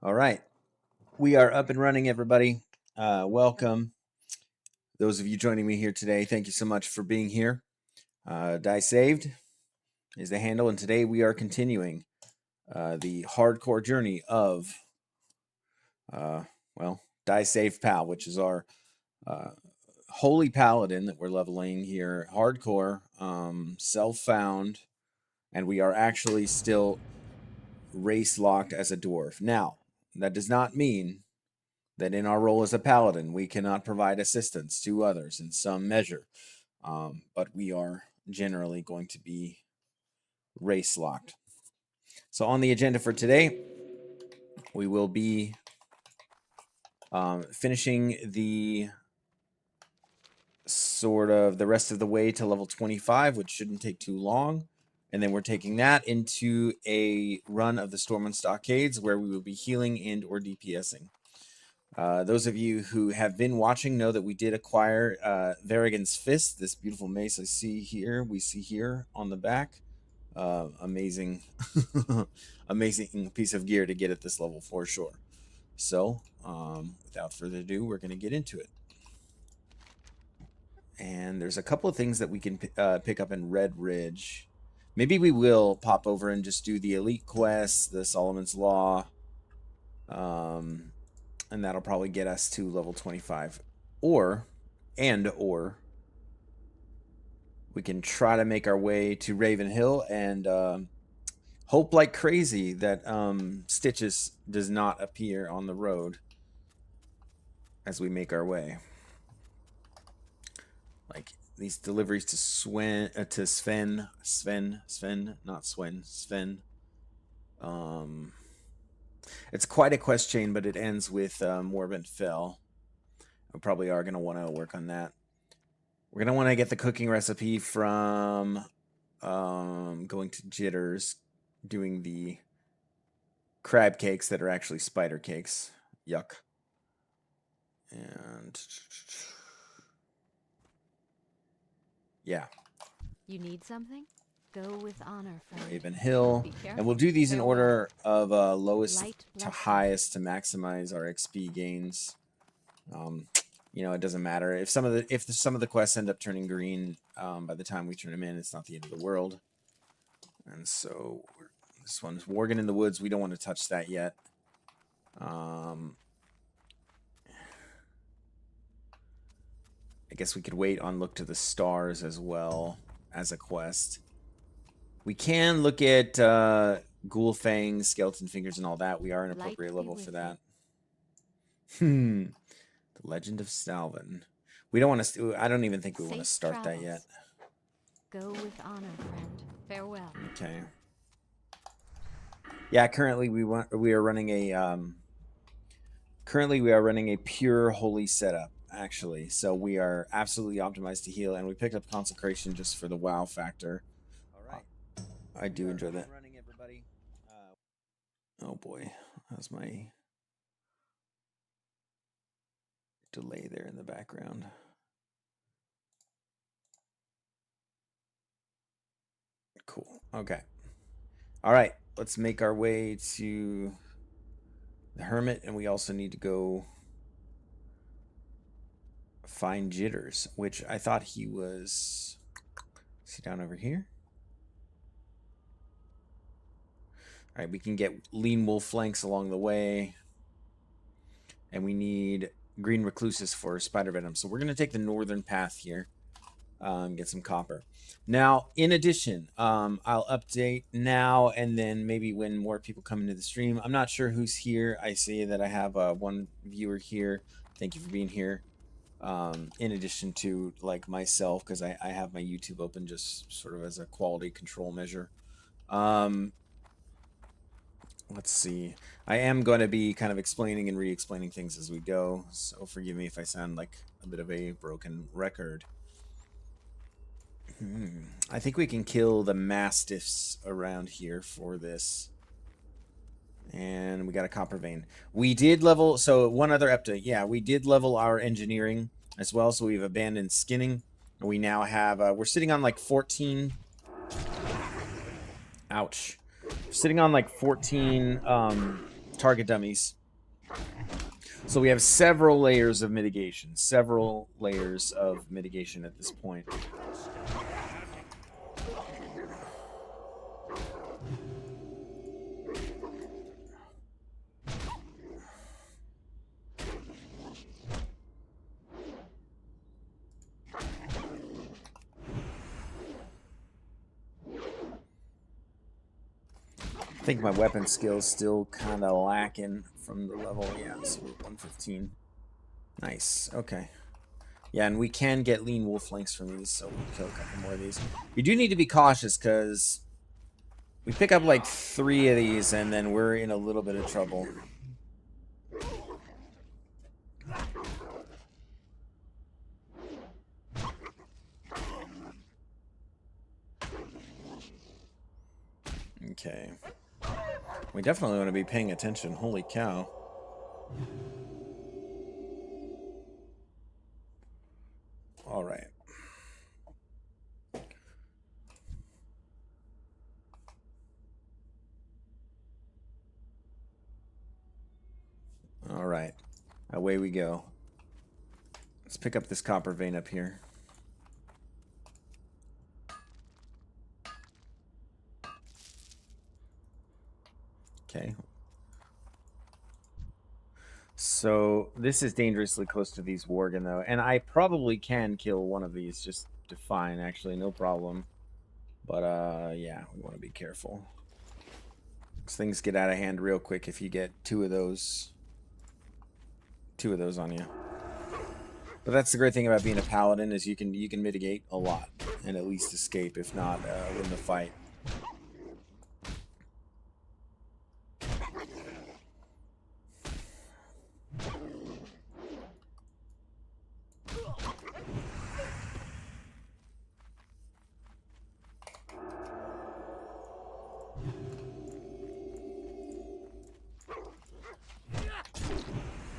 All right. We are up and running, everybody. Welcome. Those of you joining me here today, thank you so much for being here. DieSaved is the handle, and today we are continuing the hardcore journey of, DieSaved Pal, which is our holy paladin that we're leveling here. Hardcore, self-found, and we are actually still race locked as a dwarf. Now, that does not mean that in our role as a paladin, we cannot provide assistance to others in some measure. But we are generally going to be race locked. So on the agenda for today, we will be finishing the sort of the rest of the way to level 25, which shouldn't take too long. And then we're taking that into a run of the Storm and Stockades, where we will be healing and or DPSing. Those of you who have been watching know that we did acquire Varigan's Fist, this beautiful mace we see here on the back. Amazing, amazing piece of gear to get at this level for sure. So, without further ado, we're going to get into it. And there's a couple of things that we can pick up in Red Ridge. Maybe we will pop over and just do the Elite Quest, the Solomon's Law, and that'll probably get us to level 25. Or we can try to make our way to Raven Hill and hope like crazy that Stitches does not appear on the road as we make our way. Like these deliveries to Sven, not Swen, Sven. It's quite a quest chain, but it ends with Morbent Fell. We probably are going to want to work on that. We're going to want to get the cooking recipe from going to Jitters, doing the crab cakes that are actually spider cakes. Yuck. And yeah. You need something? Go with honor, friend. Raven Hill. And we'll do these in order of lowest to highest to maximize our XP gains. You know, it doesn't matter if some of the quests end up turning green by the time we turn them in. It's not the end of the world. And so this one's Worgen in the Woods. We don't want to touch that yet. I guess we could wait on Look to the Stars as well as a quest. We can look at Ghoul Fangs, Skeleton Fingers, and all that. We are an appropriate level for that. The Legend of Salvin. We don't want to. I don't even think we want to start that yet. Go with honor, friend. Farewell. Okay. Yeah. Currently, we are running a pure holy setup. Actually, so we are absolutely optimized to heal, and we picked up Consecration just for the WoW factor. All right. I do enjoy that. Running, everybody. Oh boy, how's my delay there in the background? Cool. Okay. All right. Let's make our way to the Hermit, and we also need to go find Jitters, which I thought he was. Is he down over here? All right, we can get Lean Wolf flanks along the way. And we need Green Reclusus for Spider Venom. So we're going to take the northern path here. Get some copper. Now, in addition, I'll update now and then maybe when more people come into the stream. I'm not sure who's here. I see that I have one viewer here. Thank you for being here. In addition to like myself, because I have my YouTube open just sort of as a quality control measure. Let's see. I am going to be kind of explaining and re-explaining things as we go, so forgive me if I sound like a bit of a broken record. I think we can kill the Mastiffs around here for this. And we got a copper vein. We did level, so one other update. Yeah, we did level our engineering as well, so we've abandoned skinning. We now have, we're sitting on like 14. Ouch. We're sitting on like 14 target dummies. So we have several layers of mitigation. Several layers of mitigation at this point. I think my weapon skill's still kind of lacking from the level. Yeah, so we're 115. Nice. Okay. Yeah, and we can get lean wolf flanks from these, so we'll kill a couple more of these. We do need to be cautious because we pick up like 3 of these and then we're in a little bit of trouble. Okay. We definitely want to be paying attention. Holy cow. All right. All right. Away we go. Let's pick up this copper vein up here. Okay. So this is dangerously close to these Worgen though, and I probably can kill one of these just to fine, actually, no problem. But yeah, we want to be careful. Because things get out of hand real quick if you get two of those on you. But that's the great thing about being a paladin is you can mitigate a lot and at least escape, if not win the fight.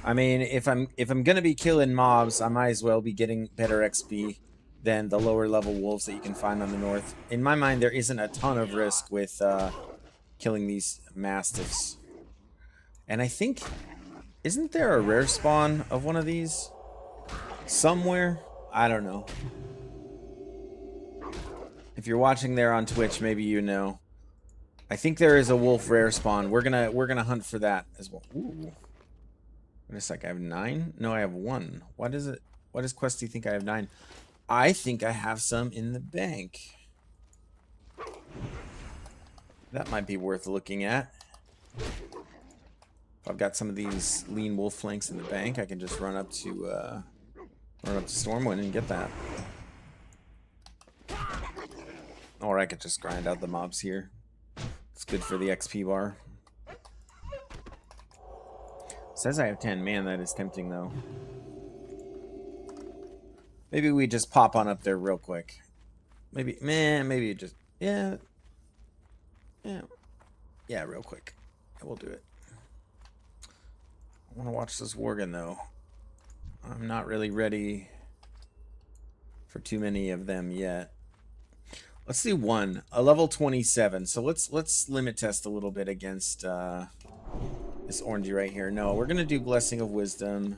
I mean, if I'm gonna be killing mobs, I might as well be getting better XP than the lower level wolves that you can find on the north. In my mind, there isn't a ton of risk with killing these mastiffs. And I think, isn't there a rare spawn of one of these somewhere? I don't know. If you're watching there on Twitch, maybe you know. I think there is a wolf rare spawn. We're gonna hunt for that as well. Ooh. Wait a sec, I have 9? No, I have 1. What is it? What does Questy think I have 9? I think I have some in the bank. That might be worth looking at. If I've got some of these lean wolf flanks in the bank, I can just run up to Stormwind and get that. Or I could just grind out the mobs here. It's good for the XP bar. Says I have 10. Man, that is tempting, though. Maybe we just pop on up there real quick. Maybe, man, maybe just, yeah, real quick. Yeah, we'll do it. I want to watch this Worgen, though. I'm not really ready for too many of them yet. Let's do one. A level 27. So let's limit test a little bit against this orangey right here. No, we're gonna do Blessing of Wisdom.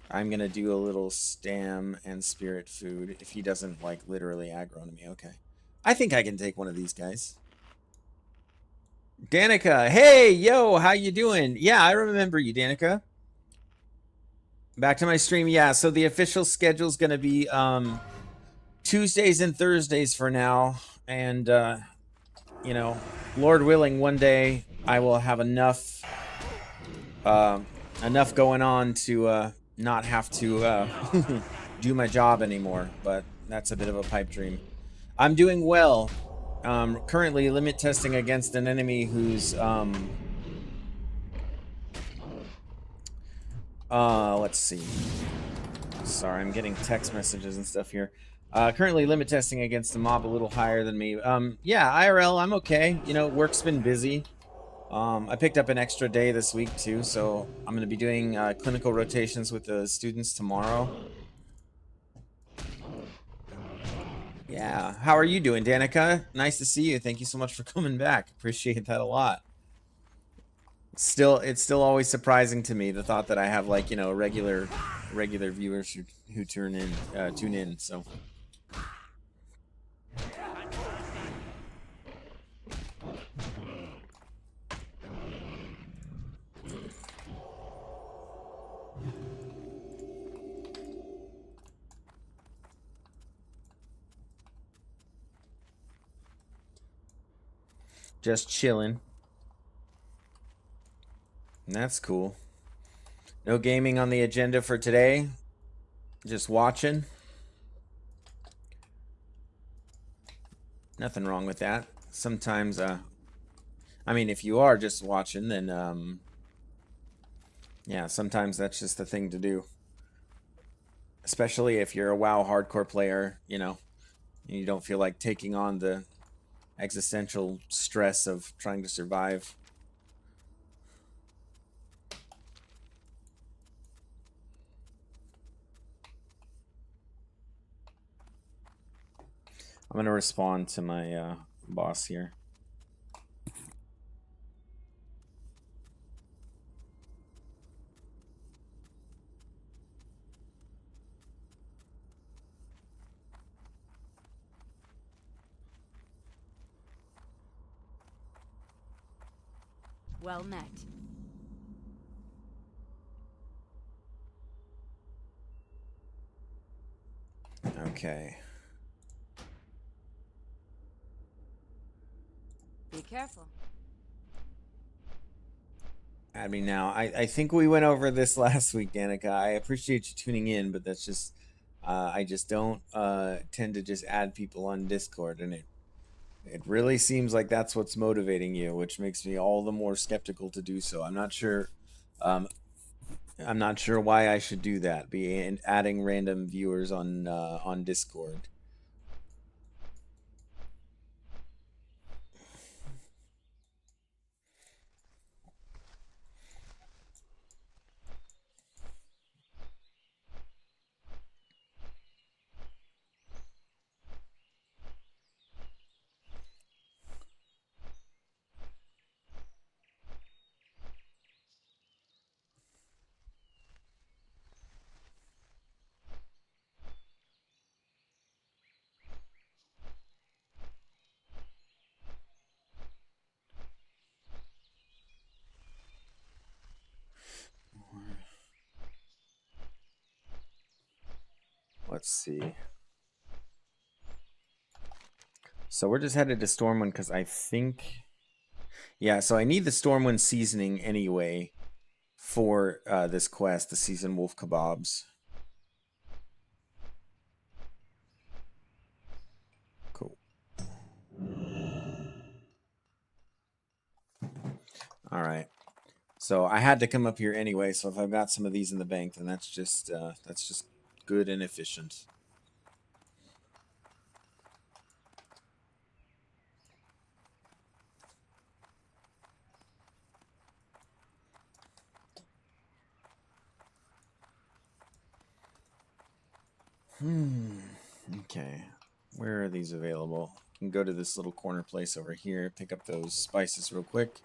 I'm gonna do a little Stam and Spirit Food if he doesn't like literally aggro to me. Okay. I think I can take one of these guys. Danica, hey, yo, how you doing? Yeah, I remember you, Danica. Back to my stream. Yeah, so the official schedule is gonna be Tuesdays and Thursdays for now, and you know, Lord willing, one day I will have enough going on to not have to do my job anymore, but that's a bit of a pipe dream. I'm doing well. Currently limit testing against an enemy who's let's see. Sorry, I'm getting text messages and stuff here. Currently limit testing against a mob a little higher than me. Yeah, IRL, I'm okay. You know, work's been busy. I picked up an extra day this week too, so I'm going to be doing clinical rotations with the students tomorrow. Yeah, how are you doing, Danica? Nice to see you. Thank you so much for coming back. Appreciate that a lot. It's still always surprising to me, the thought that I have, like, you know, regular viewers who tune in. So just chilling. And that's cool. No gaming on the agenda for today. Just watching. Nothing wrong with that. Sometimes, I mean, if you are just watching, then, yeah, sometimes that's just the thing to do. Especially if you're a WoW hardcore player, you know, and you don't feel like taking on the existential stress of trying to survive. I'm going to respond to my boss here. Well met. Okay. Be careful. Add me now. I think we went over this last week, Danica. I appreciate you tuning in, but that's just I just don't tend to just add people on Discord, and it really seems like that's what's motivating you, which makes me all the more skeptical to do so. I'm not sure. I'm not sure why I should do that. Be adding random viewers on Discord. Let's see. So we're just headed to Stormwind because I think, yeah. So I need the Stormwind seasoning anyway for this quest, the seasoned wolf kebabs. Cool. All right. So I had to come up here anyway. So if I've got some of these in the bank, then that's just good and efficient. Okay. Where are these available? You can go to this little corner place over here, pick up those spices real quick.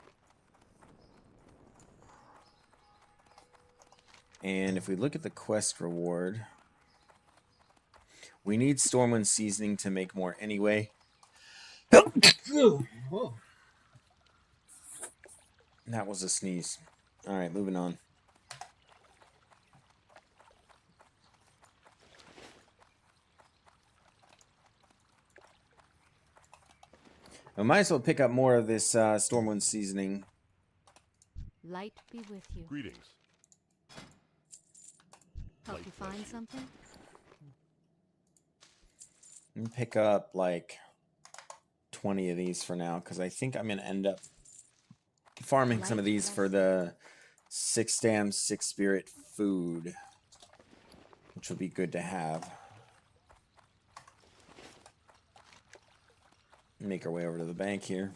And if we look at the quest reward, we need Stormwind seasoning to make more anyway. That was a sneeze. All right, moving on. I might as well pick up more of this Stormwind seasoning. Light be with you. Greetings. Help you find something? And pick up like 20 of these for now, because I think I'm going to end up farming some of these for the 6 stam 6 spirit food, which will be good to have. Make our way over to the bank here.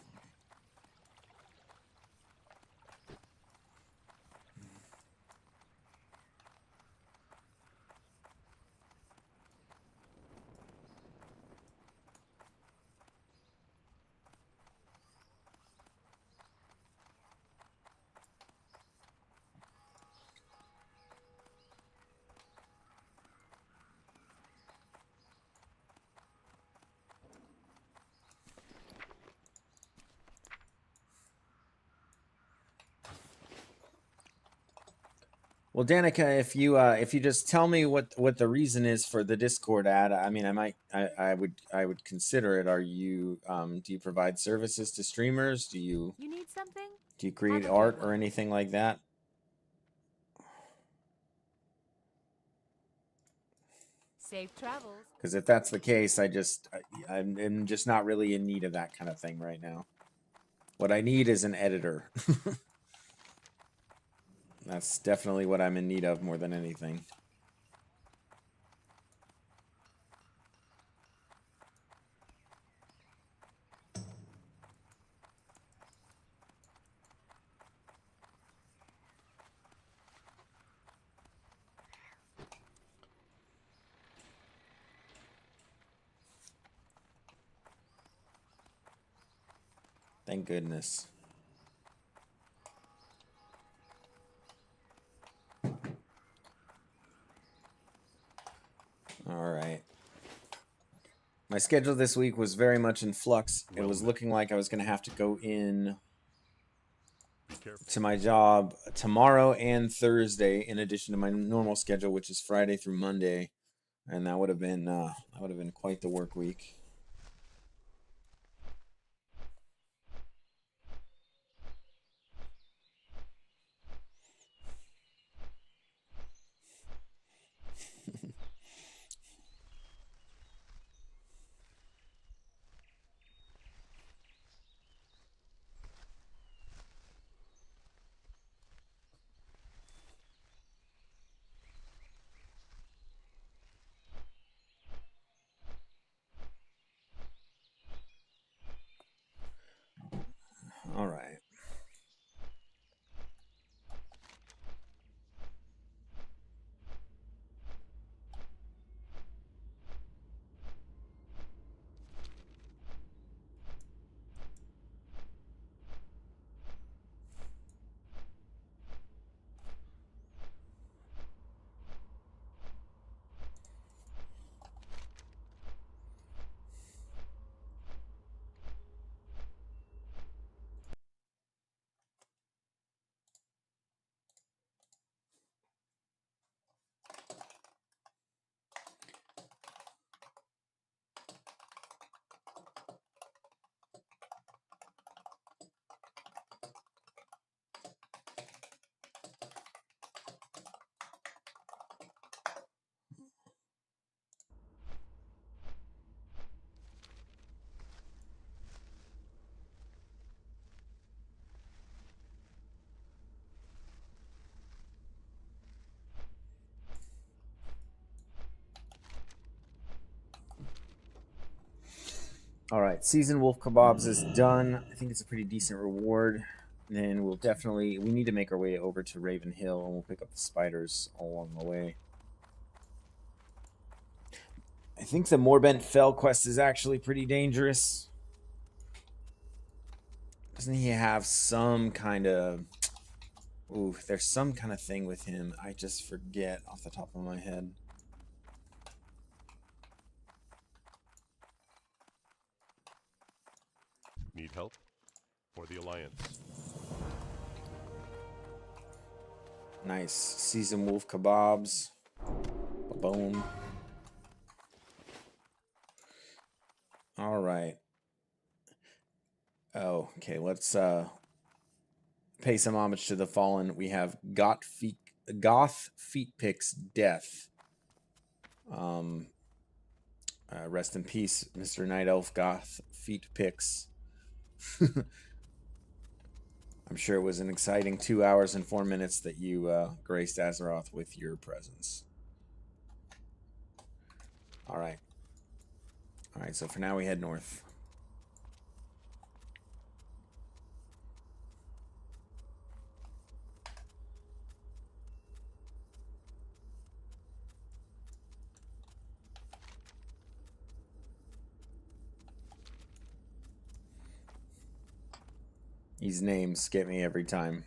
Well, Danica, if you just tell me what the reason is for the Discord ad, I mean, I would consider it. Are you do you provide services to streamers? You need something? Do you create Have a good art or one. anything like that? Safe travels. Because if that's the case, I'm just not really in need of that kind of thing right now. What I need is an editor. That's definitely what I'm in need of more than anything. Thank goodness. All right. My schedule this week was very much in flux. It was looking like I was going to have to go in to my job tomorrow and Thursday, in addition to my normal schedule, which is Friday through Monday, and that would have been quite the work week. All right. All right, seasoned wolf kebabs is done. I think it's a pretty decent reward. Then we need to make our way over to Raven Hill, and we'll pick up the spiders all along the way. I think the Moorbent Fell quest is actually pretty dangerous. Doesn't he have some kind of... Ooh, there's some kind of thing with him. I just forget off the top of my head. Need help? For the Alliance. Nice. Seasoned wolf kebabs. Boom. All right. Oh, okay. Let's pay some homage to the fallen. We have Goth Feet Picks Death. Rest in peace, Mr. Night Elf Goth Feet Picks. I'm sure it was an exciting 2 hours and 4 minutes that you graced Azeroth with your presence. All right. All right, so for now we head north. These names get me every time.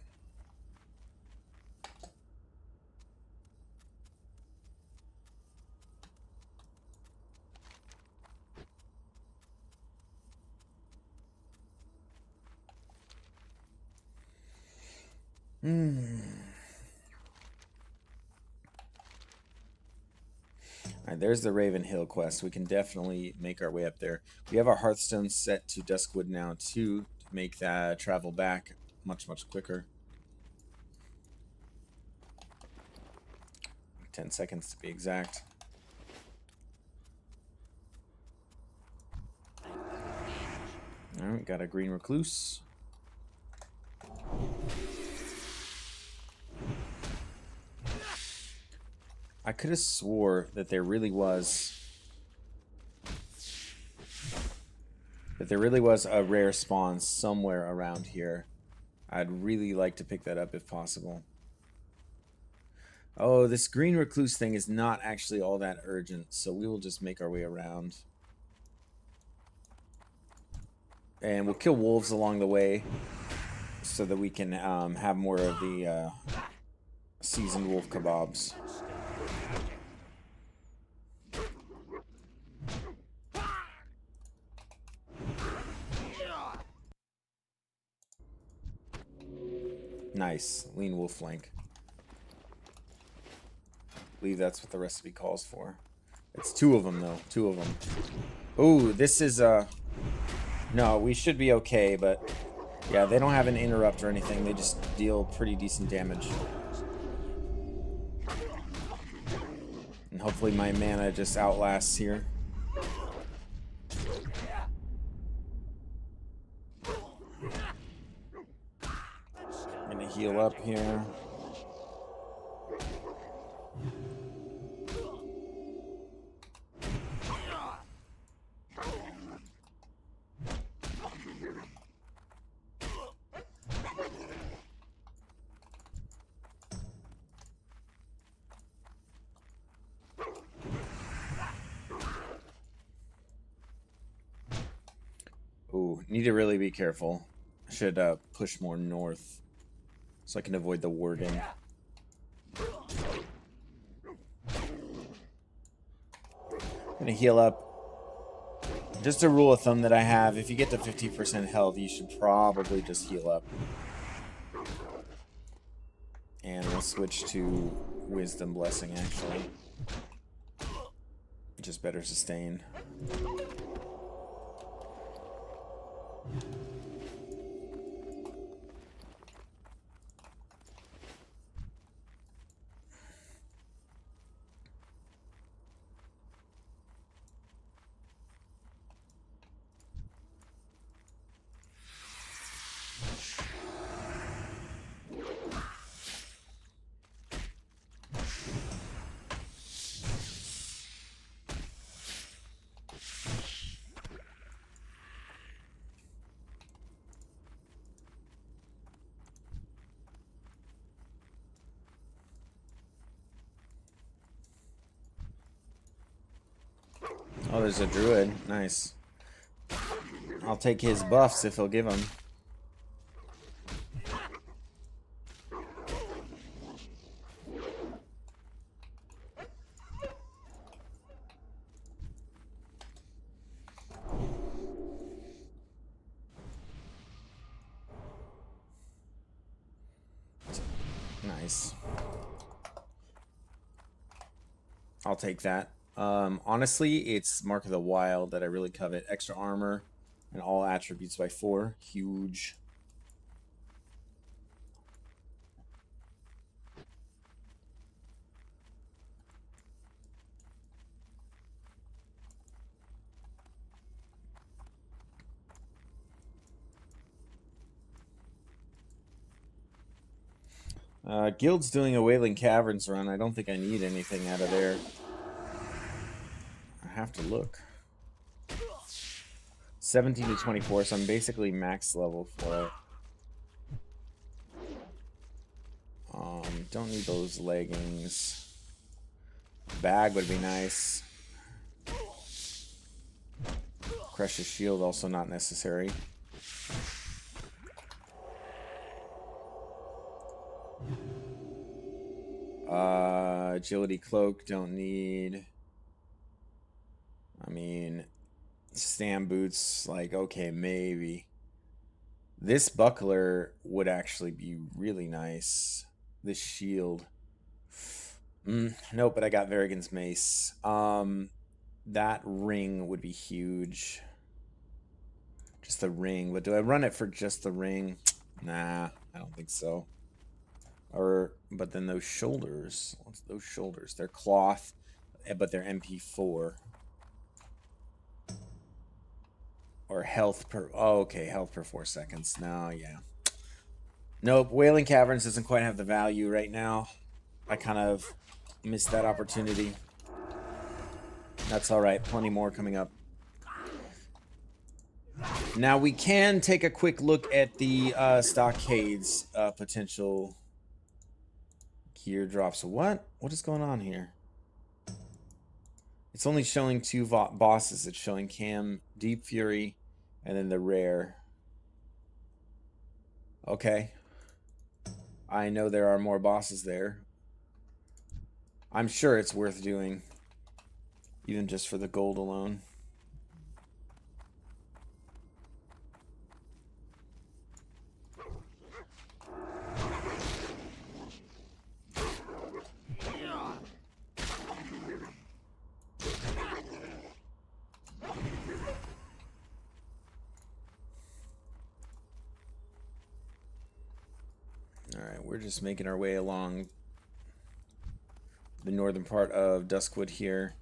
Alright, there's the Raven Hill quest. We can definitely make our way up there. We have our Hearthstone set to Duskwood now, too, to make that travel back much, much quicker. 10 seconds to be exact. Alright, got a green recluse. I could have swore that there really was a rare spawn somewhere around here. I'd really like to pick that up if possible. Oh, this green recluse thing is not actually all that urgent, so we will just make our way around. And we'll kill wolves along the way so that we can have more of the seasoned wolf kebabs. Nice. Lean wolf flank. I believe that's what the recipe calls for. It's 2 of them, though. 2 of them. Ooh, this is... No, we should be okay, but... Yeah, they don't have an interrupt or anything. They just deal pretty decent damage. And hopefully my mana just outlasts here. I'm gonna heal up here. Ooh, need to really be careful. I should push more north so I can avoid the warding. I'm gonna heal up. Just a rule of thumb that I have, if you get to 50% health, you should probably just heal up. And we'll switch to Wisdom Blessing, actually. Just better sustain. Oh, there's a druid. Nice. I'll take his buffs if he'll give them. Nice. I'll take that. Honestly, it's Mark of the Wild that I really covet. Extra armor and all attributes by 4. Huge. Guild's doing a Wailing Caverns run. I don't think I need anything out of there. I have to look. 17 to 24, so I'm basically max level for it. Don't need those leggings. Bag would be nice. Crush's shield also not necessary. Agility cloak don't need. I mean, Stam boots, like, okay, maybe. This buckler would actually be really nice. This shield. Nope, but I got Varigan's mace. That ring would be huge. Just the ring, but do I run it for just the ring? Nah, I don't think so. But then those shoulders. What's those shoulders? They're cloth, but they're MP4. Or health per. Oh, okay, health per 4 seconds. No, yeah. Nope, Wailing Caverns doesn't quite have the value right now. I kind of missed that opportunity. That's all right. Plenty more coming up. Now we can take a quick look at the Stockade's potential gear drops. What is going on here? It's only showing 2 bosses. It's showing Cam, Deep Fury, and then the rare. Okay. I know there are more bosses there. I'm sure it's worth doing, even just for the gold alone. Alright, we're just making our way along the northern part of Duskwood here.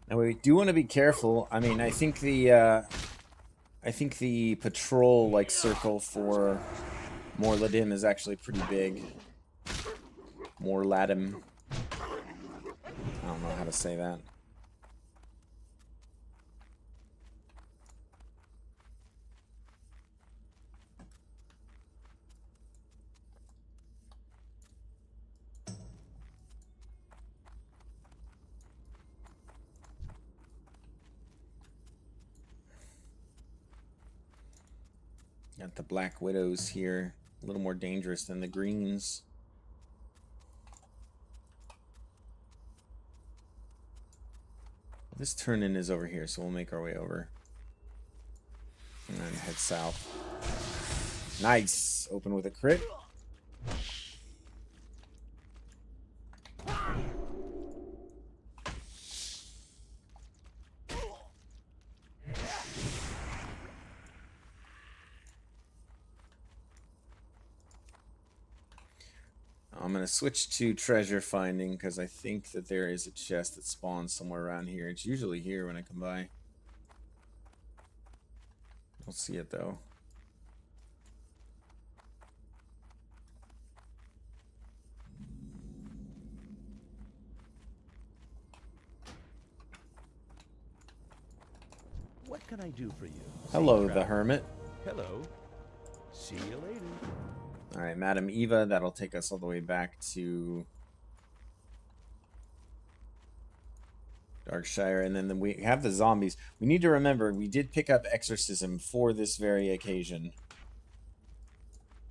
Now we do want to be careful. I mean, I think the patrol like circle for Morladim is actually pretty big. Morladim. I don't know how to say that. Got the Black Widows here. A little more dangerous than the greens. This turn-in is over here, so we'll make our way over. And then head south. Nice! Open with a crit. I'm going to switch to treasure finding because I think that there is a chest that spawns somewhere around here. It's usually here when I come by. I'll see it though. What can I do for you? Hello, the hermit. Hello. See you later. All right, Madam Eva, that'll take us all the way back to Darkshire, and then we have the zombies. We need to remember, we did pick up Exorcism for this very occasion.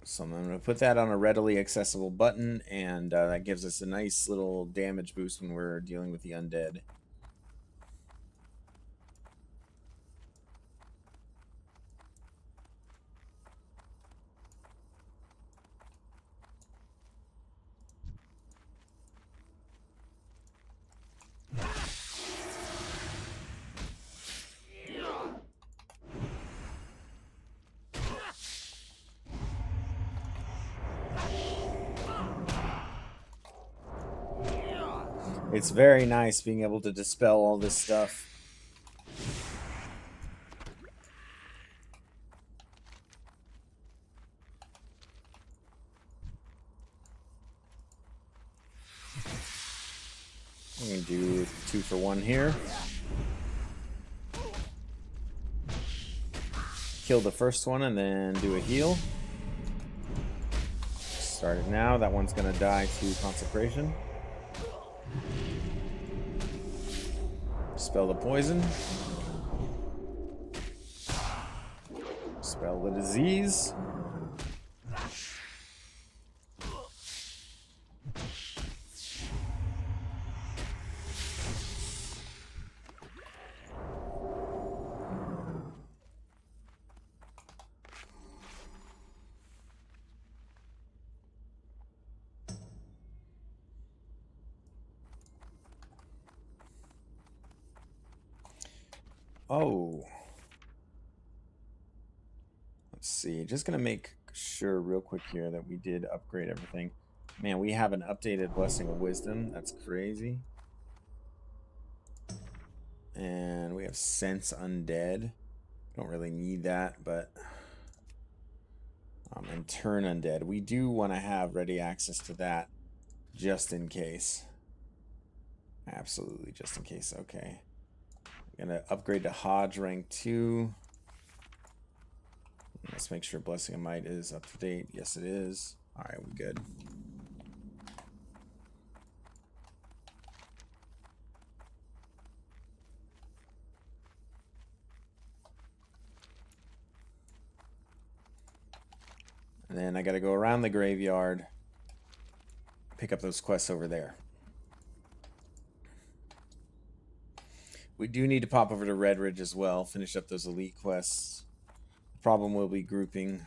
So I'm going to put that on a readily accessible button, and that gives us a nice little damage boost when we're dealing with the undead. It's very nice being able to dispel all this stuff. We can do 2 for 1 here. Kill the first one and then do a heal. Start it now. That one's going to die to consecration. Spell the poison. Spell the disease. Oh. Let's see. Just going to make sure real quick here that we did upgrade everything. Man, we have an updated Blessing of Wisdom. That's crazy. And we have Sense Undead. Don't really need that, but... and Turn Undead. We do want to have ready access to that just in case. Absolutely just in case. Okay. I'm going to upgrade to Hodge rank 2. Let's make sure Blessing of Might is up to date. Yes, it is. Alright, we're good. And then I got to go around the graveyard, pick up those quests over there. We do need to pop over to Red Ridge as well, finish up those elite quests. The problem will be grouping.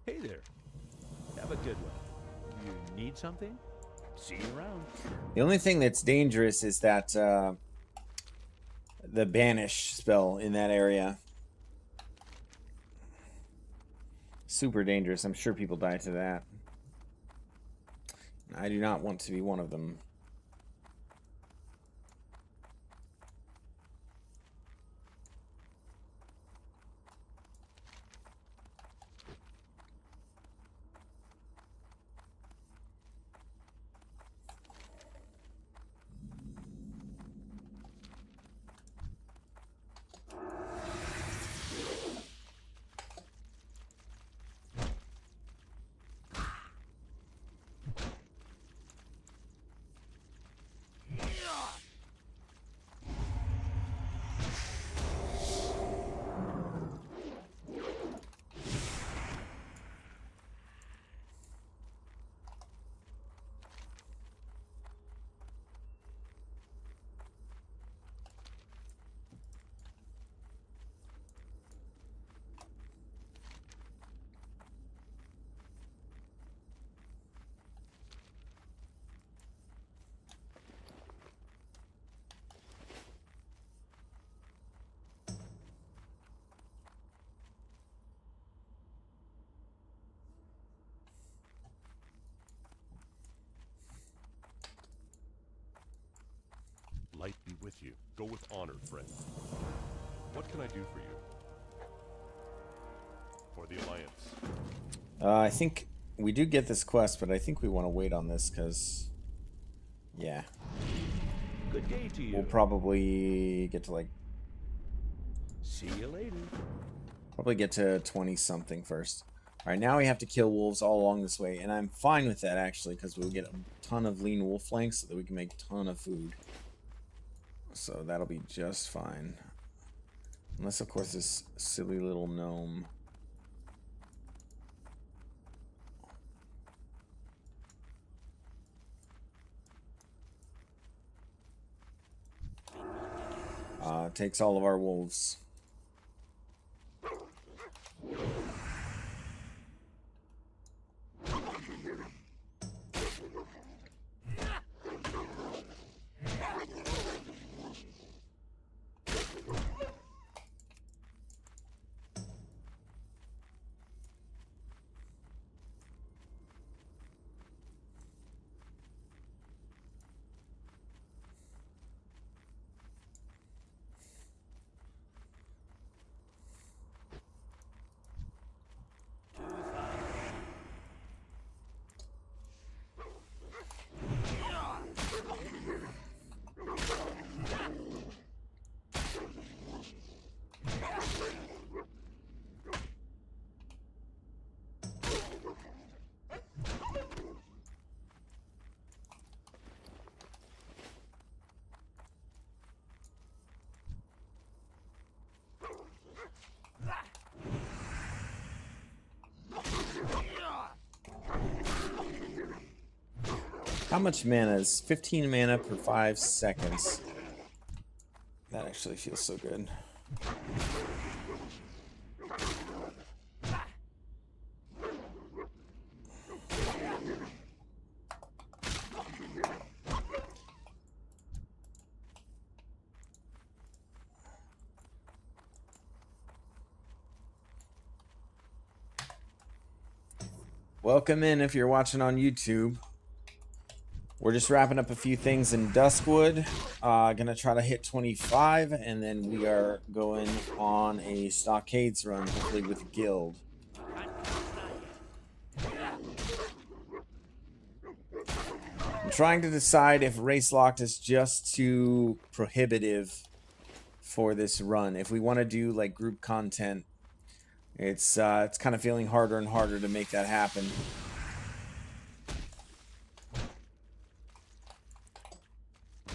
Hey there. Have a good one. You need something? See you around. The only thing that's dangerous is that the Banish spell in that area. Super dangerous. I'm sure people die to that. I do not want to be one of them. Light be with you. Go with honor, friend. What can I do for you? For the Alliance. I think we do get this quest, but I think we want to wait on this because, yeah. Good day to you. We'll probably get to like... See you later. Probably get to 20-something first. Alright, now we have to kill wolves all along this way, and I'm fine with that, actually, because we'll get a ton of lean wolf flanks so that we can make a ton of food. So that'll be just fine. Unless, of course, this silly little gnome... takes all of our wolves. How much mana is 15 mana per 5 seconds? That actually feels so good. Welcome in if you're watching on YouTube. We're just wrapping up a few things in Duskwood. Gonna try to hit 25, and then we are going on a Stockades run, hopefully with Guild. I'm trying to decide if Race Locked is just too prohibitive for this run. If we want to do like group content, it's kind of feeling harder and harder to make that happen.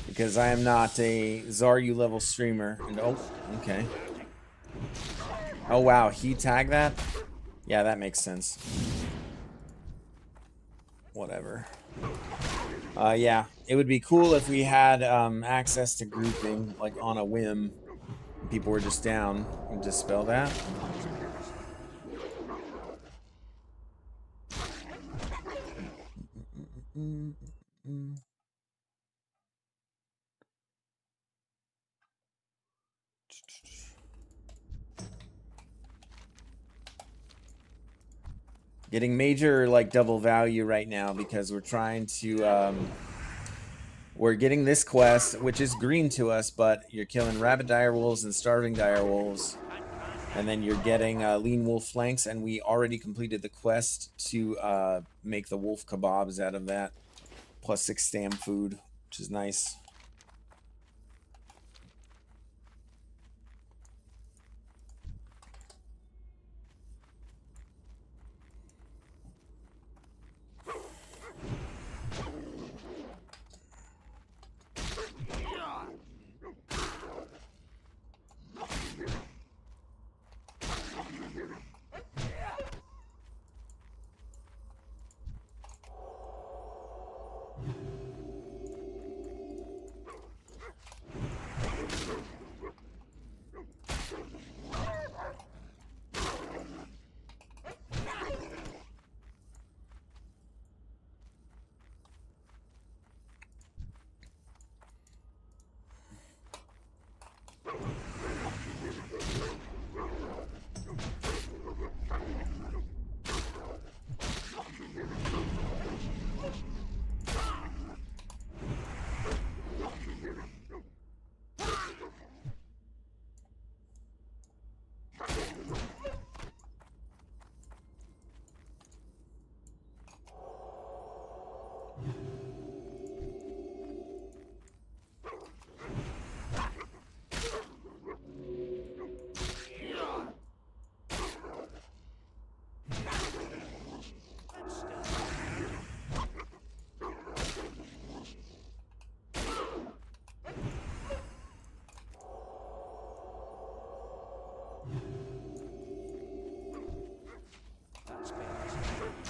Because I am not a Zaryu level streamer. And oh, okay. Oh wow, he tagged that? Yeah, that makes sense. Whatever. Yeah, it would be cool if we had access to grouping, like on a whim. People were just down. Dispel that. Getting major like double value right now because we're trying to we're getting this quest, which is green to us, but you're killing rabid direwolves and starving direwolves, and then you're getting lean wolf flanks, and we already completed the quest to make the wolf kebabs out of that, plus 6 stam food, which is nice.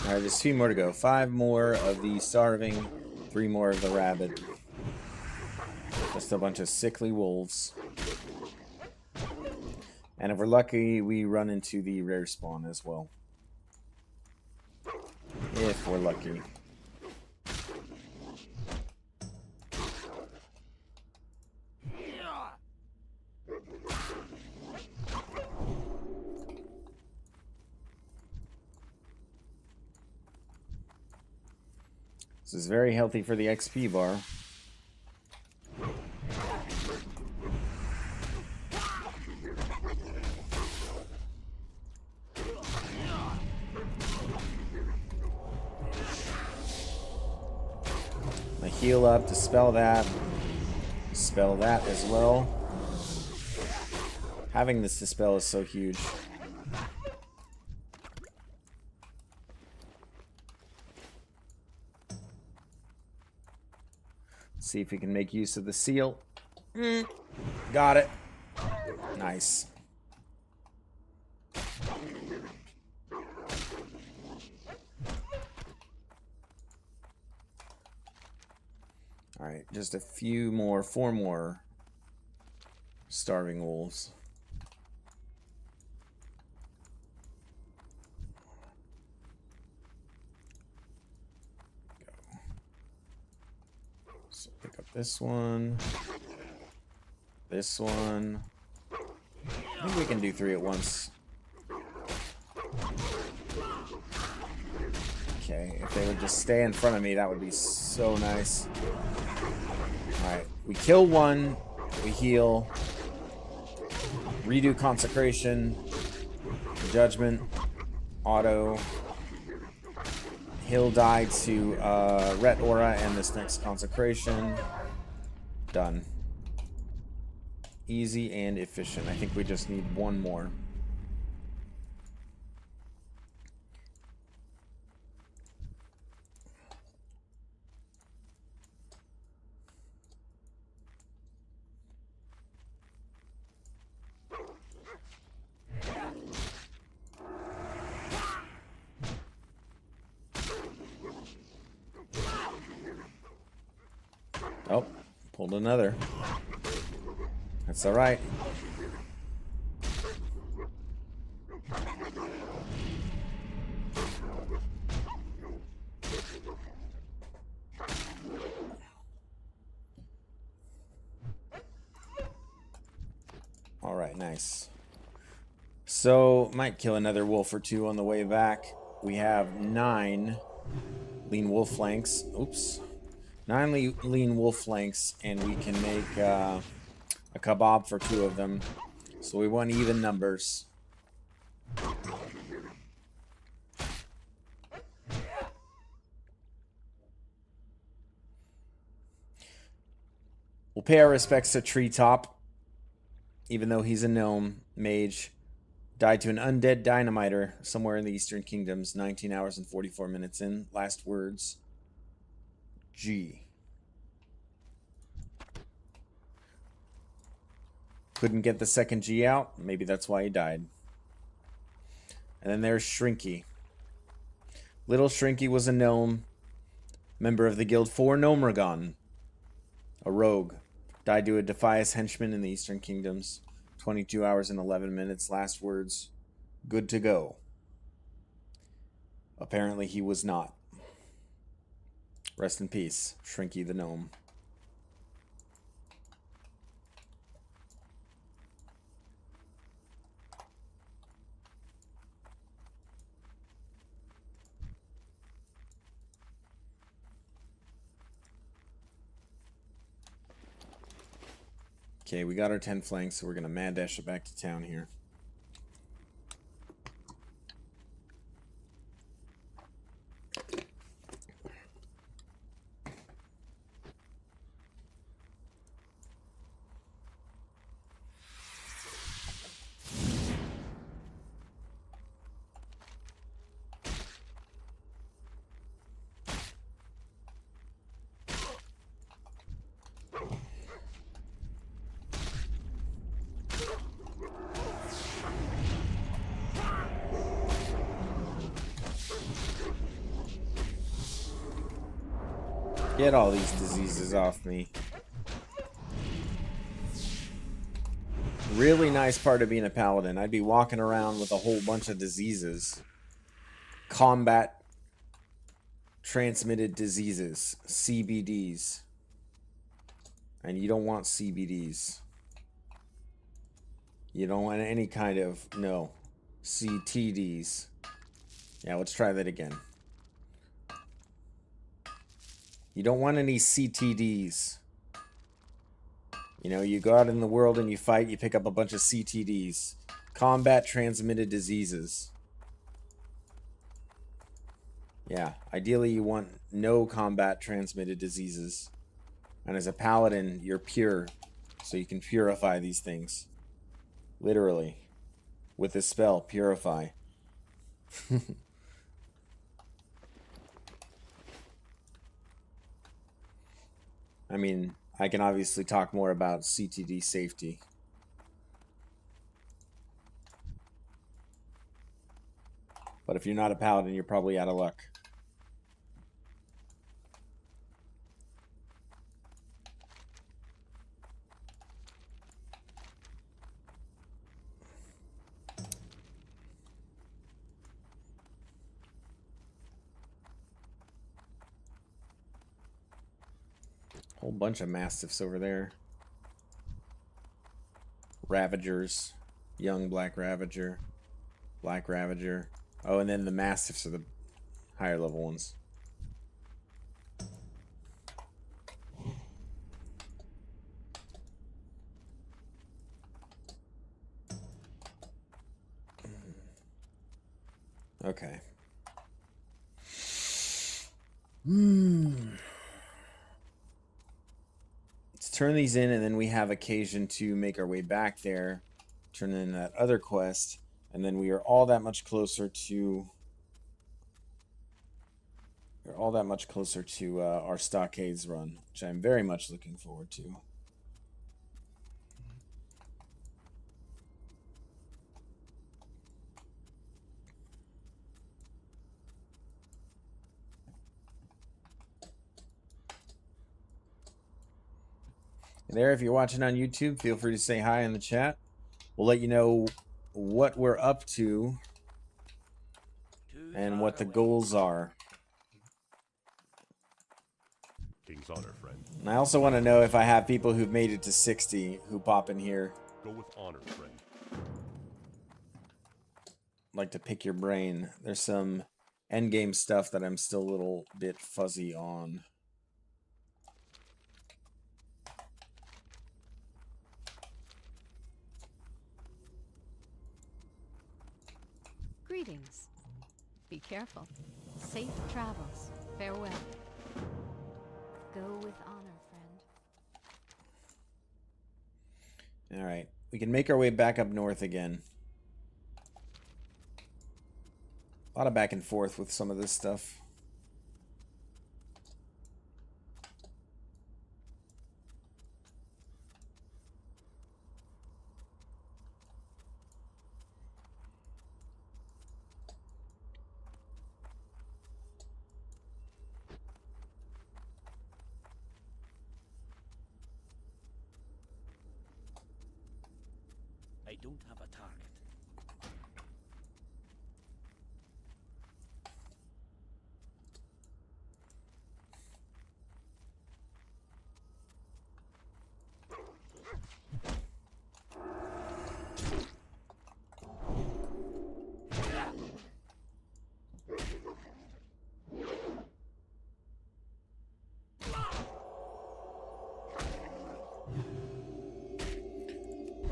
Alright, there's 2 more to go. 5 more of the starving, 3 more of the rabid. Just a bunch of sickly wolves. And if we're lucky, we run into the rare spawn as well. If we're lucky. This is very healthy for the XP bar. I heal up, dispel that as well. Having this dispel is so huge. See if we can make use of the seal. Got it. Nice. Alright, just a few more, 4 more starving wolves. Go. So pick up this one. This one. I think we can do 3 at once. Okay, if they would just stay in front of me, that would be so nice. Alright, we kill one, we heal, redo consecration, judgment, auto, he'll die to ret aura and this next consecration. Done. Easy and efficient. I think we just need 1 more. Oh, pulled another. That's all right. All right, nice. So, might kill another wolf or 2 on the way back. We have 9 lean wolf flanks. Oops. 9 lean wolf flanks, and we can make a kebab for 2 of them. So we want even numbers. We'll pay our respects to Treetop, even though he's a gnome mage. Died to an undead dynamiter somewhere in the Eastern Kingdoms. 19 hours and 44 minutes in. Last words. G. Couldn't get the second G out. Maybe that's why he died. And then there's Shrinky. Little Shrinky was a gnome. Member of the guild for Gnomeregan. A rogue. Died to a Defias henchman in the Eastern Kingdoms. 22 hours and 11 minutes. Last words. Good to go. Apparently he was not. Rest in peace, Shrinky the gnome. Okay, we got our 10 flanks, so we're going to mad dash it back to town here. Get all these diseases off me. Really nice part of being a paladin. I'd be walking around with a whole bunch of diseases. Combat transmitted diseases. CBDs. And you don't want CBDs. You don't want any kind of... No. CTDs. Yeah, let's try that again. You don't want any CTDs. You know, you go out in the world and you fight, you pick up a bunch of CTDs. Combat transmitted diseases. Yeah, ideally you want no combat transmitted diseases. And as a paladin, you're pure, so you can purify these things. Literally. With this spell, purify. I mean, I can obviously talk more about CTD safety. But if you're not a paladin, you're probably out of luck. Whole bunch of mastiffs over there. Ravagers. Young black ravager. Black ravager. Oh, and then the mastiffs are the higher level ones. Okay. Let's turn these in, and then we have occasion to make our way back there, turn in that other quest, and then we are all that much closer to our Stockades run, which I'm very much looking forward to. There, if you're watching on YouTube, feel free to say hi in the chat. We'll let you know what we're up to and what the goals are. King's honor, friend. And I also want to know if I have people who've made it to 60 who pop in here. Go with honor, friend. Like to pick your brain. There's some endgame stuff that I'm still a little bit fuzzy on. Greetings. Be careful. Safe travels. Farewell. Go with honor, friend. Alright. We can make our way back up north again. A lot of back and forth with some of this stuff. I don't have a target.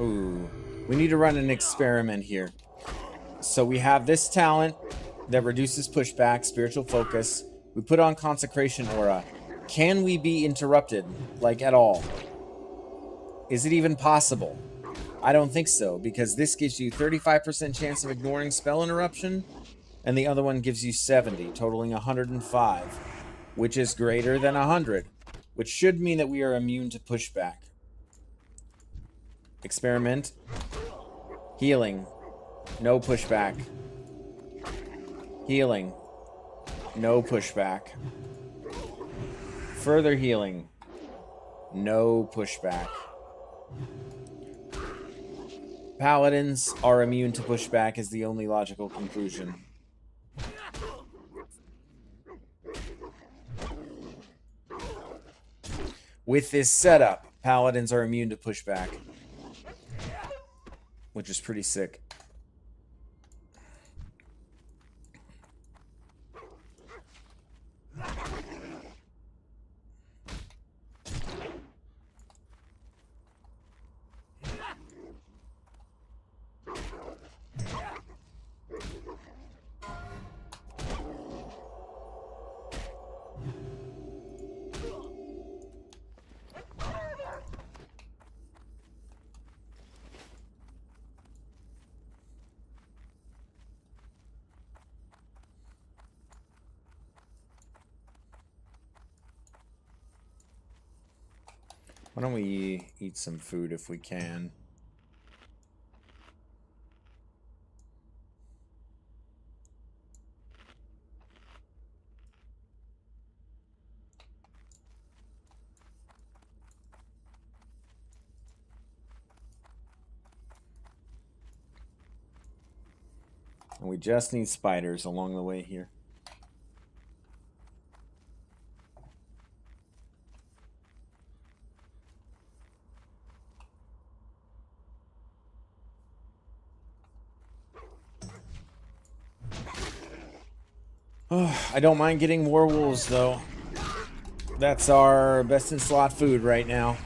Ooh. We need to run an experiment here. So we have this talent that reduces pushback, spiritual focus. We put on consecration aura. Can we be interrupted, like, at all? Is it even possible? I don't think so, because this gives you 35% chance of ignoring spell interruption, and the other one gives you 70, totaling 105, which is greater than 100, which should mean that we are immune to pushback. Experiment. Healing. No pushback. Healing. No pushback. Further healing. No pushback. Paladins are immune to pushback is the only logical conclusion. With this setup, Paladins are immune to pushback, which is pretty sick. Why don't we eat some food if we can? And we just need spiders along the way here. Oh, I don't mind getting more wolves, though. That's our best in slot food right now.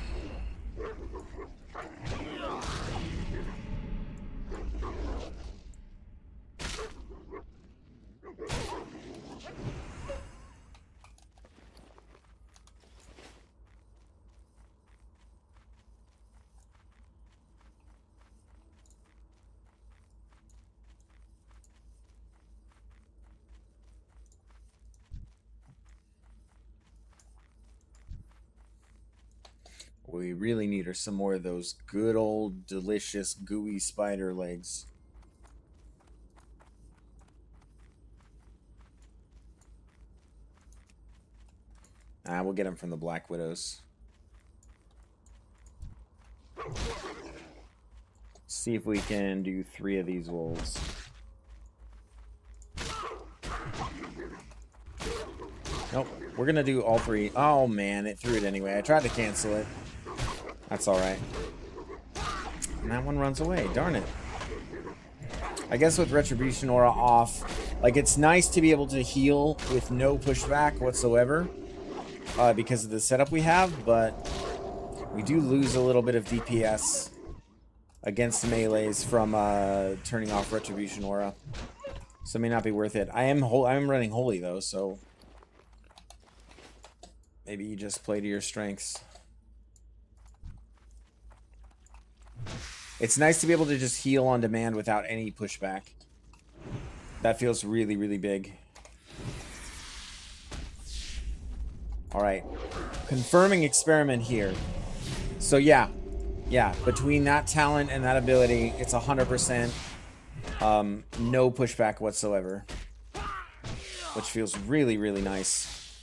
What we really need are some more of those good old delicious gooey spider legs. We'll get them from the Black Widows. See if we can do 3 of these wolves. Nope, we're gonna do all 3. Oh man, it threw it anyway. I tried to cancel it. That's alright. And that one runs away, darn it. I guess with Retribution Aura off, like, it's nice to be able to heal with no pushback whatsoever, because of the setup we have, but we do lose a little bit of DPS against melees from turning off Retribution Aura. So it may not be worth it. I am running Holy though, so maybe you just play to your strengths. It's nice to be able to just heal on demand without any pushback. That feels really, really big. Alright. Confirming experiment here. So yeah, between that talent and that ability, it's 100% no pushback whatsoever, which feels really, really nice.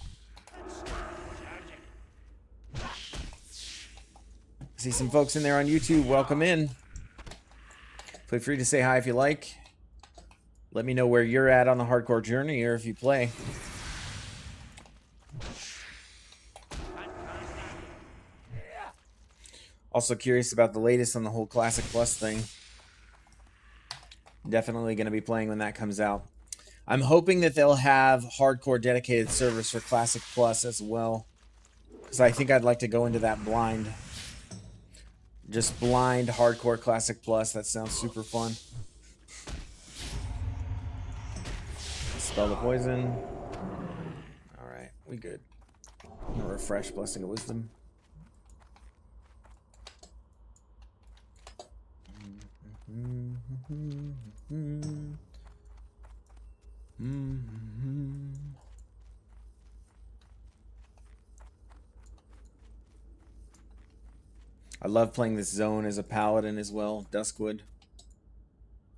See some folks in there on YouTube. Welcome in. Feel free to say hi if you like. Let me know where you're at on the hardcore journey, or if you play. Also curious about the latest on the whole Classic Plus thing. Definitely going to be playing when that comes out. I'm hoping that they'll have hardcore dedicated servers for Classic Plus as well, because I think I'd like to go into that blind. Just blind hardcore Classic Plus. That sounds super fun. Spell the poison. Alright, we good. I'm gonna refresh Blessing of Wisdom. I love playing this zone as a paladin as well, Duskwood.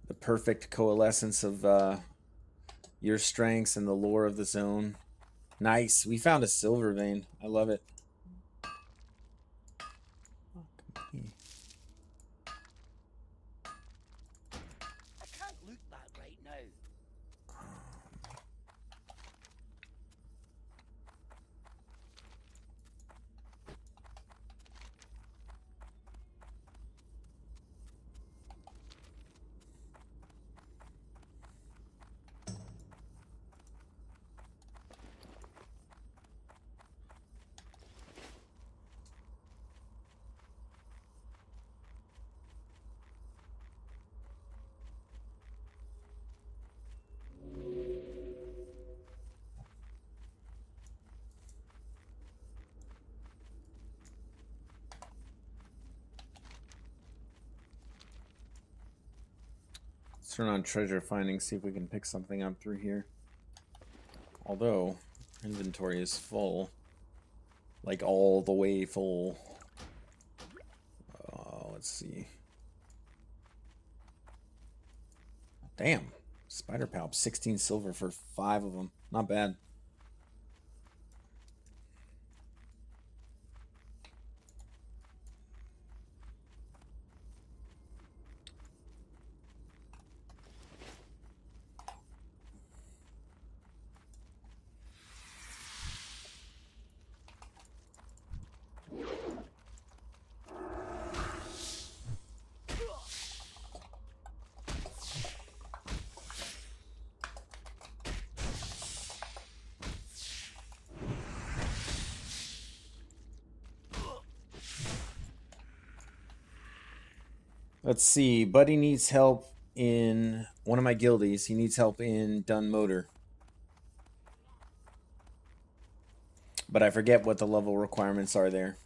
The perfect coalescence of your strengths and the lore of the zone. Nice. We found a silver vein. I love it. I can't look that right now. Let's turn on treasure finding, see if we can pick something up through here. Although, inventory is full. Like, all the way full. Let's see. Damn. Spider Palp, 16 silver for 5 of them. Not bad. Let's see. Buddy needs help in one of my guildies. He needs help in Dun Motor. But I forget what the level requirements are there.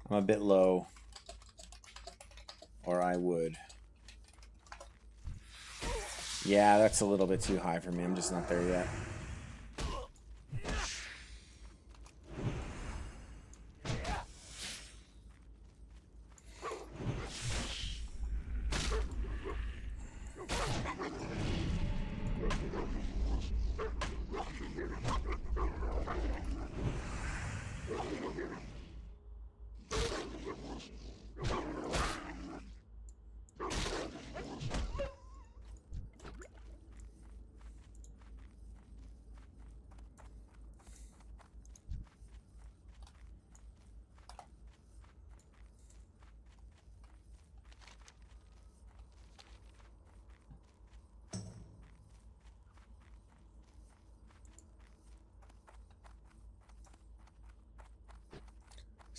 I'm a bit low. Or I would. Yeah, that's a little bit too high for me. I'm just not there yet.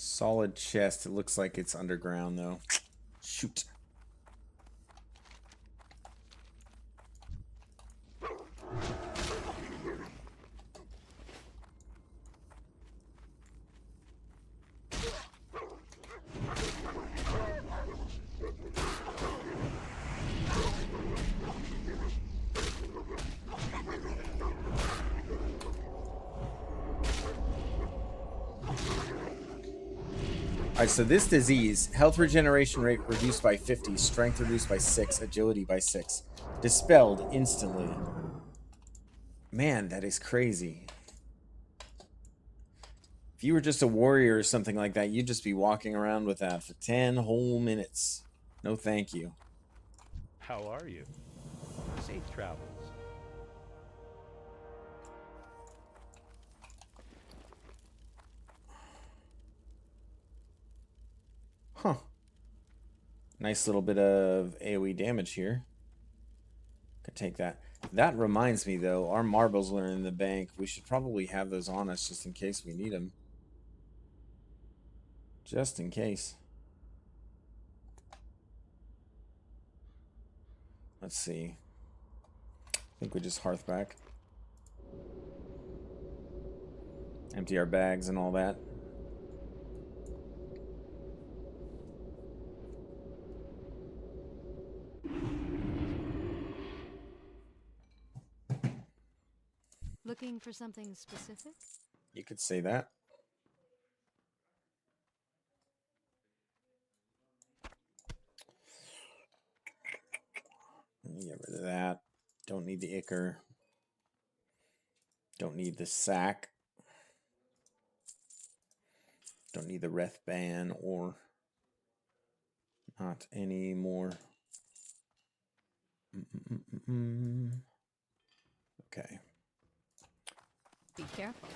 Solid chest. It looks like it's underground, though. Shoot. Alright, so this disease, health regeneration rate reduced by 50, strength reduced by 6, agility by 6. Dispelled instantly. Man, that is crazy. If you were just a warrior or something like that, you'd just be walking around with that for 10 whole minutes. No thank you. How are you? Safe travels. Huh. Nice little bit of AoE damage here. Could take that. That reminds me, though, our marbles are in the bank. We should probably have those on us just in case we need them. Just in case. Let's see. I think we just hearth back. Empty our bags and all that. Looking for something specific? You could say that. Get rid of that. Don't need the ichor. Don't need the sack. Don't need the Reth ban or not anymore. Okay. Be careful.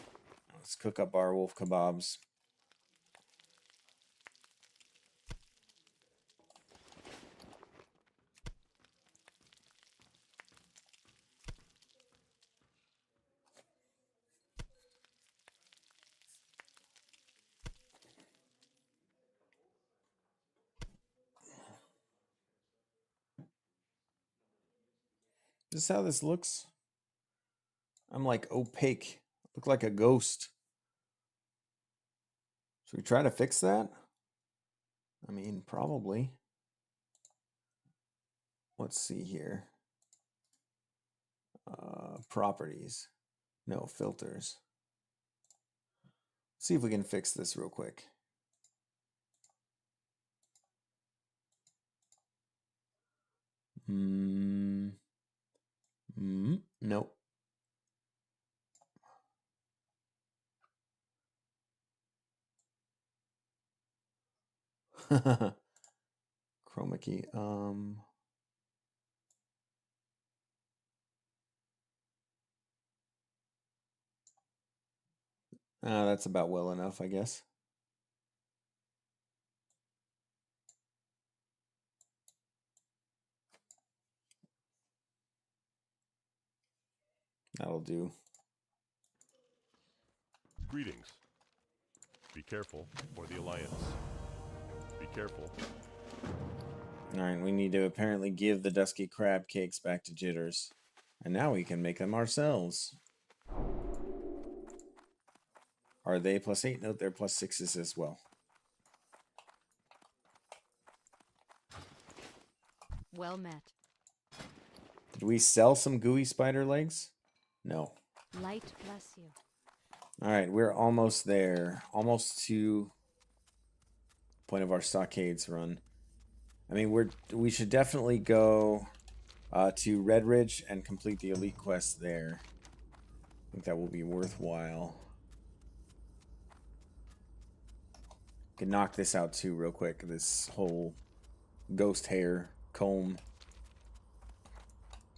Let's cook up our wolf kebabs. Is this how this looks? I'm like opaque. Look like a ghost. Should we try to fix that? I mean, probably. Let's see here. Properties. No, filters. See if we can fix this real quick. Nope. Chroma key. That's about well enough, I guess. That'll do. Greetings. Be careful, or the Alliance. Be careful. Alright, we need to apparently give the dusky crab cakes back to Jitters. And now we can make them ourselves. Are they +8? No, they're +6s as well. Well met. Did we sell some gooey spider legs? No. Light bless you. Alright, we're almost there. Almost to point of our stockades run. I mean, we should definitely go to Red Ridge and complete the elite quest there. I think that will be worthwhile. Can knock this out too real quick. This whole ghost hair comb.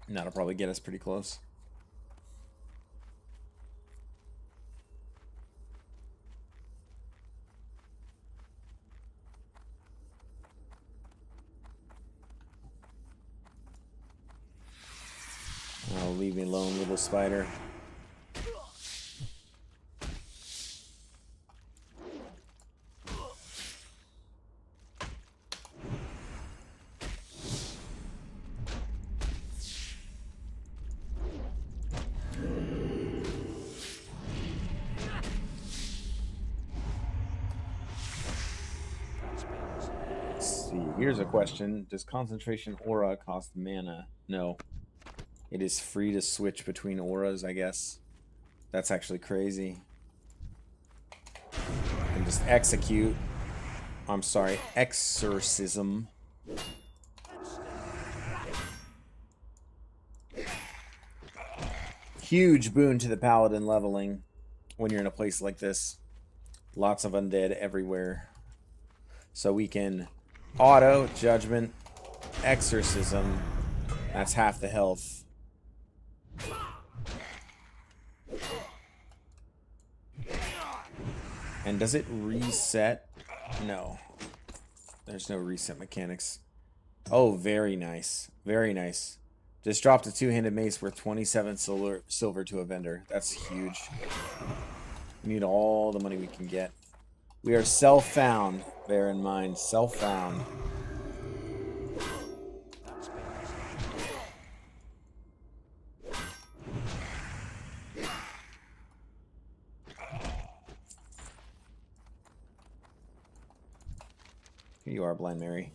And that'll probably get us pretty close. Oh, leave me alone, little spider. Let's see. Here's a question. Does concentration aura cost mana? No. It is free to switch between auras, I guess. That's actually crazy. And just execute. I'm sorry, exorcism. Huge boon to the paladin leveling when you're in a place like this. Lots of undead everywhere. So we can auto, judgment, exorcism. That's half the health. And does it reset? No. There's no reset mechanics. Oh, very nice. Very nice. Just dropped a two-handed mace worth 27 silver to a vendor. That's huge. We need all the money we can get. We are self-found. Bear in mind, self-found. Here you are, Blind Mary.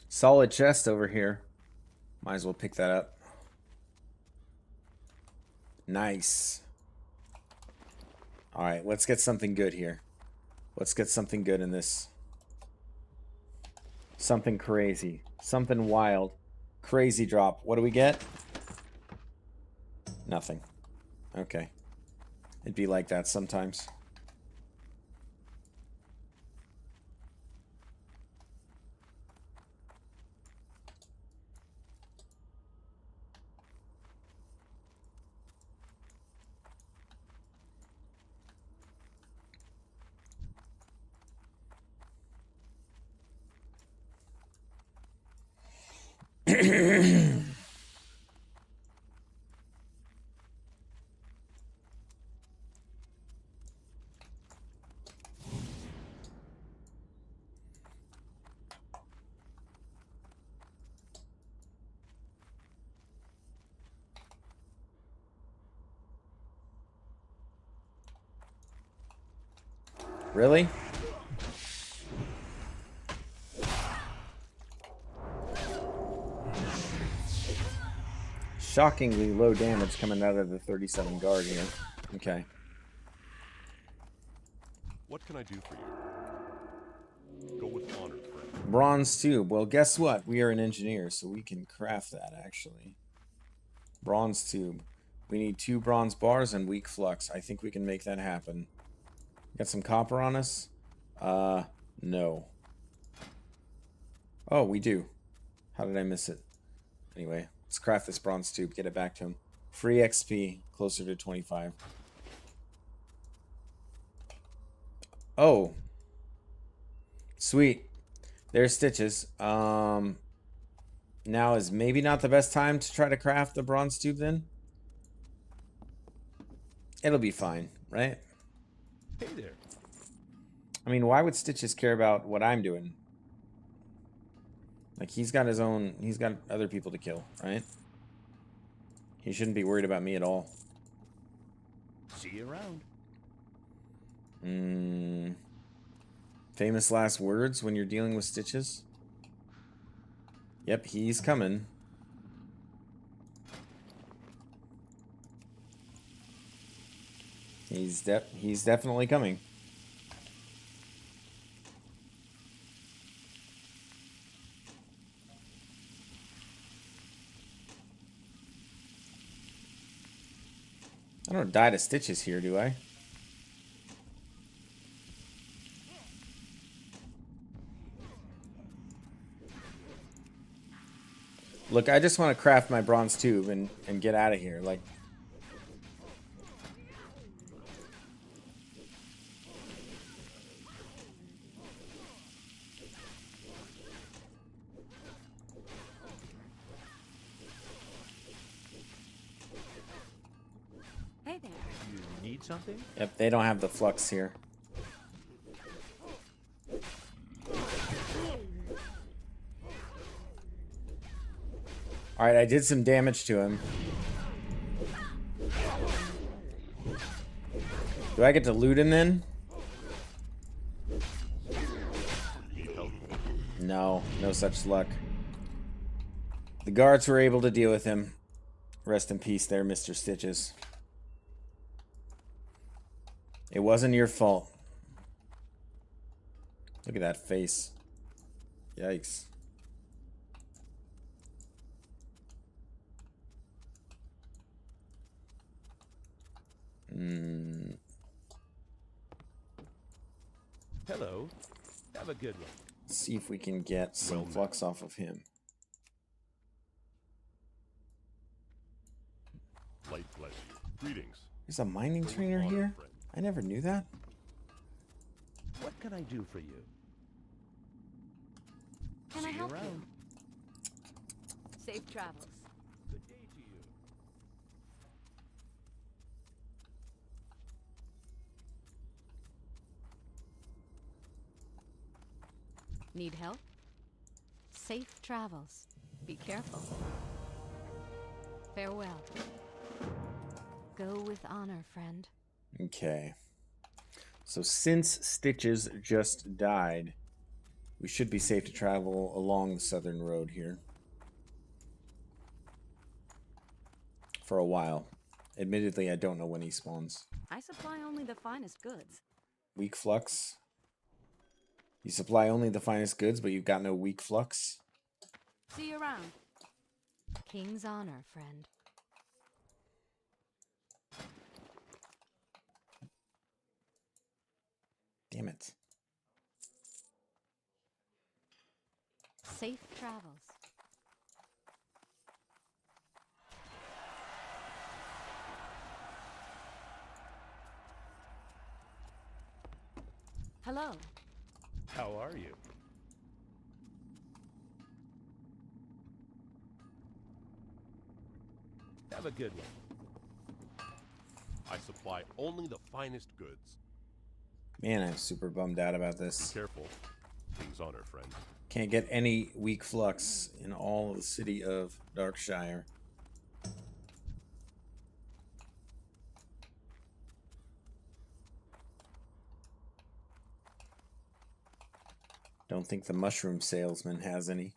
Solid chest over here. Might as well pick that up. Nice. Alright, let's get something good here. Let's get something good in this. Something crazy. Something wild. Crazy drop. What do we get? Nothing. Okay. It'd be like that sometimes. Really? Shockingly low damage coming out of the 37 guard here. Okay. What can I do for you? Go with honor, friend. Bronze tube. Well, guess what? We are an engineer, so we can craft that, actually. Bronze tube. We need 2 bronze bars and weak flux. I think we can make that happen. Got some copper on us? No. Oh, we do. How did I miss it? Anyway, let's craft this bronze tube, get it back to him. Free XP, closer to 25. Oh, sweet. There's stitches. Now is maybe not the best time to try to craft the bronze tube then. It'll be fine, right? Hey there. I mean, why would Stitches care about what I'm doing? Like, he's got his own... He's got other people to kill, right? He shouldn't be worried about me at all. See you around. Famous last words when you're dealing with Stitches? Yep, he's coming. He's definitely coming. I don't die to Stitches here, do I? Look, I just want to craft my bronze tube and get out of here. Like, Hey there. You need something? yep, they don't have the flux here. Alright, I did some damage to him. Do I get to loot him then? Need help? No, no such luck. The guards were able to deal with him. Rest in peace there, Mr. Stitches. It wasn't your fault. Look at that face. Yikes. Hello. Have a good one. Let's see if we can get some Well met. flux off of him. Light bless you. Greetings. There's a mining Go with trainer honor, here? friend. I never knew that. What can I do for you? Can See I you help around. you? Safe travels. Good day to you. Need help? Safe travels. Be careful. Farewell. Go with honor, friend. Okay. So since Stitches just died, we should be safe to travel along the southern road here. For a while. Admittedly, I don't know when he spawns. I supply only the finest goods. Weak flux. You supply only the finest goods, but you've got no weak flux. See you around. King's honor, friend. Damn it. Safe travels. Hello. How are you? Have a good one. I supply only the finest goods. Man, I'm super bummed out about Be this. careful. King's honor, friend. Can't get any weak flux in all of the city of Darkshire. Don't think the mushroom salesman has any.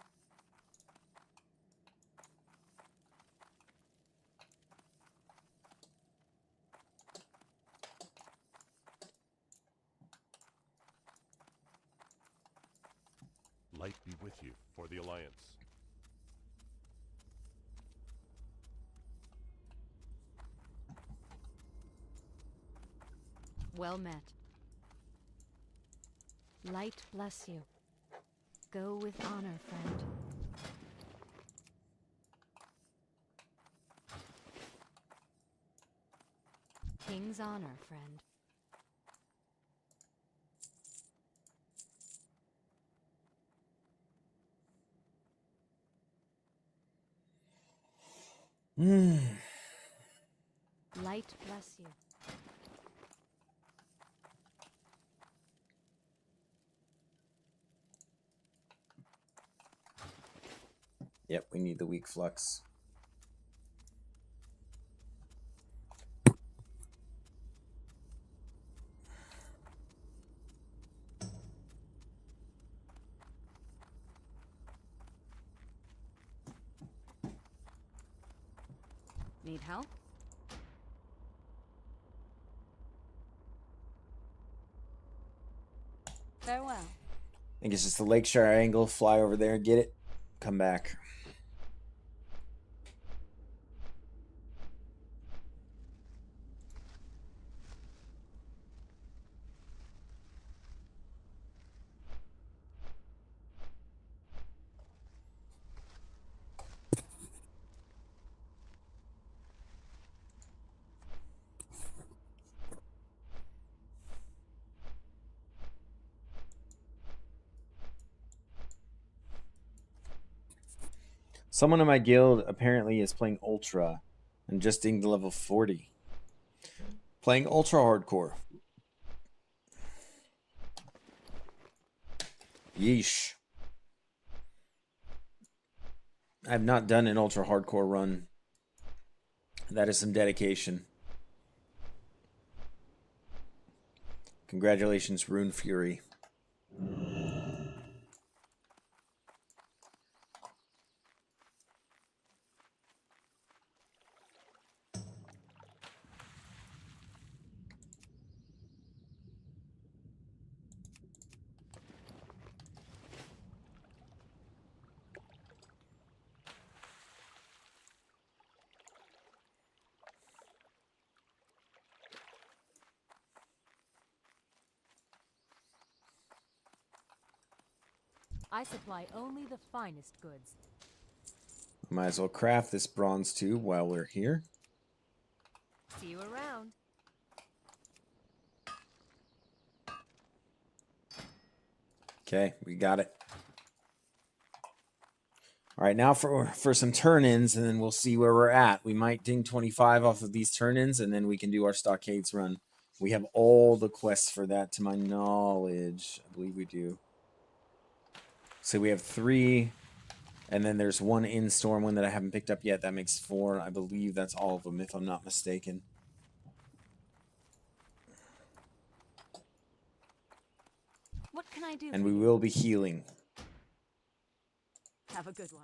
Light be with you for the Alliance. Well met. Light bless you. Go with honor, friend. King's honor, friend. Light bless you. Yep, we need the weak flux. Need help? Farewell. I think it's just the Lakeshire angle. Fly over there, get it, come back. Someone in my guild apparently is playing Ultra and just getting to level 40. Playing Ultra Hardcore. Yeesh. I've not done an Ultra Hardcore run. That is some dedication. Congratulations, Rune Fury. I supply only the finest goods. Might as well craft this bronze tube while we're here. See you around. Okay, we got it. All right, now for some turn-ins, and then we'll see where we're at. We might ding 25 off of these turn-ins, and then we can do our Stockades run. We have all the quests for that, to my knowledge. I believe we do. So we have 3, and then there's 1 in-storm one that I haven't picked up yet. That makes 4. I believe that's all of them, if I'm not mistaken. What can I do? And for we you? will be healing. Have a good one.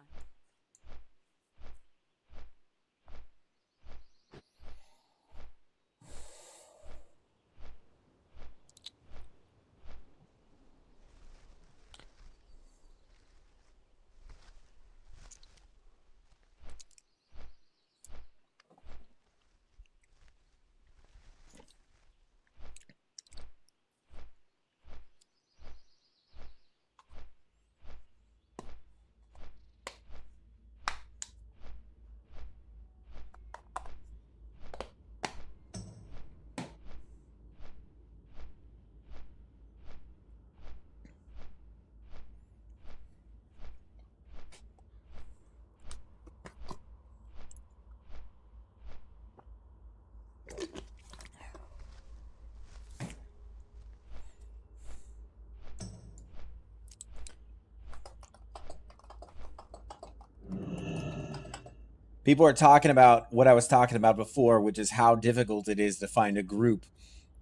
People are talking about what I was talking about before, which is how difficult it is to find a group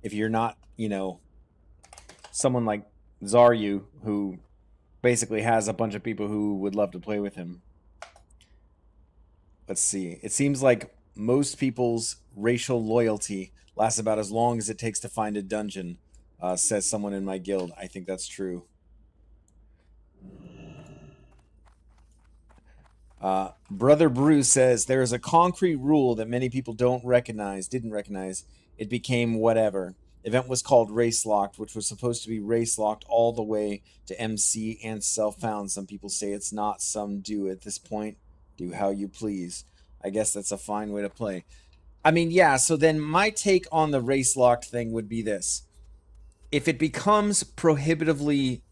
if you're not, you know, someone like Zaryu, who basically has a bunch of people who would love to play with him. Let's see. It seems like most people's racial loyalty lasts about as long as it takes to find a dungeon, says someone in my guild. I think that's true. Brother Bruce says there is a concrete rule that many people didn't recognize. It became whatever. Event was called Race Locked, which was supposed to be race locked all the way to MC and self-found. Some people say it's not, some do. At this point, do how you please. I guess that's a fine way to play. I mean, yeah, so then my take on the race locked thing would be this. If it becomes prohibitively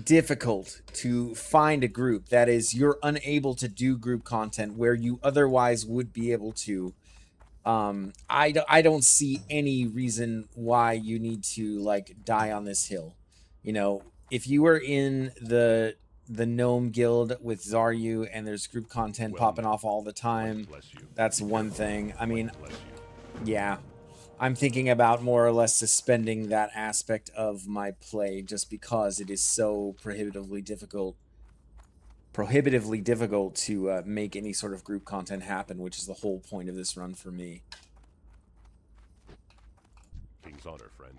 difficult to find a group. That is, you're unable to do group content where you otherwise would be able to. I don't see any reason why you need to like die on this hill. You know, if you were in the gnome guild with Zaryu and there's group content Well popping met. off all the time, Light bless you. that's Be one careful. thing. I mean, Light bless you. yeah, I'm thinking about more or less suspending that aspect of my play just because it is so prohibitively difficult to make any sort of group content happen, which is the whole point of this run for me. King's honor, friend.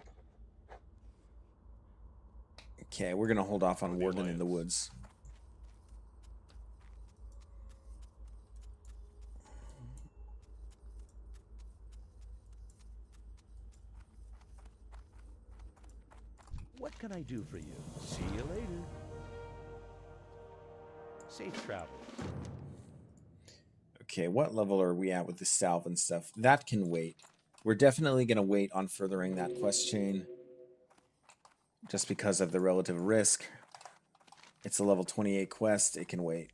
Okay, we're gonna hold off on For the Warden in the Alliance. woods. What can I do for you? See you later. Safe travels. Okay, what level are we at with the salve and stuff? That can wait. We're definitely gonna wait on furthering that quest chain just because of the relative risk. It's a level 28 quest. It can wait.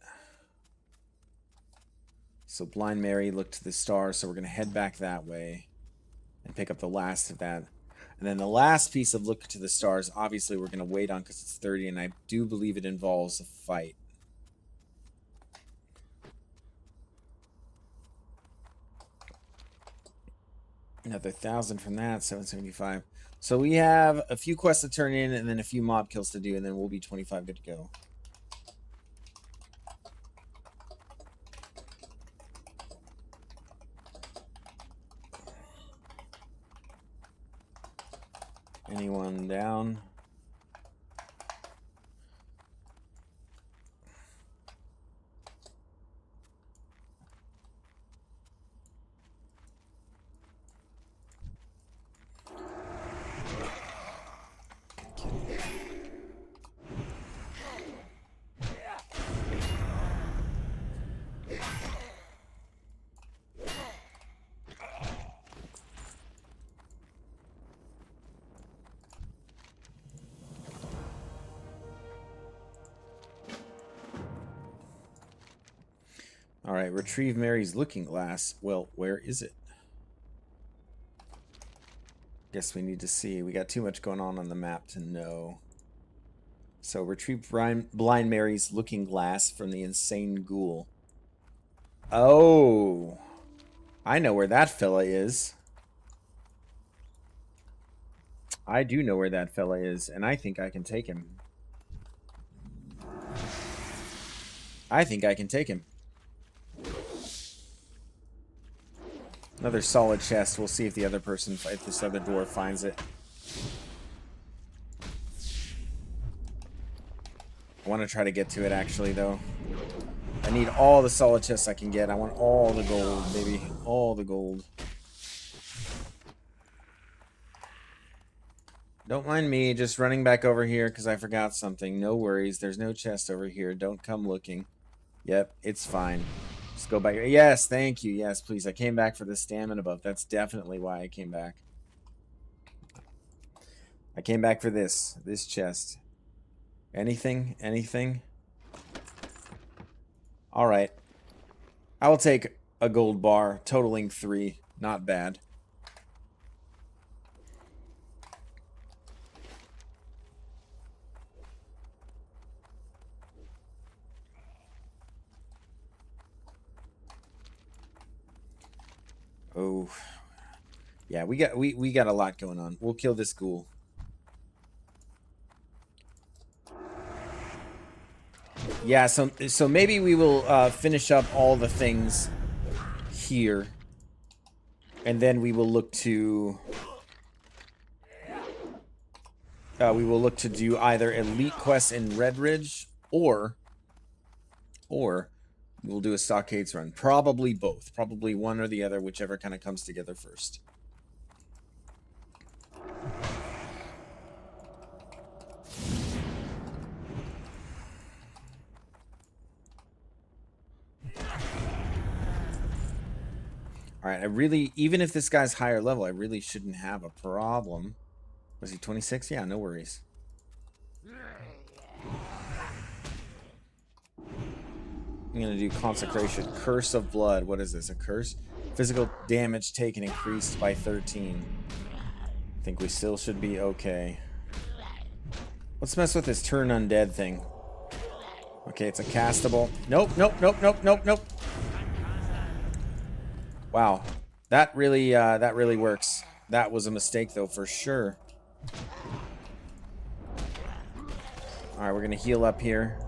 So Blind Mary looked to the stars, so we're going to head back that way and pick up the last of that. And then the last piece of Look to the Stars, obviously we're going to wait on because it's 30, and I do believe it involves a fight. Another 1,000 from that, 775. So we have a few quests to turn in and then a few mob kills to do, and then we'll be 25 good to go. Anyone down? All right, retrieve Mary's looking glass. Well, where is it? Guess we need to see. We got too much going on the map to know. So retrieve Blind Mary's looking glass from the insane ghoul. Oh, I know where that fella is. I do know where that fella is, and I think I can take him. I think I can take him. Another solid chest. We'll see if the other person, if this other dwarf finds it. I want to try to get to it, actually, though. I need all the solid chests I can get. I want all the gold, baby. All the gold. Don't mind me just running back over here because I forgot something. No worries. There's no chest over here. Don't come looking. Yep, it's fine. Just go back. Yes, thank you. Yes, please. I came back for the stamina buff. That's definitely why I came back. I came back for this chest. Anything? Anything? All right. I will take a gold bar, totaling 3. Not bad. Oh, yeah, we got a lot going on. We'll kill this ghoul. Yeah, so maybe we will finish up all the things here, and then we will look to do either elite quests in Red Ridge or we'll do a Stockades run. Probably both. Probably one or the other, whichever kind of comes together first. Alright, even if this guy's higher level, I really shouldn't have a problem. Was he 26? Yeah, no worries. I'm going to do Consecration. Curse of Blood. What is this? A curse? Physical damage taken increased by 13. I think we still should be okay. Let's mess with this turn undead thing. Okay, it's a castable. Nope, nope, nope, nope, nope, nope. Wow. That really works. That was a mistake, though, for sure. Alright, we're going to heal up here.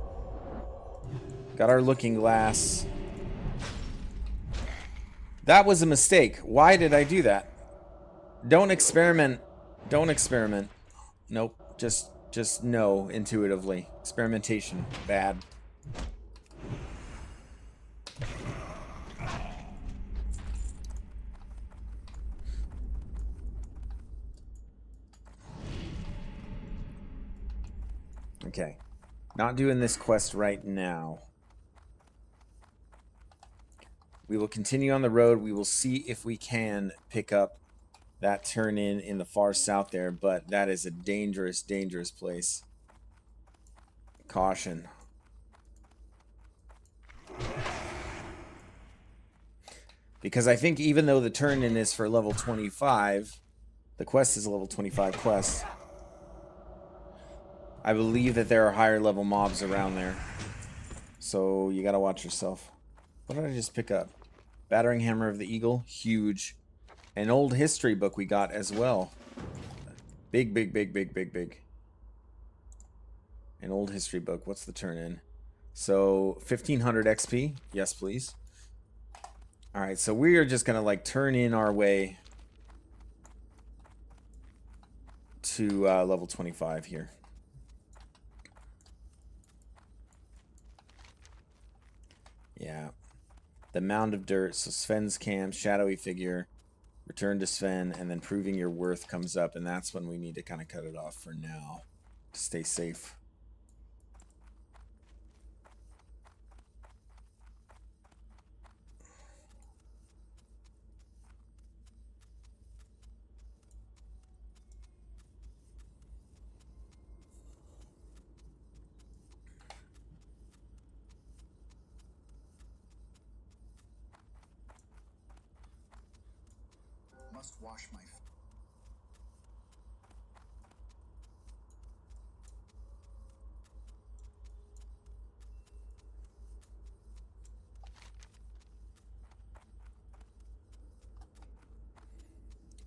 Got our looking glass. That was a mistake. Why did I do that? Don't experiment. Don't experiment. Nope. Just no intuitively. Experimentation. Bad. Okay. Not doing this quest right now. We will continue on the road. We will see if we can pick up that turn in the far south there, but that is a dangerous, dangerous place. Caution. Because I think even though the turn in is for level 25, the quest is a level 25 quest. I believe that there are higher level mobs around there. So you gotta watch yourself. What did I just pick up? Battering Hammer of the Eagle. Huge. An old history book we got as well. Big, big, big, big, big, big. An old history book. What's the turn in? So 1500 XP. Yes, please. Alright, so we are just gonna like turn in our way to level 25 here. Yeah. The Mound of Dirt. So Sven's camp, shadowy figure, return to Sven, and then proving your worth comes up, and that's when we need to kind of cut it off for now to stay safe. Must wash my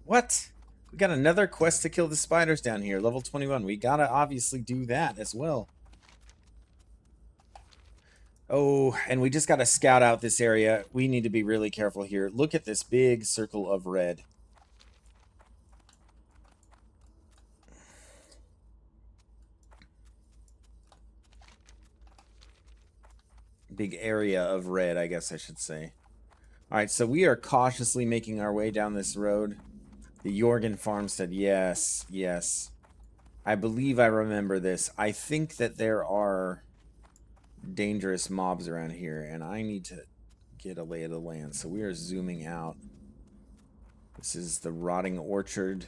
What? We got another quest to kill the spiders down here. Level 21. We gotta obviously do that as well. Oh, and we just gotta scout out this area. We need to be really careful here. Look at this big circle of red. Big area of red, I guess I should say. Alright, so we are cautiously making our way down this road. The Jorgen farmstead, yes, yes. I believe I remember this. I think that there are dangerous mobs around here, and I need to get a lay of the land. So we are zooming out. This is the Rotting Orchard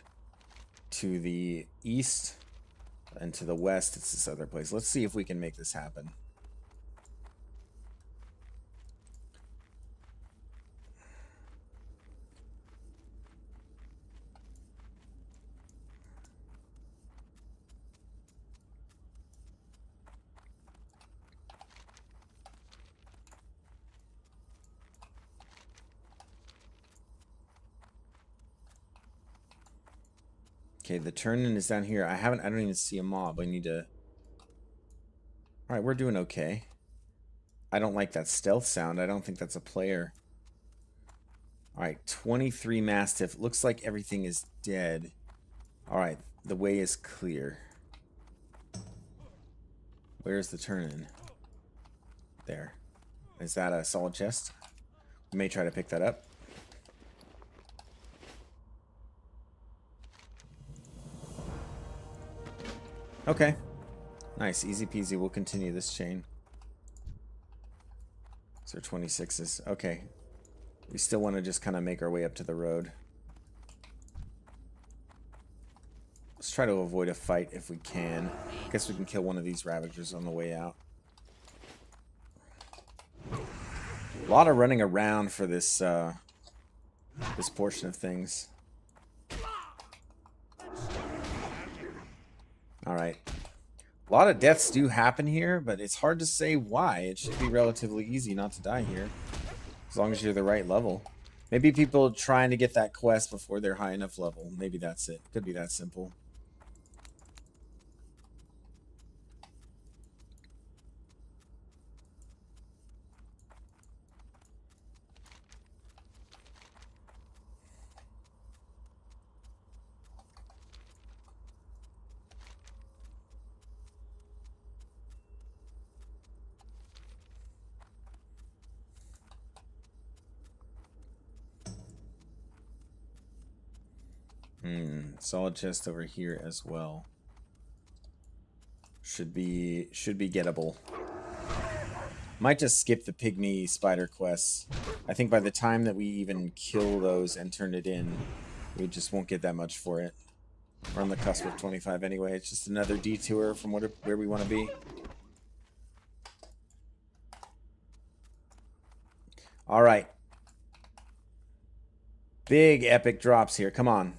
to the east, and to the west, it's this other place. Let's see if we can make this happen. Okay, the turn-in is down here. I don't even see a mob. I need to... Alright, we're doing okay. I don't like that stealth sound. I don't think that's a player. Alright, 23 Mastiff. Looks like everything is dead. Alright, the way is clear. Where's the turn-in? There. Is that a solid chest? We may try to pick that up. Okay. Nice. Easy peasy. We'll continue this chain. So 26s. Okay. We still want to just kind of make our way up to the road. Let's try to avoid a fight if we can. Guess we can kill one of these Ravagers on the way out. A lot of running around for this this portion of things. Alright. A lot of deaths do happen here, but it's hard to say why. It should be relatively easy not to die here. As long as you're the right level. Maybe people trying to get that quest before they're high enough level. Maybe that's it. Could be that simple. Solid chest over here as well. Should be gettable. Might just skip the pygmy spider quests. I think by the time that we even kill those and turn it in, we just won't get that much for it. We're on the cusp of 25 anyway. It's just another detour from where we want to be. All right. Big epic drops here. Come on.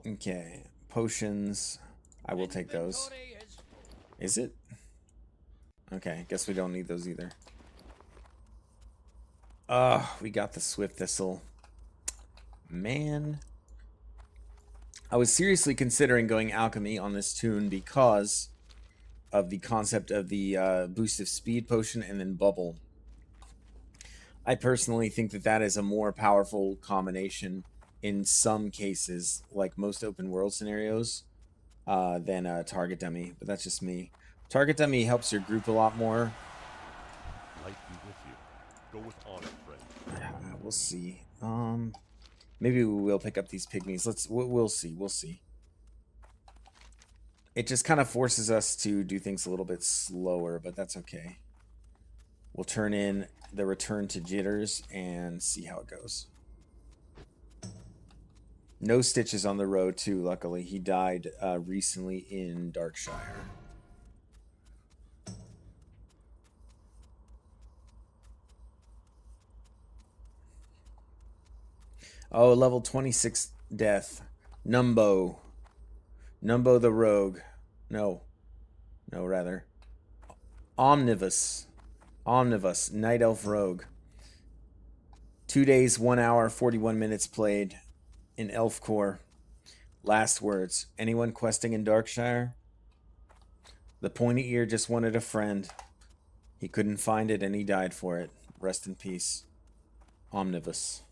Okay. Potions. I will take those. Is it? Okay. Guess we don't need those either. We got the Swift Thistle. Man. I was seriously considering going alchemy on this tune because of the concept of the boost of speed potion and then bubble. I personally think that that is a more powerful combination in some cases, like most open world scenarios, than target dummy. But that's just me. Target dummy helps your group a lot more. Light be with you. Go with honor, friend. We'll see. Maybe we will pick up these pygmies. We'll see. We'll see. It just kind of forces us to do things a little bit slower, but that's okay. We'll turn in the return to jitters and see how it goes. No stitches on the road too, luckily. He died recently in Darkshire. Oh, level 26 death. Numbo. Numbo the rogue. No, rather. Omnivus. Omnivus. Night Elf Rogue. 2 days, 1 hour, 41 minutes played in Elf Core. Last words. Anyone questing in Darkshire? The pointy ear just wanted a friend. He couldn't find it and he died for it. Rest in peace. Omnivus.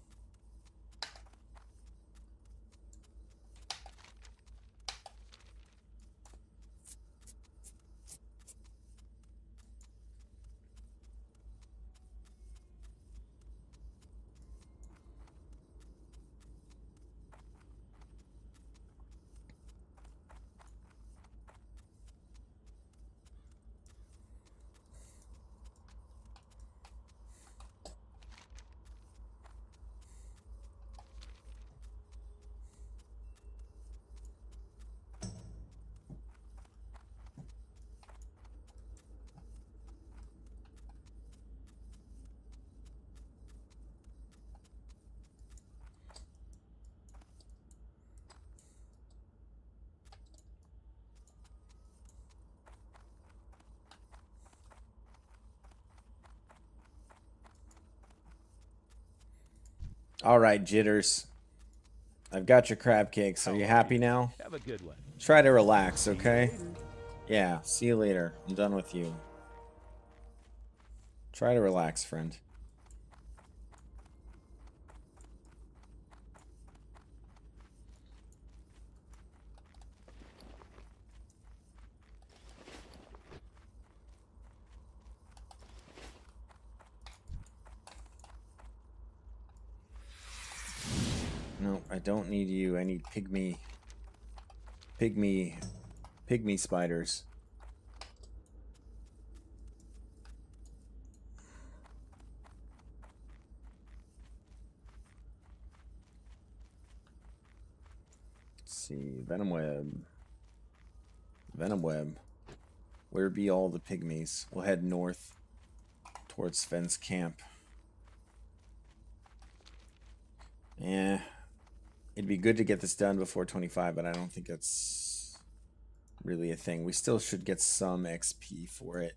All right, jitters. I've got your crab cakes. Are you happy now? Have a good one. Try to relax, okay? Yeah, see you later. I'm done with you. Try to relax, friend. No, I don't need you. I need pygmy spiders. Let's see, venom web. Venom web. Where be all the pygmies? We'll head north towards Sven's camp. Yeah. It'd be good to get this done before 25, but I don't think it's really a thing. We still should get some XP for it.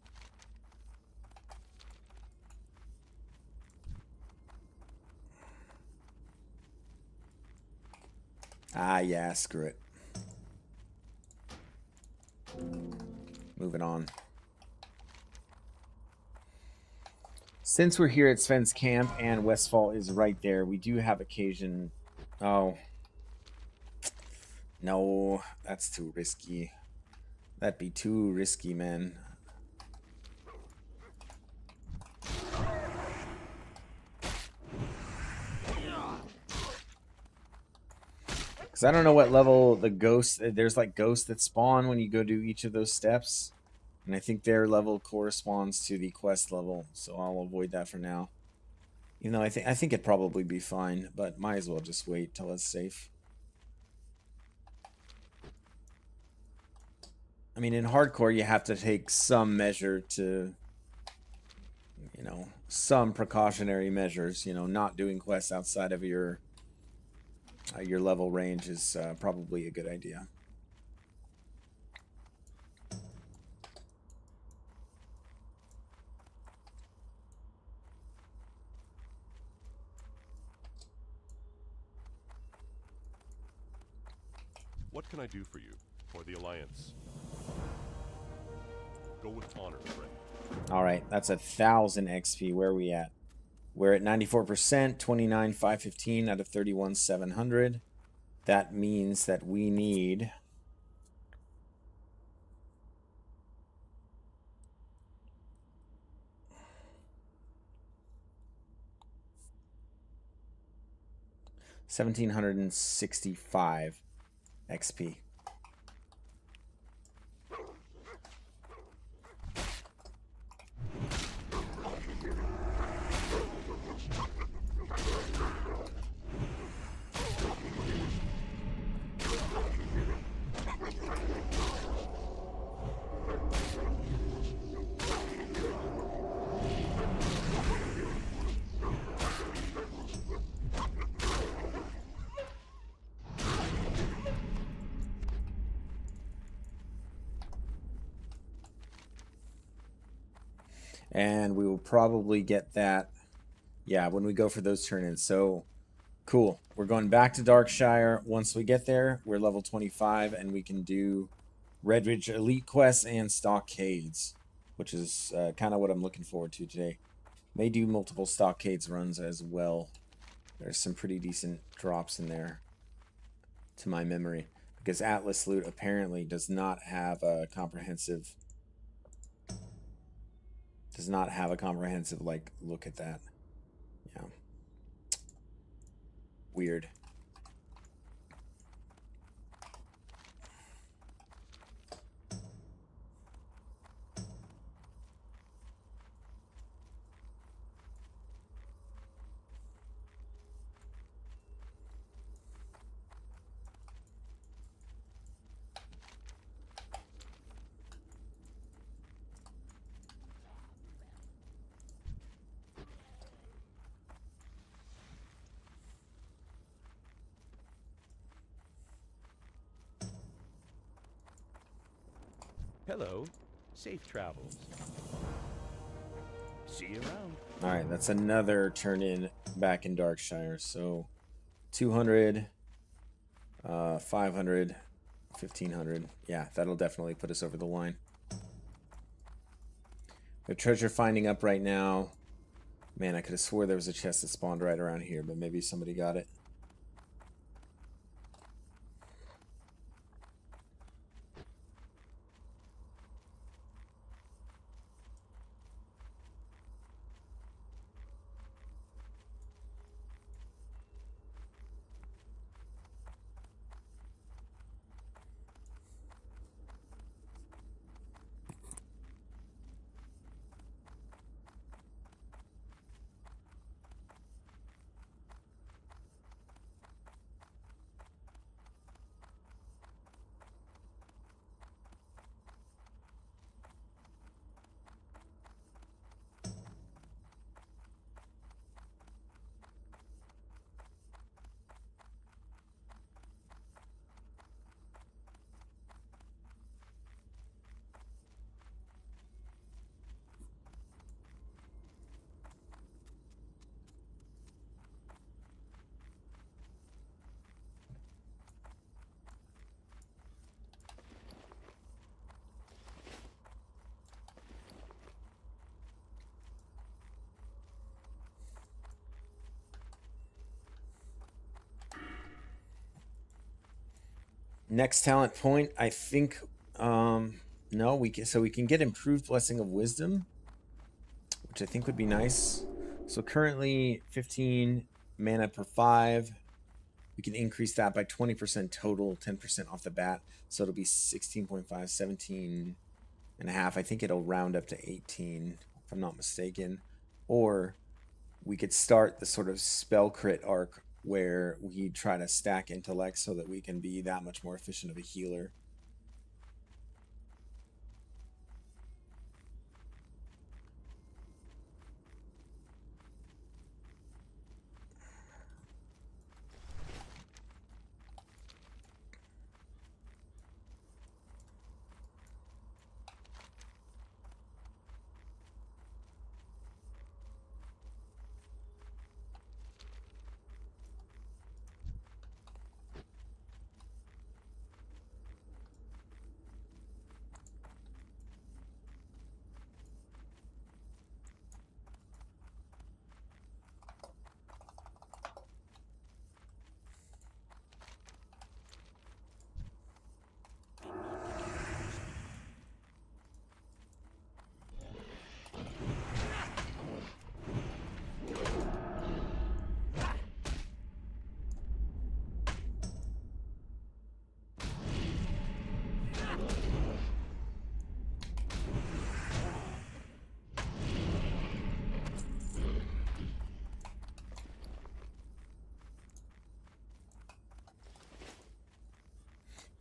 Ah, yeah, screw it. Moving on. Since we're here at Sven's camp and Westfall is right there, we do have occasion... Oh. No, that's too risky. That'd be too risky, man. Because I don't know what level the ghosts... There's like ghosts that spawn when you go do each of those steps. And I think their level corresponds to the quest level. So I'll avoid that for now. You know, I think it'd probably be fine. But might as well just wait till it's safe. I mean, in hardcore, you have to take some measure to... You know, some precautionary measures. You know, not doing quests outside of your level range is probably a good idea. What can I do for you, or the Alliance? Go with honor, friend. Alright, that's 1,000 XP. Where are we at? We're at 94%, 29,515 out of 31,700. That means that we need... $1,765 XP. And we will probably get that, yeah, when we go for those turn-ins. So, cool. We're going back to Darkshire. Once we get there, we're level 25, and we can do Redridge Elite Quests and Stockades, which is kind of what I'm looking forward to today. May do multiple Stockades runs as well. There's some pretty decent drops in there, to my memory. Because Atlas Loot apparently does not have a comprehensive... like, look at that. Yeah. Weird. Hello. Safe travels. See you around. Alright, that's another turn-in back in Darkshire. So, 200, 500, 1,500. Yeah, that'll definitely put us over the line. We have treasure finding up right now. Man, I could have swore there was a chest that spawned right around here, but maybe somebody got it. Next talent point, I think. No, we can get improved blessing of wisdom, which I think would be nice. So currently 15 mana per 5. We can increase that by 20% total, 10% off the bat. So it'll be 16.5, 17 and a half. I think it'll round up to 18, if I'm not mistaken. Or we could start the sort of spell crit arc where we try to stack intellect so that we can be that much more efficient of a healer.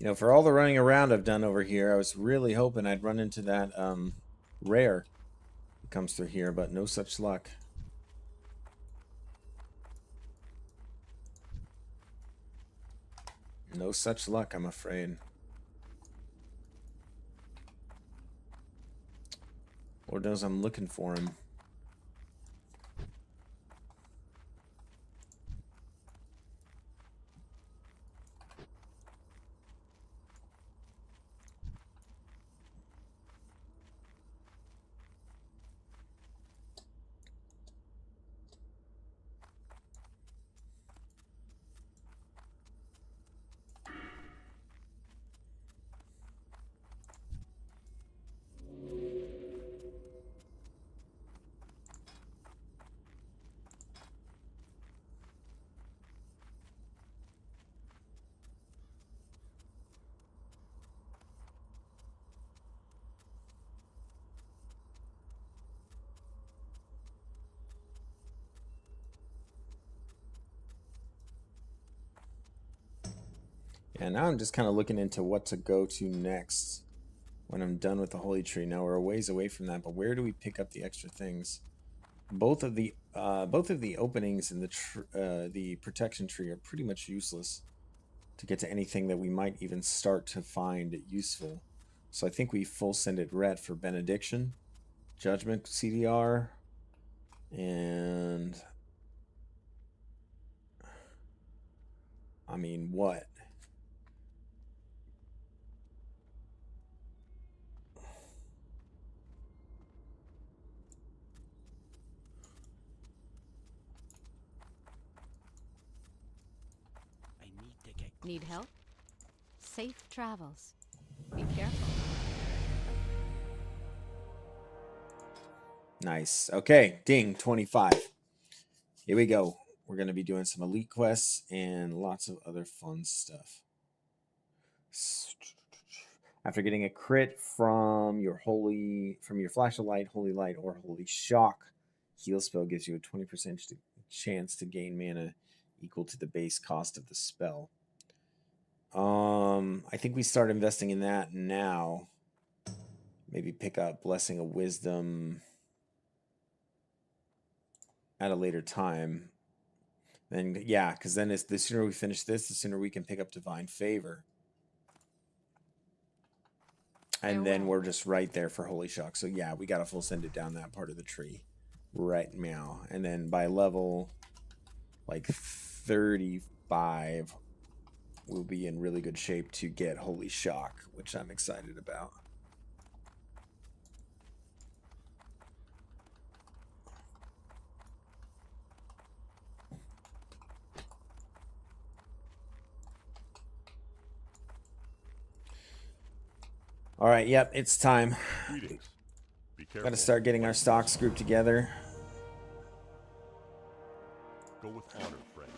You know, for all the running around I've done over here, I was really hoping I'd run into that rare that comes through here, but no such luck. No such luck, I'm afraid. Lord knows I'm looking for him. Yeah, now I'm just kind of looking into what to go to next when I'm done with the holy tree. Now we're a ways away from that, but where do we pick up the extra things? Both of the openings in the protection tree are pretty much useless to get to anything that we might even start to find useful. So I think we full send it ret for benediction, judgment CDR, and I mean what? I need to get Need help? Safe travels. Be careful. Nice. Okay, ding, 25. Here we go. We're going to be doing some elite quests and lots of other fun stuff. After getting a crit from your flash of light, holy light, or holy shock, heal spell gives you a 20% chance to gain mana equal to the base cost of the spell. I think we start investing in that now. Maybe pick up blessing of wisdom at a later time. Then yeah, because then the sooner we finish this, the sooner we can pick up divine favor. And then we're just right there for holy shock. So yeah, we gotta full send it down that part of the tree right now. And then by level like 35, we'll be in really good shape to get holy shock, which I'm excited about. All right, yep, it's time. Greetings. Be careful. Got to start getting our stocks grouped together. Go with honor, friend.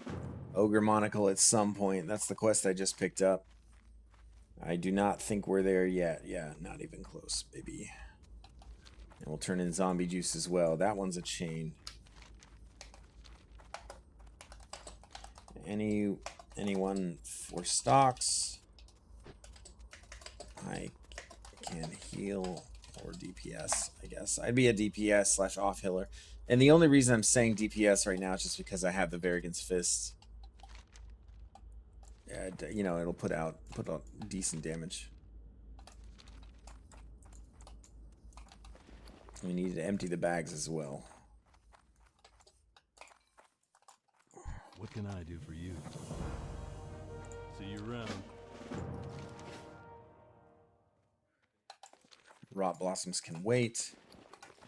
Ogre Monocle at some point. That's the quest I just picked up. I do not think we're there yet. Yeah, not even close, baby. And we'll turn in zombie juice as well. That one's a chain. Anyone for stocks? I can heal or DPS, I guess. I'd be a DPS slash off healer. And the only reason I'm saying DPS right now is just because I have the Varrigan's Fist. You know, it'll put out decent damage. We need to empty the bags as well. What can I do for you? See you around. Rot blossoms can wait.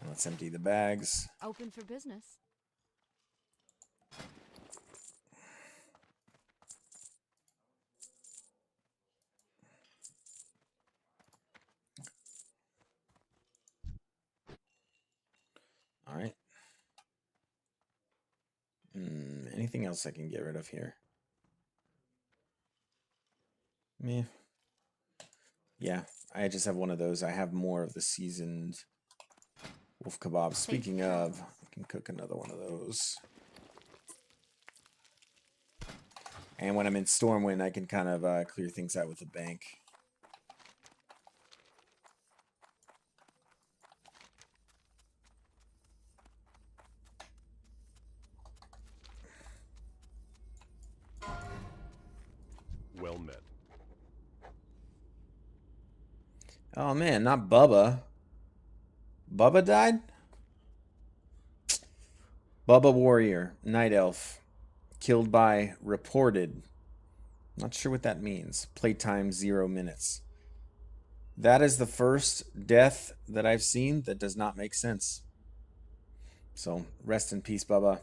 Let's empty the bags. Open for business. All right. Anything else I can get rid of here? Meh. Yeah, I just have one of those. I have more of the seasoned wolf kebab. Speaking of, I can cook another one of those. And when I'm in Stormwind, I can kind of clear things out with the bank. Well met. Oh man, not Bubba. Bubba died? Bubba Warrior, Night Elf. Killed by reported. Not sure what that means. Playtime 0 minutes. That is the first death that I've seen that does not make sense. So, rest in peace, Bubba.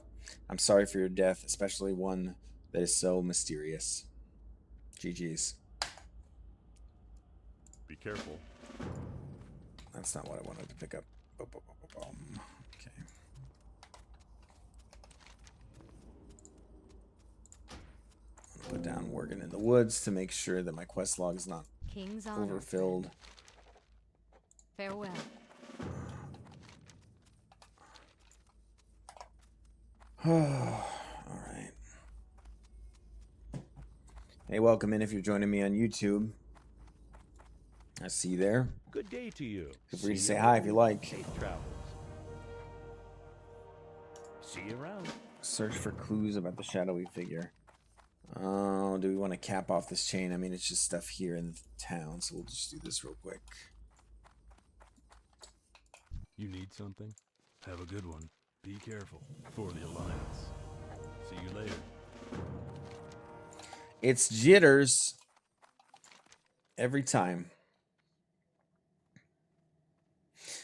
I'm sorry for your death, especially one that is so mysterious. GG's. Be careful. That's not what I wanted to pick up. Okay. Put down Working in the Woods to make sure that my quest log is not King's honor. overfilled. Farewell. Alright. Hey, welcome in if you're joining me on YouTube. I see you there. Good day to you. Feel free to See say you hi if you later. like. Safe travels. See you around. Search for clues about the shadowy figure. Oh, do we want to cap off this chain? I mean, it's just stuff here in the town, so we'll just do this real quick. You need something? Have a good one. Be careful. For the Alliance. See you later. It's jitters every time.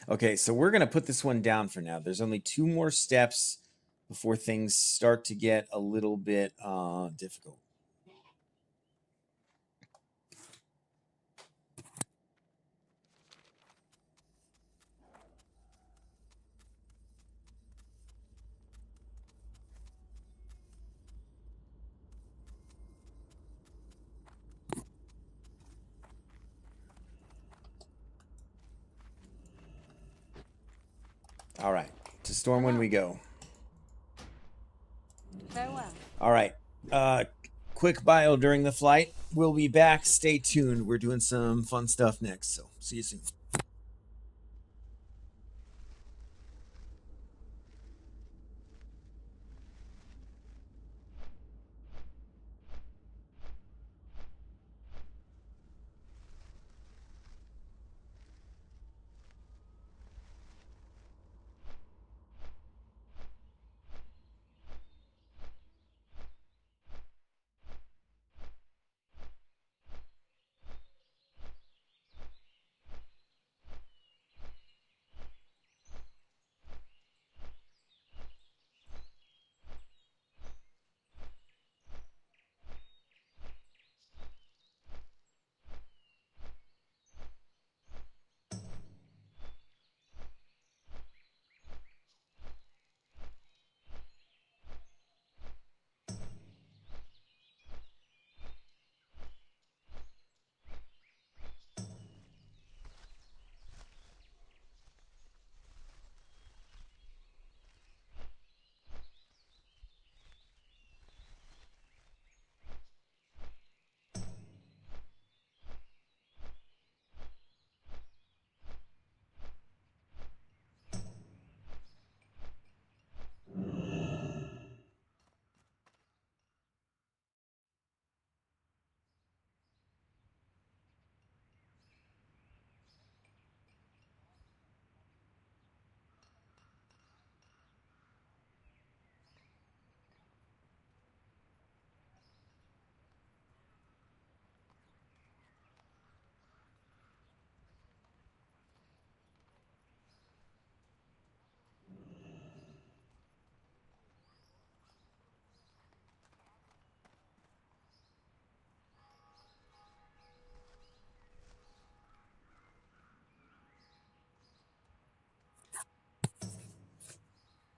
Okay, so we're going to put this one down for now. There's only 2 more steps before things start to get a little bit difficult. All right, to Stormwind we go. Farewell. All right, quick bio during the flight. We'll be back. Stay tuned. We're doing some fun stuff next, so see you soon.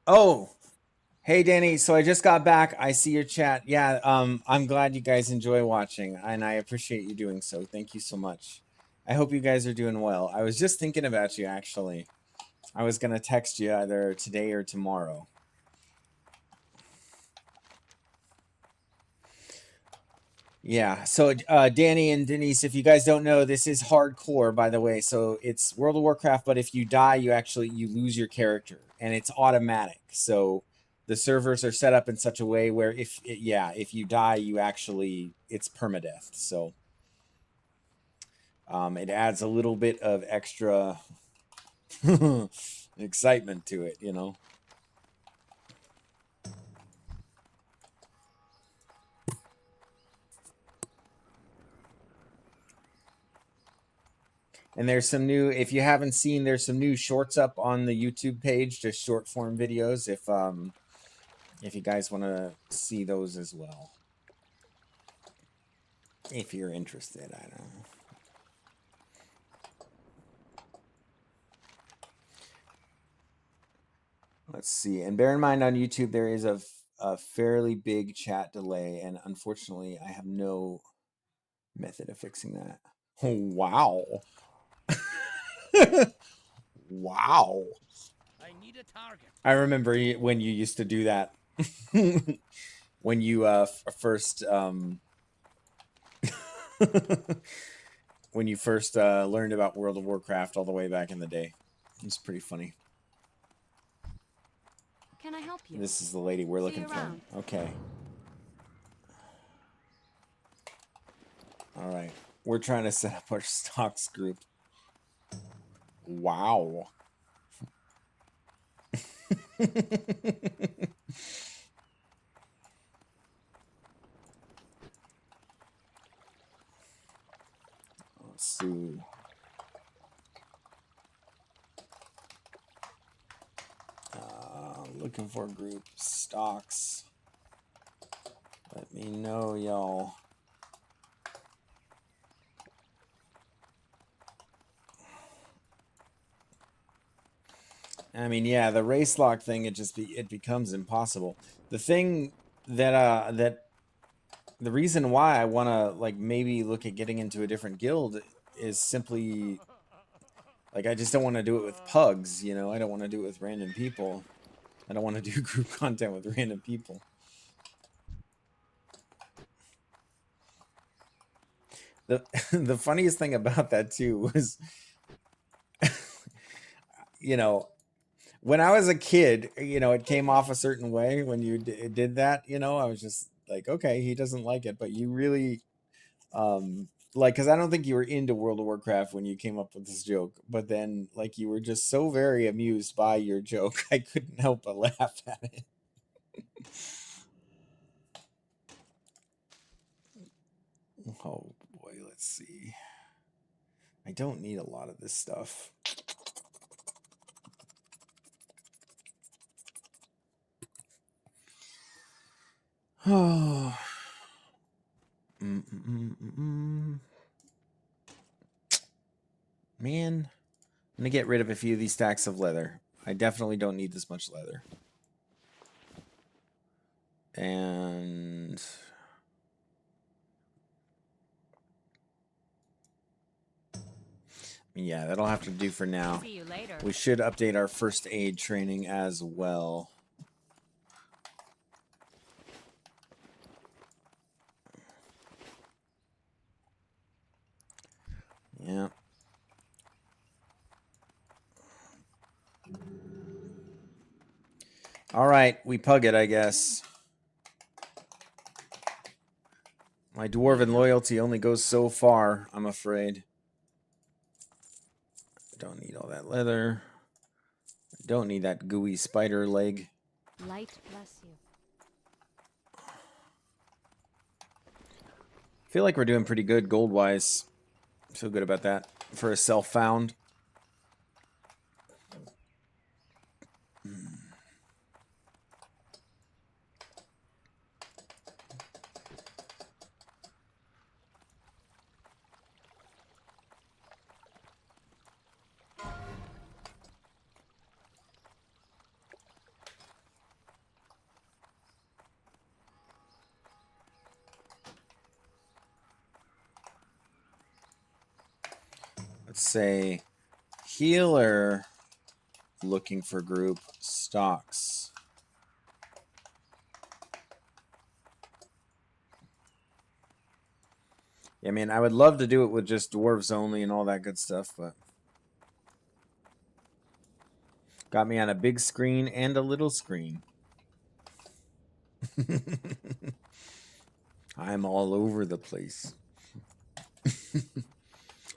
Oh, hey Danny. So I just got back. I see your chat. Yeah, I'm glad you guys enjoy watching, and I appreciate you doing so. Thank you so much. I hope you guys are doing well. I was just thinking about you actually. I was gonna text you either today or tomorrow. Yeah. So Danny and Denise, if you guys don't know, this is hardcore, by the way. So it's World of Warcraft, but if you die, you lose your character, and it's automatic. So the servers are set up in such a way where if you die, it's permadeath. So it adds a little bit of extra excitement to it, you know. And there's some new, if you haven't seen, there's some new shorts up on the YouTube page, just short form videos. If you guys want to see those as well, if you're interested, I don't know. Let's see. And bear in mind on YouTube, there is a fairly big chat delay. And unfortunately, I have no method of fixing that. Oh, wow. Wow. I need a target. I remember when you used to do that. When you first when you first learned about World of Warcraft all the way back in the day. It's pretty funny. Can I help you? This is the lady we're See looking you for. around. Okay. All right. We're trying to set up our stocks group. Wow. Let's see. Looking for group stocks. Let me know, y'all. I mean, yeah, the race lock thing, it becomes impossible. The thing that the reason why I want to like maybe look at getting into a different guild is simply like I just don't want to do it with pugs, you know. I don't want to do it with random people. I don't want to do group content with random people. The the funniest thing about that too was you know, when I was a kid, you know, it came off a certain way when you did that, you know. I was just like, okay, he doesn't like it, but you really like, because I don't think you were into World of Warcraft when you came up with this joke, but then like you were just so very amused by your joke, I couldn't help but laugh at it. Oh boy, let's see. I don't need a lot of this stuff. Oh. Man, I'm gonna get rid of a few of these stacks of leather. I definitely don't need this much leather. And yeah, that'll have to do for now. See you later. We should update our first aid training as well. Yeah. All right, we pug it, I guess. My dwarven loyalty only goes so far, I'm afraid. I don't need all that leather. I don't need that gooey spider leg. Light bless you. I feel like we're doing pretty good gold-wise. Feel good about that for a self-found. Let's say healer looking for group stocks. Yeah, I mean, I would love to do it with just dwarves only and all that good stuff, but got me on a big screen and a little screen. I'm all over the place.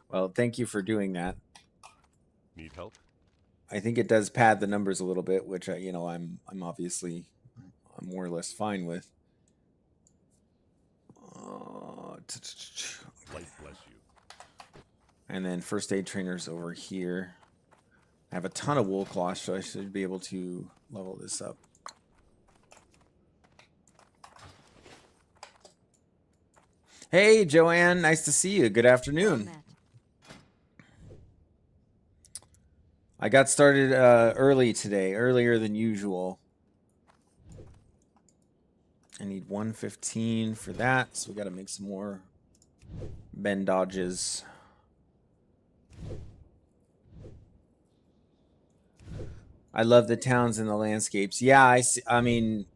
Well, thank you for doing that. Need help? I think it does pad the numbers a little bit, which you know, I'm obviously more or less fine with. Light bless you. And then first aid trainers over here. I have a ton of wool cloth, so I should be able to level this up. Hey, Joanne, nice to see you. Good afternoon. Well met. I got started early today, earlier than usual. I need 115 for that, so we got to make some more bend dodges. I love the towns and the landscapes. Yeah, I mean,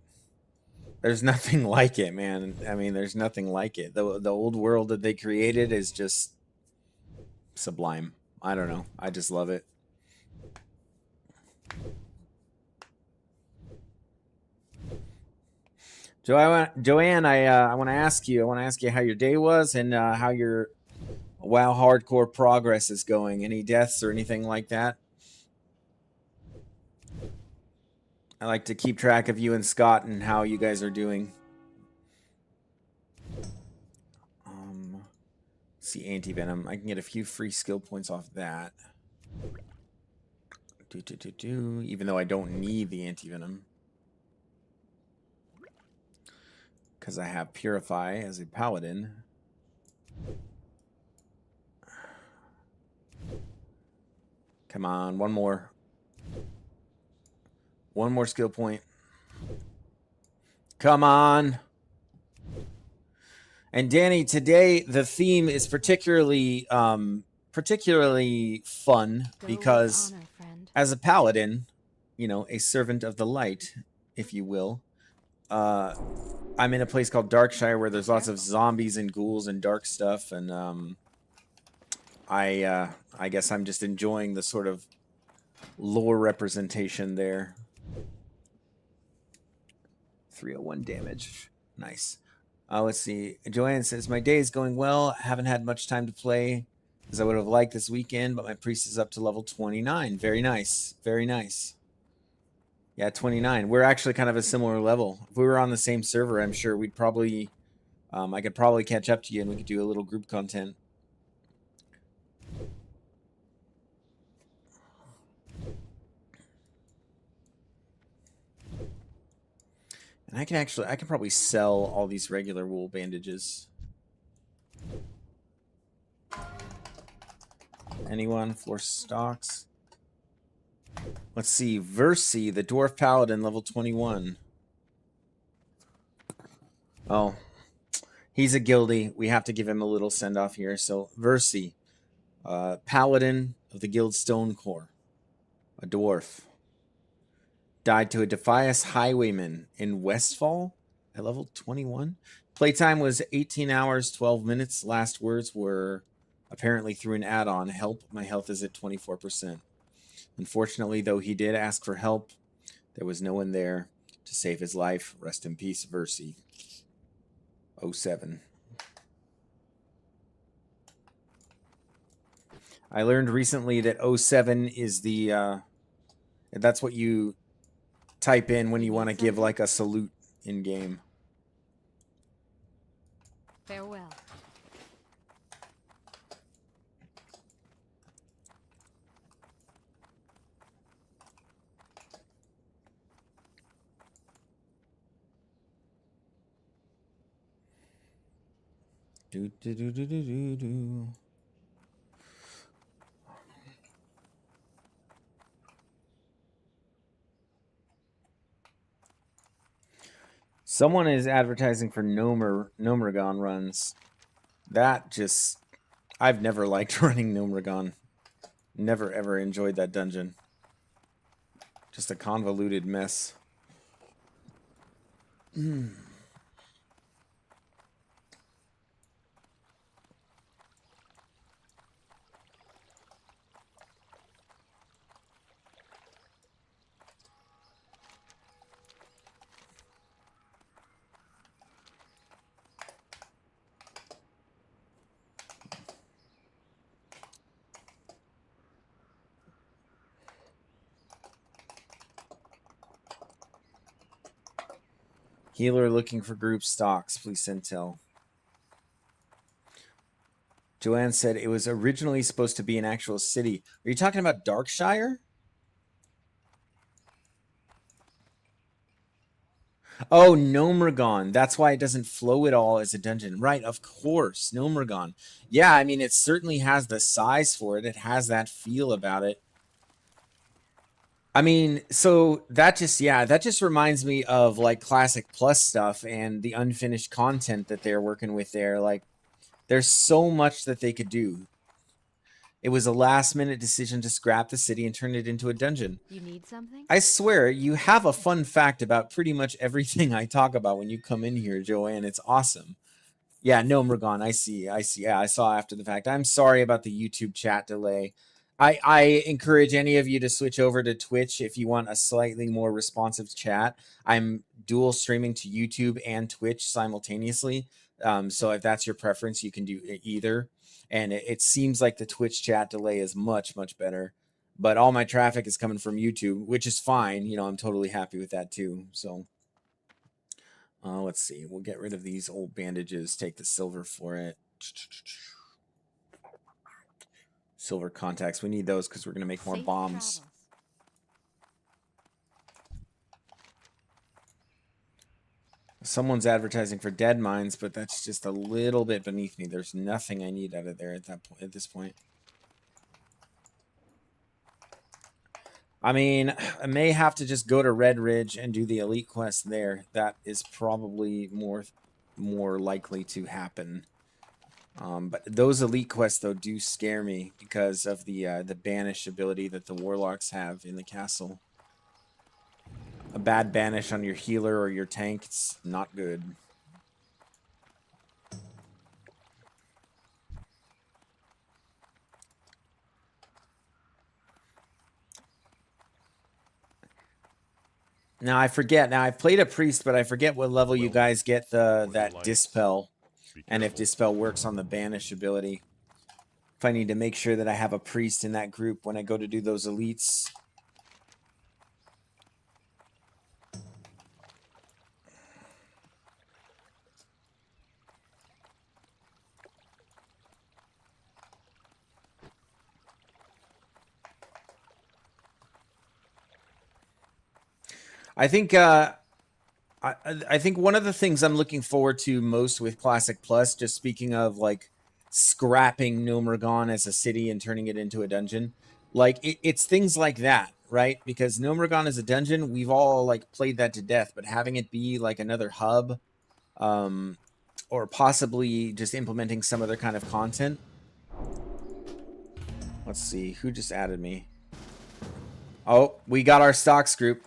there's nothing like it, man. I mean, there's nothing like it. The old world that they created is just sublime. I don't know. I just love it. Joanne, I want to ask you. I want to ask you how your day was and how your WoW hardcore progress is going. Any deaths or anything like that? I like to keep track of you and Scott and how you guys are doing. See, anti-venom. I can get a few free skill points off that. Even though I don't need the anti-venom. Because I have Purify as a Paladin. Come on, one more. One more skill point. Come on. And Danny, today the theme is particularly fun because honor, friend. as a paladin, you know, a servant of the light, if you will, I'm in a place called Darkshire where there's lots of zombies and ghouls and dark stuff, and I guess I'm just enjoying the sort of lore representation there. 301 damage. Nice. Let's see. Joanne says, my day is going well. I haven't had much time to play as I would have liked this weekend, but my priest is up to level 29. Very nice. Very nice. Yeah, 29. We're actually kind of a similar level. If we were on the same server, I'm sure we'd probably... I could probably catch up to you and we could do a little group content. And I can probably sell all these regular wool bandages. Anyone for stocks? Let's see. Versi, the Dwarf Paladin, level 21. Oh, he's a guildie. We have to give him a little send-off here. So, Versi, Paladin of the Guild Stone Core, a dwarf. Died to a Defias Highwayman in Westfall at level 21. Playtime was 18 hours, 12 minutes. Last words were apparently through an add-on. Help, my health is at 24%. Unfortunately, though he did ask for help, there was no one there to save his life. Rest in peace, Versi. 07. I learned recently that 07 is the... that's what you... type in when you want to give like a salute in game. Farewell. Do do do do do do do. Someone is advertising for Nomergon runs. That just... I've never liked running Nomergon. Never ever enjoyed that dungeon. Just a convoluted mess. Healer looking for group stocks. Please send tell. Joanne said it was originally supposed to be an actual city. Are you talking about Darkshire? Oh, Gnomergon. That's why it doesn't flow at all as a dungeon. Right, of course. Gnomergon. Yeah, I mean, it certainly has the size for it. It has that feel about it. I mean, so that just reminds me of like Classic Plus stuff and the unfinished content that they're working with there. Like, there's so much that they could do. It was a last minute decision to scrap the city and turn it into a dungeon. You need something? I swear, you have a fun fact about pretty much everything I talk about when you come in here, Joanne. It's awesome. Yeah, no, Murgon, I see. Yeah, I saw after the fact. I'm sorry about the YouTube chat delay. I encourage any of you to switch over to Twitch if you want a slightly more responsive chat. I'm dual streaming to YouTube and Twitch simultaneously. So if that's your preference, you can do either. And it seems like the Twitch chat delay is much, much better. But all my traffic is coming from YouTube, which is fine. You know, I'm totally happy with that too. So let's see. We'll get rid of these old bandages. Take the silver for it. Silver contacts. We need those because we're going to make more Safe bombs. travels. Someone's advertising for dead mines, but that's just a little bit beneath me. There's nothing I need out of there at that point. At this point, I mean, I may have to just go to Red Ridge and do the elite quest there. That is probably more likely to happen. But those elite quests though do scare me because of the banish ability that the warlocks have in the castle. A bad banish on your healer or your tank, it's not good. Now I forget. Now I've played a priest, but I forget what level you guys get that dispel, and if dispel works on the banish ability. If I need to make sure that I have a priest in that group when I go to do those elites. I think I think one of the things I'm looking forward to most with Classic Plus, just speaking of like scrapping Nomergon as a city and turning it into a dungeon, like it's things like that, right? Because Nomergon as a dungeon, we've all like played that to death, but having it be like another hub, or possibly just implementing some other kind of content. Let's see, who just added me? Oh, we got our stocks group.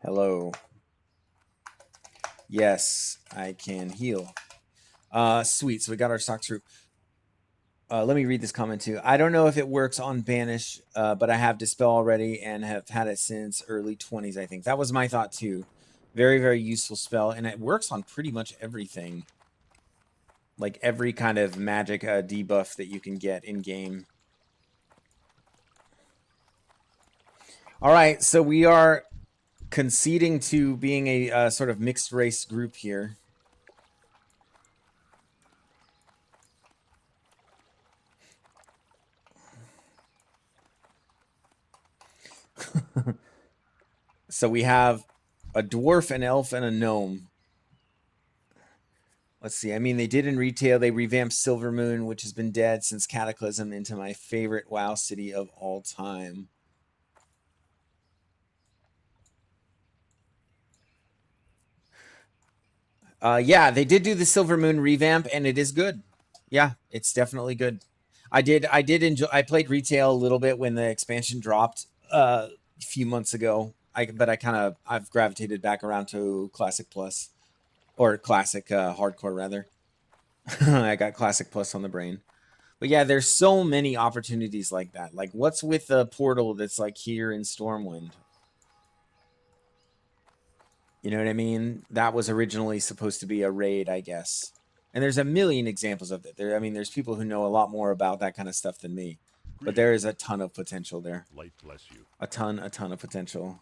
Hello. Yes, I can heal. Sweet. So we got our stocks group. Let me read this comment too. I don't know if it works on Banish, but I have Dispel already and have had it since early 20s, I think. That was my thought too. Very, very useful spell. And it works on pretty much everything. Like every kind of magic debuff that you can get in game. All right, so we are conceding to being a sort of mixed race group here. So we have a dwarf, an elf, and a gnome. Let's see. I mean, they did in retail. They revamped Silver Moon, which has been dead since Cataclysm, into my favorite WoW city of all time. Yeah, they did do the Silver Moon revamp, and it is good. Yeah, it's definitely good. I did enjoy. I played retail a little bit when the expansion dropped a few months ago. But I've gravitated back around to Classic Plus or Classic Hardcore rather. I got Classic Plus on the brain. But yeah, there's so many opportunities like that. Like, what's with the portal that's like here in Stormwind? You know what I mean? That was originally supposed to be a raid, I guess. And there's a million examples of it. I mean, there's people who know a lot more about that kind of stuff than me. But there is a ton of potential there. Light bless you. A ton of potential.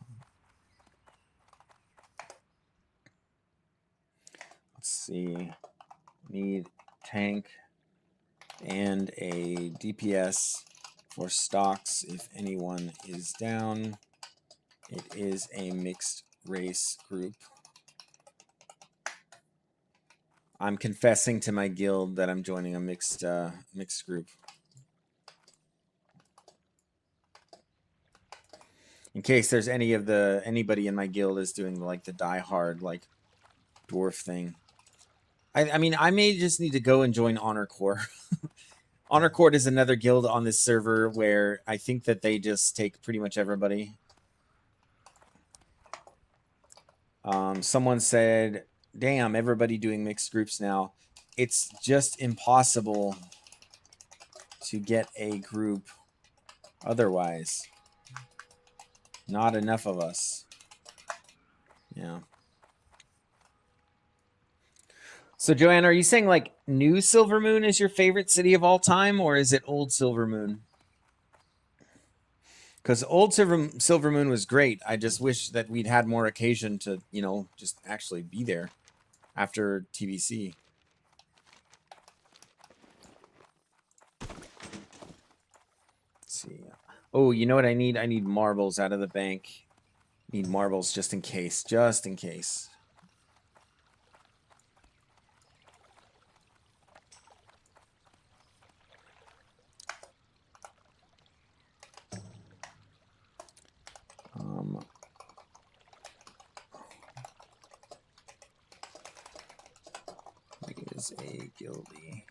Let's see. Need tank and a DPS for stocks if anyone is down. It is a mixed race group. I'm confessing to my guild that I'm joining a mixed group. In case there's anybody in my guild is doing like the die hard like dwarf thing. I mean, I may just need to go and join Honor Corps. Honor Corps is another guild on this server where I think that they just take pretty much everybody. Someone said, damn, everybody doing mixed groups now. It's just impossible to get a group otherwise. Not enough of us. Yeah. So, Joanne, are you saying like new Silver Moon is your favorite city of all time, or is it old Silver Moon? Because old Silver Moon was great. I just wish that we'd had more occasion to, you know, just actually be there after TVC. Let's see. Oh, you know what I need? I need marbles out of the bank. Need marbles just in case. Just in case. Is a guildie.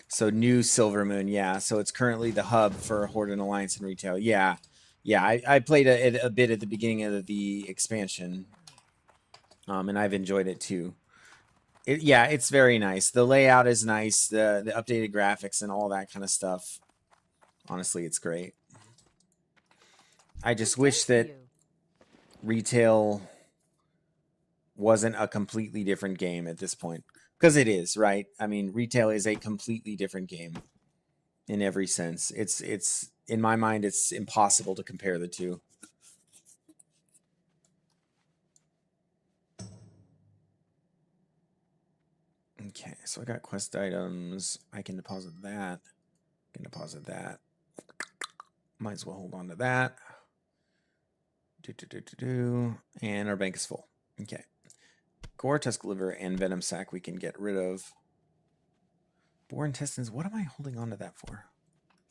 So new Silver Moon, yeah. So it's currently the hub for Horde and Alliance and retail. Yeah. Yeah, I played a bit at the beginning of the expansion. And I've enjoyed it too. Yeah, it's very nice. The layout is nice. The updated graphics and all that kind of stuff. Honestly, it's great. I just wish that retail wasn't a completely different game at this point. Because it is, right? I mean, retail is a completely different game in every sense. It's in my mind, it's impossible to compare the two. Okay, so I got quest items. I can deposit that. Can deposit that. Might as well hold on to that. And our bank is full. Okay. Gore, Tusk Liver, and Venom Sac we can get rid of. Boar Intestines, what am I holding on to that for?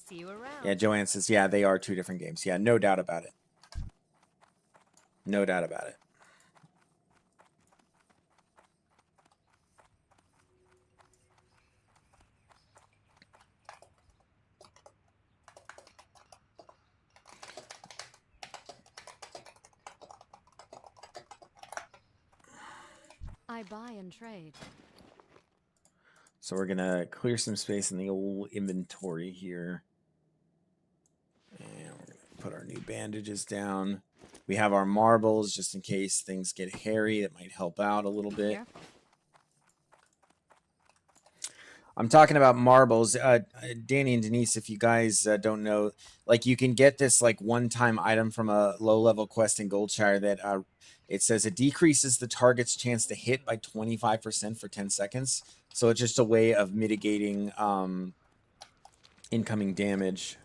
See you around. Yeah, Joanne says, yeah, they are two different games. Yeah, no doubt about it. No doubt about it. I buy and trade. So we're going to clear some space in the old inventory here. And we're going to put our new bandages down. We have our marbles just in case things get hairy. It might help out a little bit. Careful. I'm talking about marbles. Danny and Denise, if you guys don't know, like you can get this like one-time item from a low-level quest in Goldshire that it says it decreases the target's chance to hit by 25% for 10 seconds. So it's just a way of mitigating incoming damage.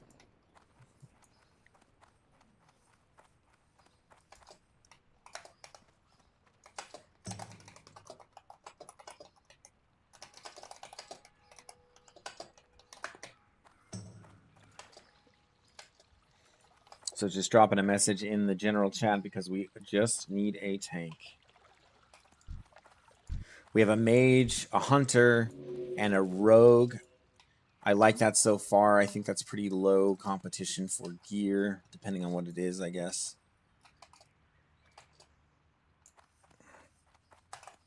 So just dropping a message in the general chat because we just need a tank. We have a mage, a hunter, and a rogue. I like that so far. I think that's pretty low competition for gear, depending on what it is, I guess.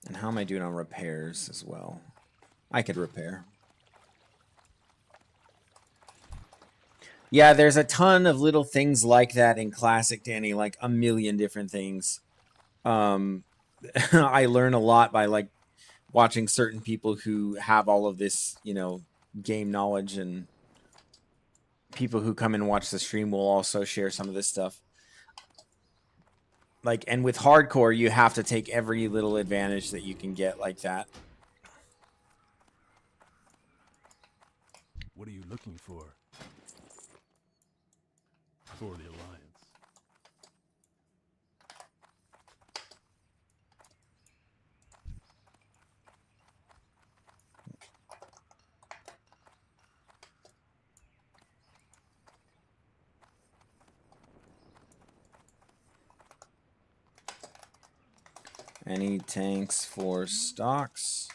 And how am I doing on repairs as well? I could repair. Yeah, there's a ton of little things like that in Classic, Danny, like a million different things. I learn a lot by like watching certain people who have all of this, you know, game knowledge, and people who come and watch the stream will also share some of this stuff. Like, and with hardcore, you have to take every little advantage that you can get like that. What are you looking for? For the Alliance. Any tanks for stocks?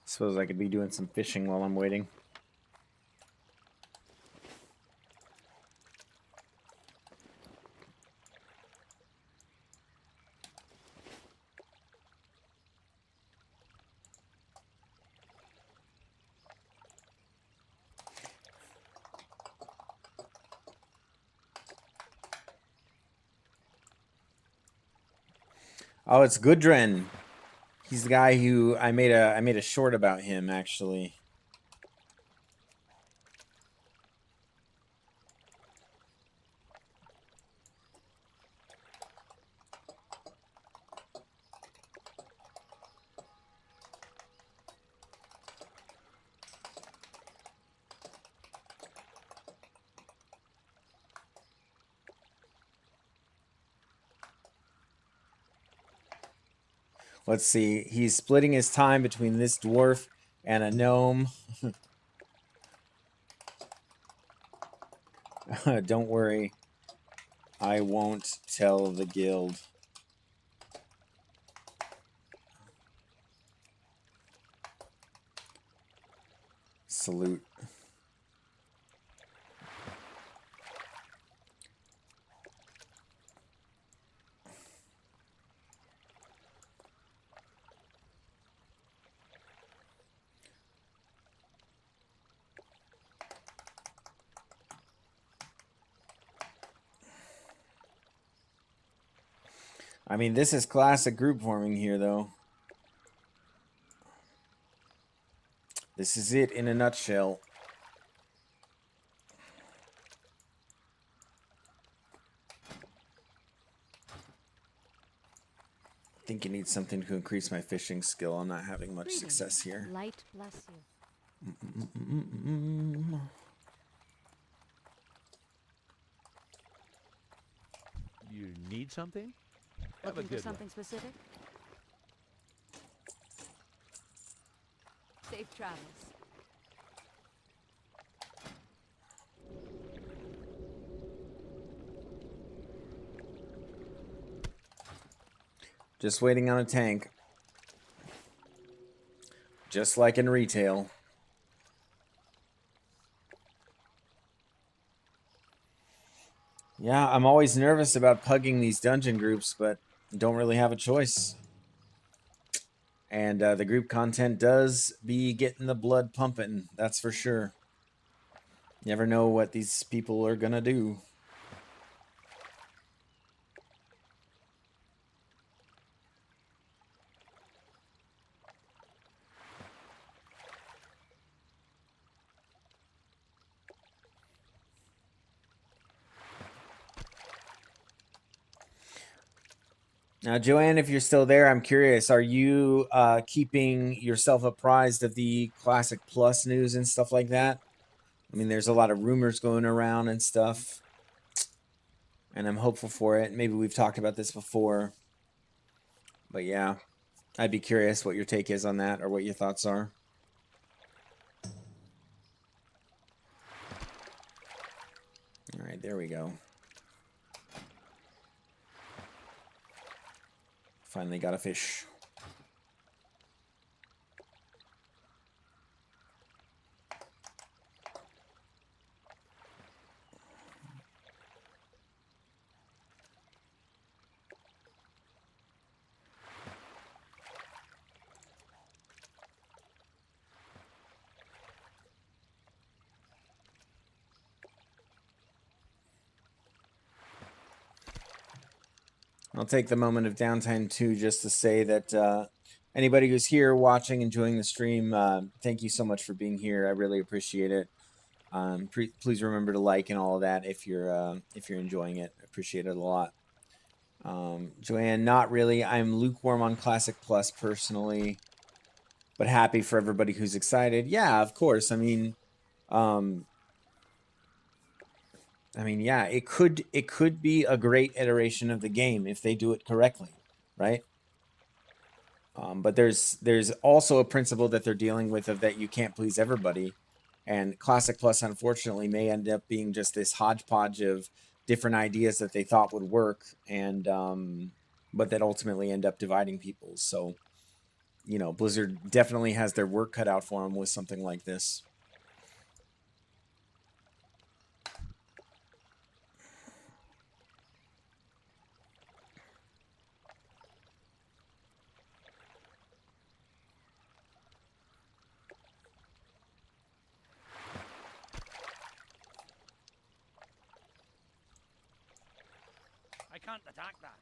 Suppose I could be doing some fishing while I'm waiting. Oh, it's Gudrun. He's the guy who I made a short about him, actually. Let's see. He's splitting his time between this dwarf and a gnome. Don't worry. I won't tell the guild. Salute. I mean, this is classic group forming here, though. This is it in a nutshell. I think it needs something to increase my fishing skill. I'm not having much success here. Light bless you. You need something? Have a Looking for good something specific? Safe travels. Just waiting on a tank. Just like in retail. Yeah, I'm always nervous about pugging these dungeon groups, but don't really have a choice. And the group content does be getting the blood pumping, that's for sure. Never know what these people are gonna do. Now, Joanne, if you're still there, I'm curious. Are you keeping yourself apprised of the Classic Plus news and stuff like that? I mean, there's a lot of rumors going around and stuff, and I'm hopeful for it. Maybe we've talked about this before, but yeah, I'd be curious what your take is on that or what your thoughts are. All right, there we go. Finally got a fish. I'll take the moment of downtime too, just to say that anybody who's here watching, enjoying the stream, thank you so much for being here. I really appreciate it. Please remember to like and all of that if you're enjoying it. I appreciate it a lot. Joanne, not really. I'm lukewarm on Classic Plus personally, but happy for everybody who's excited. Yeah, of course. I mean, yeah, it could be a great iteration of the game if they do it correctly, right? But there's also a principle that they're dealing with of that you can't please everybody, and Classic Plus unfortunately may end up being just this hodgepodge of different ideas that they thought would work, and but that ultimately end up dividing people. So, you know, Blizzard definitely has their work cut out for them with something like this. I can't attack that.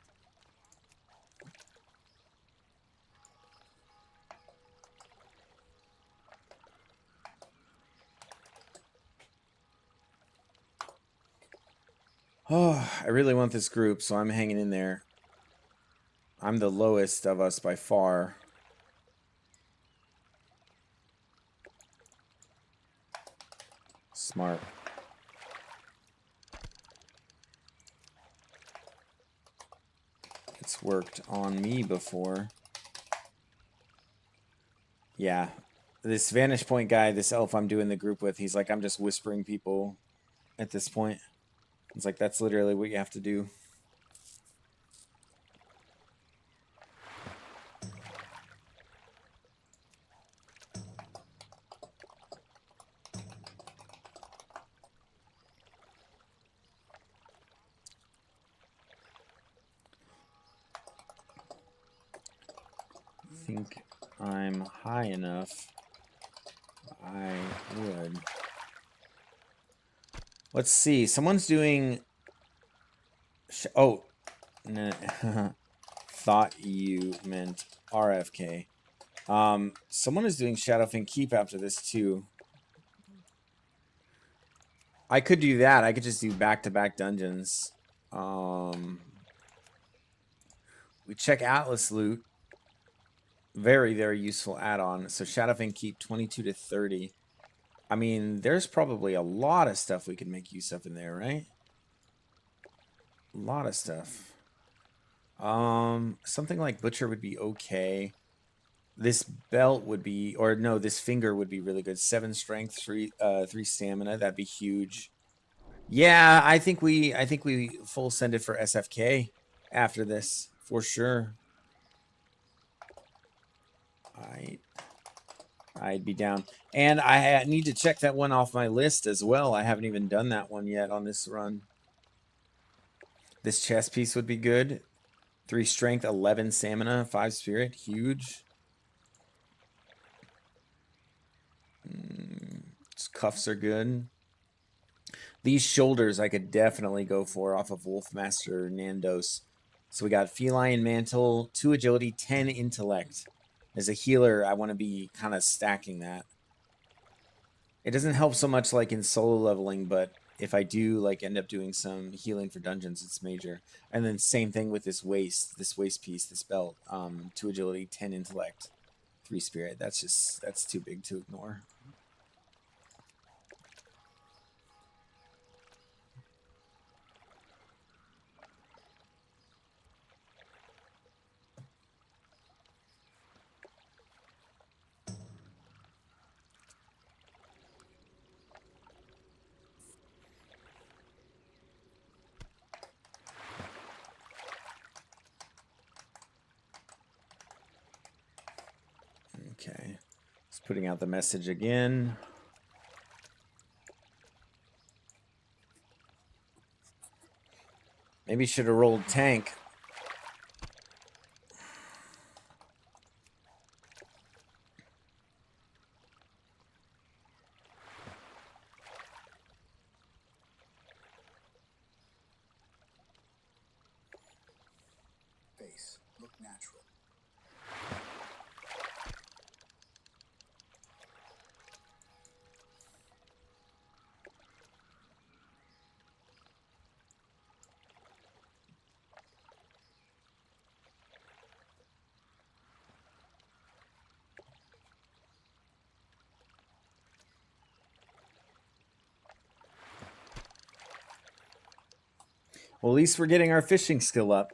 Oh, I really want this group, so I'm hanging in there. I'm the lowest of us by far. Smart. It's worked on me before. Yeah. This Vantage Point guy, this elf I'm doing the group with, he's like, I'm just whispering people at this point. It's like, that's literally what you have to do. Think I'm high enough, I would. Let's see. Someone's doing. Oh, nah. Thought you meant RFK. Someone is doing Shadowfang Keep after this too. I could do that. I could just do back-to-back dungeons. We check Atlas loot. Very, very useful add-on. So Shadowfang Keep 22 to 30. I mean, there's probably a lot of stuff we could make use of in there, right? A lot of stuff. Something like Butcher would be okay. This belt would be, or no, this finger would be really good. 7 strength, 3 stamina. That'd be huge. Yeah, I think we full send it for SFK after this for sure. I'd be down. And I need to check that one off my list as well. I haven't even done that one yet on this run. This chest piece would be good. 3 strength, 11 stamina, 5 spirit. Huge. Cuffs are good. These shoulders I could definitely go for off of Wolfmaster Nandos. So we got Feline Mantle, 2 agility, 10 intellect. As a healer, I want to be kind of stacking that. It doesn't help so much like in solo leveling, but if I do like end up doing some healing for dungeons, it's major. And then same thing with this waist piece, this belt. 2 agility, 10 intellect, 3 spirit. That's too big to ignore. Okay, just putting out the message again. Maybe should have rolled tank. Face. Look natural. Well, at least we're getting our fishing skill up.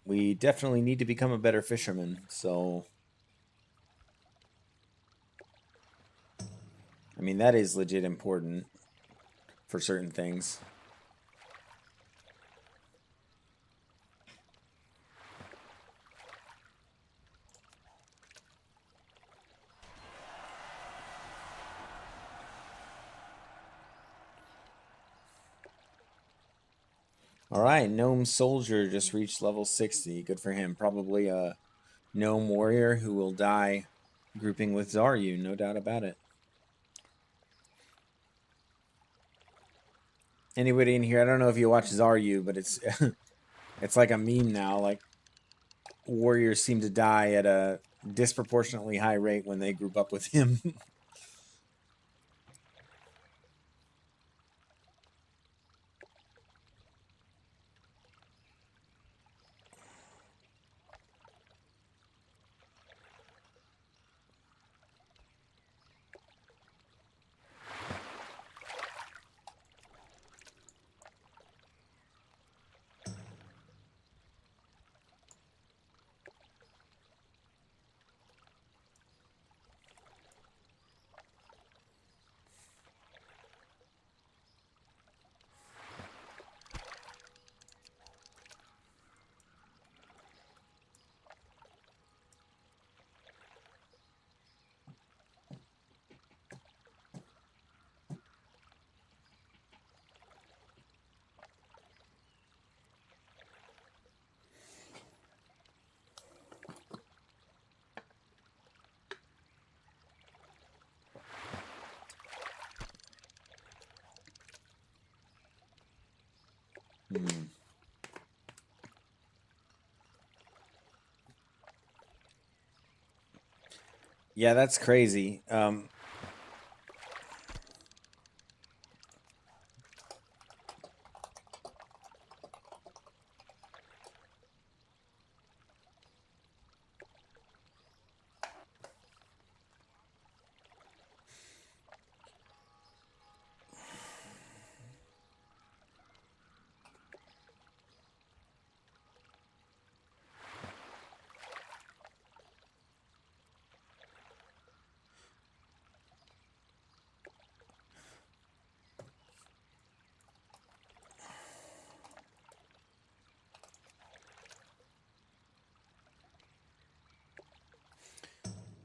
We definitely need to become a better fisherman, so... I mean, that is legit important for certain things. All right, Gnome Soldier just reached level 60. Good for him. Probably a Gnome Warrior who will die grouping with Zaryu, no doubt about it. Anybody in here, I don't know if you watch Zaryu, but it's it's like a meme now. Like, warriors seem to die at a disproportionately high rate when they group up with him. Hmm. Yeah, that's crazy.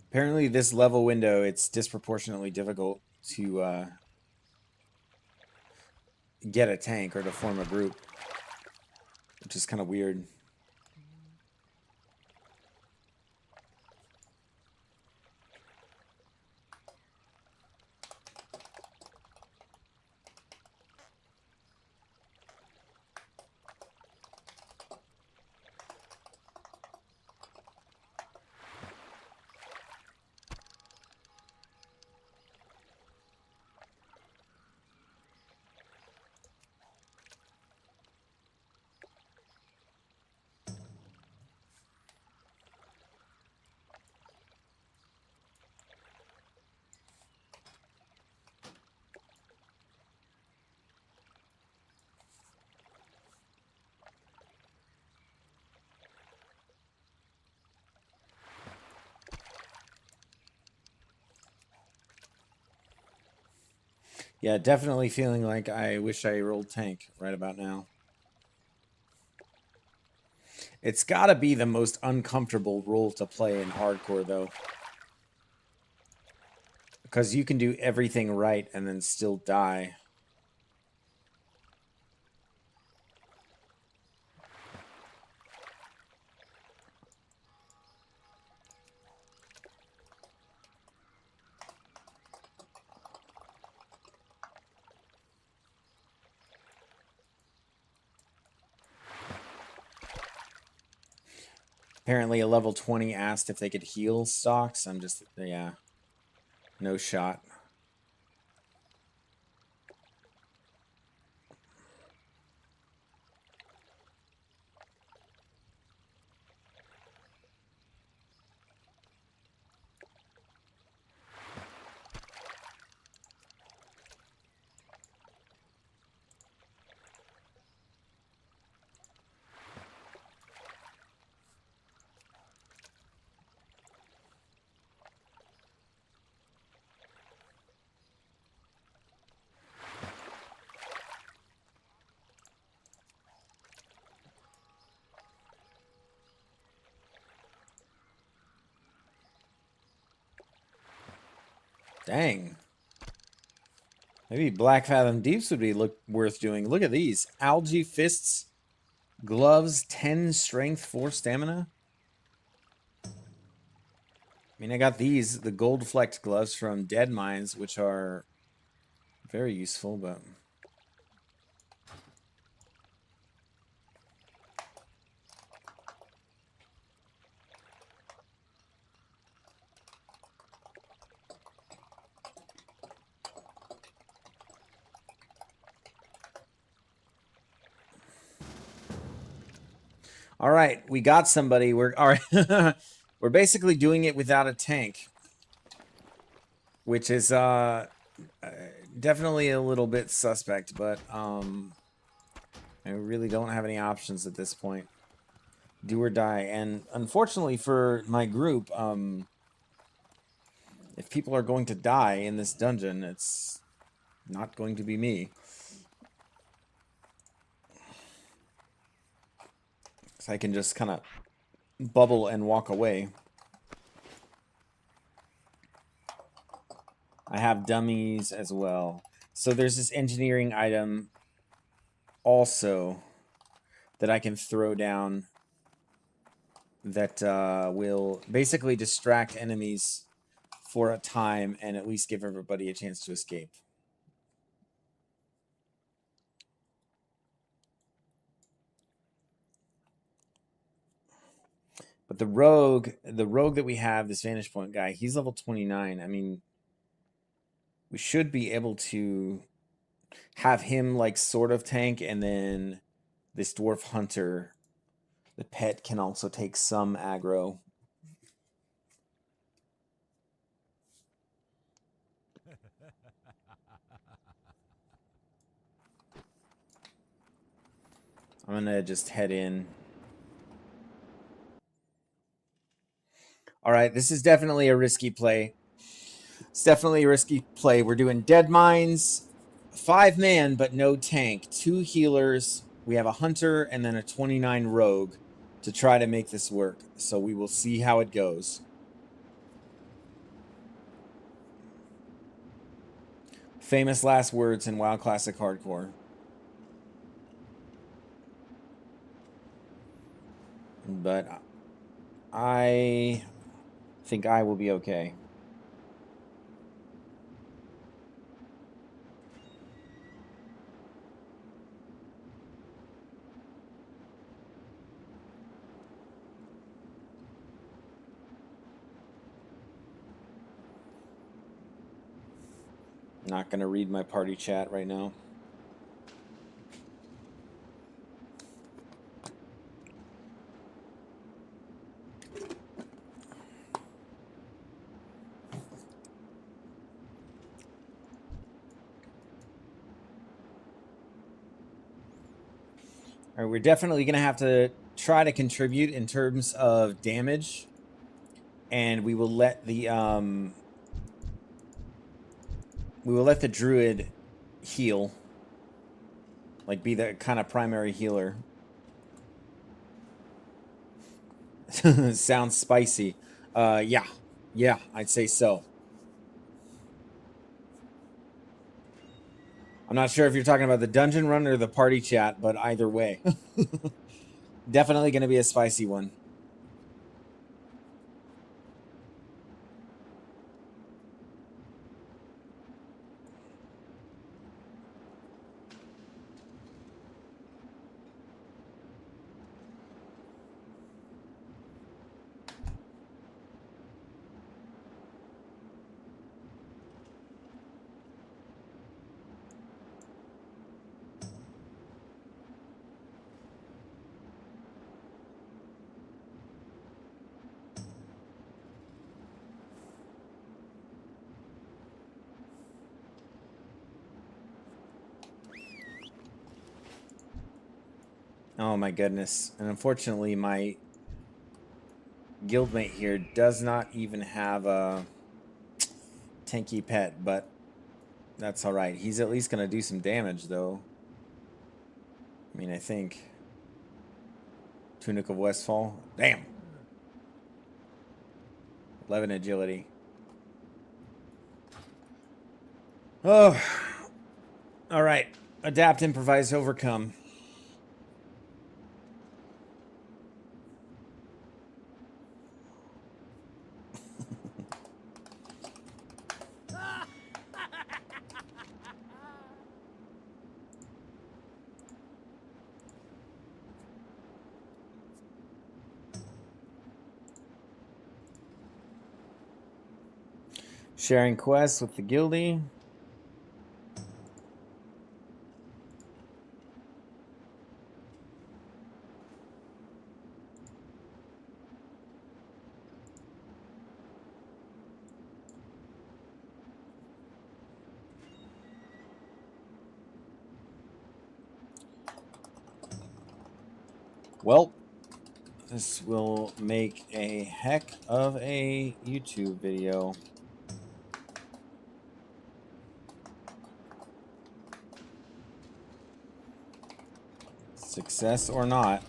Apparently, this level window, it's disproportionately difficult to get a tank or to form a group, which is kind of weird. Yeah, definitely feeling like I wish I rolled tank right about now. It's got to be the most uncomfortable role to play in hardcore, though. Because you can do everything right and then still die. Apparently a level 20 asked if they could heal stocks. I'm just, yeah, no shot. Dang. Maybe Blackfathom Deeps would be worth doing. Look at these. Algae Fists, Gloves, 10 Strength, 4 Stamina. I mean, I got these, the Gold Flecked Gloves from Dead Mines, which are very useful, but... All right, we got somebody. We're all right. We're basically doing it without a tank, which is definitely a little bit suspect, but I really don't have any options at this point. Do or die, and unfortunately for my group, if people are going to die in this dungeon, it's not going to be me. So I can just kind of bubble and walk away. I have dummies as well. So there's this engineering item also that I can throw down that will basically distract enemies for a time and at least give everybody a chance to escape. But the rogue that we have, this vantage point guy, he's level 29. I mean, we should be able to have him like sort of tank, and then this dwarf hunter, the pet, can also take some aggro. I'm gonna just head in. All right, this is definitely a risky play. It's definitely a risky play. We're doing Dead Mines, 5 man, but no tank, 2 healers. We have a hunter and then a 29 rogue to try to make this work. So we will see how it goes. Famous last words in WoW Classic Hardcore. But I think I will be okay. Not going to read my party chat right now. All right, we're definitely going to have to try to contribute in terms of damage, and we will let the druid heal. Like, be the kind of primary healer. Sounds spicy. Yeah. Yeah, I'd say so. I'm not sure if you're talking about the dungeon run or the party chat, but either way. Definitely going to be a spicy one. Oh my goodness. And unfortunately, my guildmate here does not even have a tanky pet, but that's alright. He's at least going to do some damage, though. I mean, I think. Tunic of Westfall. Damn! 11 agility. Oh! Alright. Adapt, improvise, overcome. Sharing quests with the guildie. Well, this will make a heck of a YouTube video. Success or not.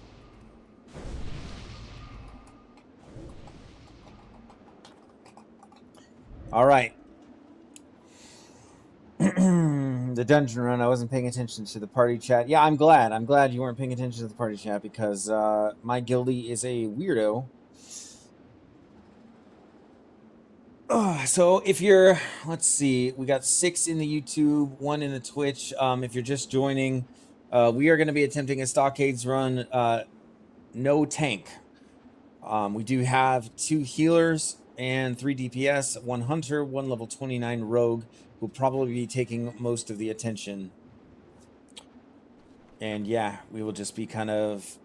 All right. The dungeon run. I wasn't paying attention to the party chat. Yeah, I'm glad. I'm glad you weren't paying attention to the party chat because my guildie is a weirdo. So if you're, let's see, we got 6 in the YouTube, 1 in the Twitch. If you're just joining, we are going to be attempting a Stockades run, no tank. We do have 2 healers and 3 DPS, 1 hunter, 1 level 29 rogue, who'll probably be taking most of the attention. And yeah, we will just be kind of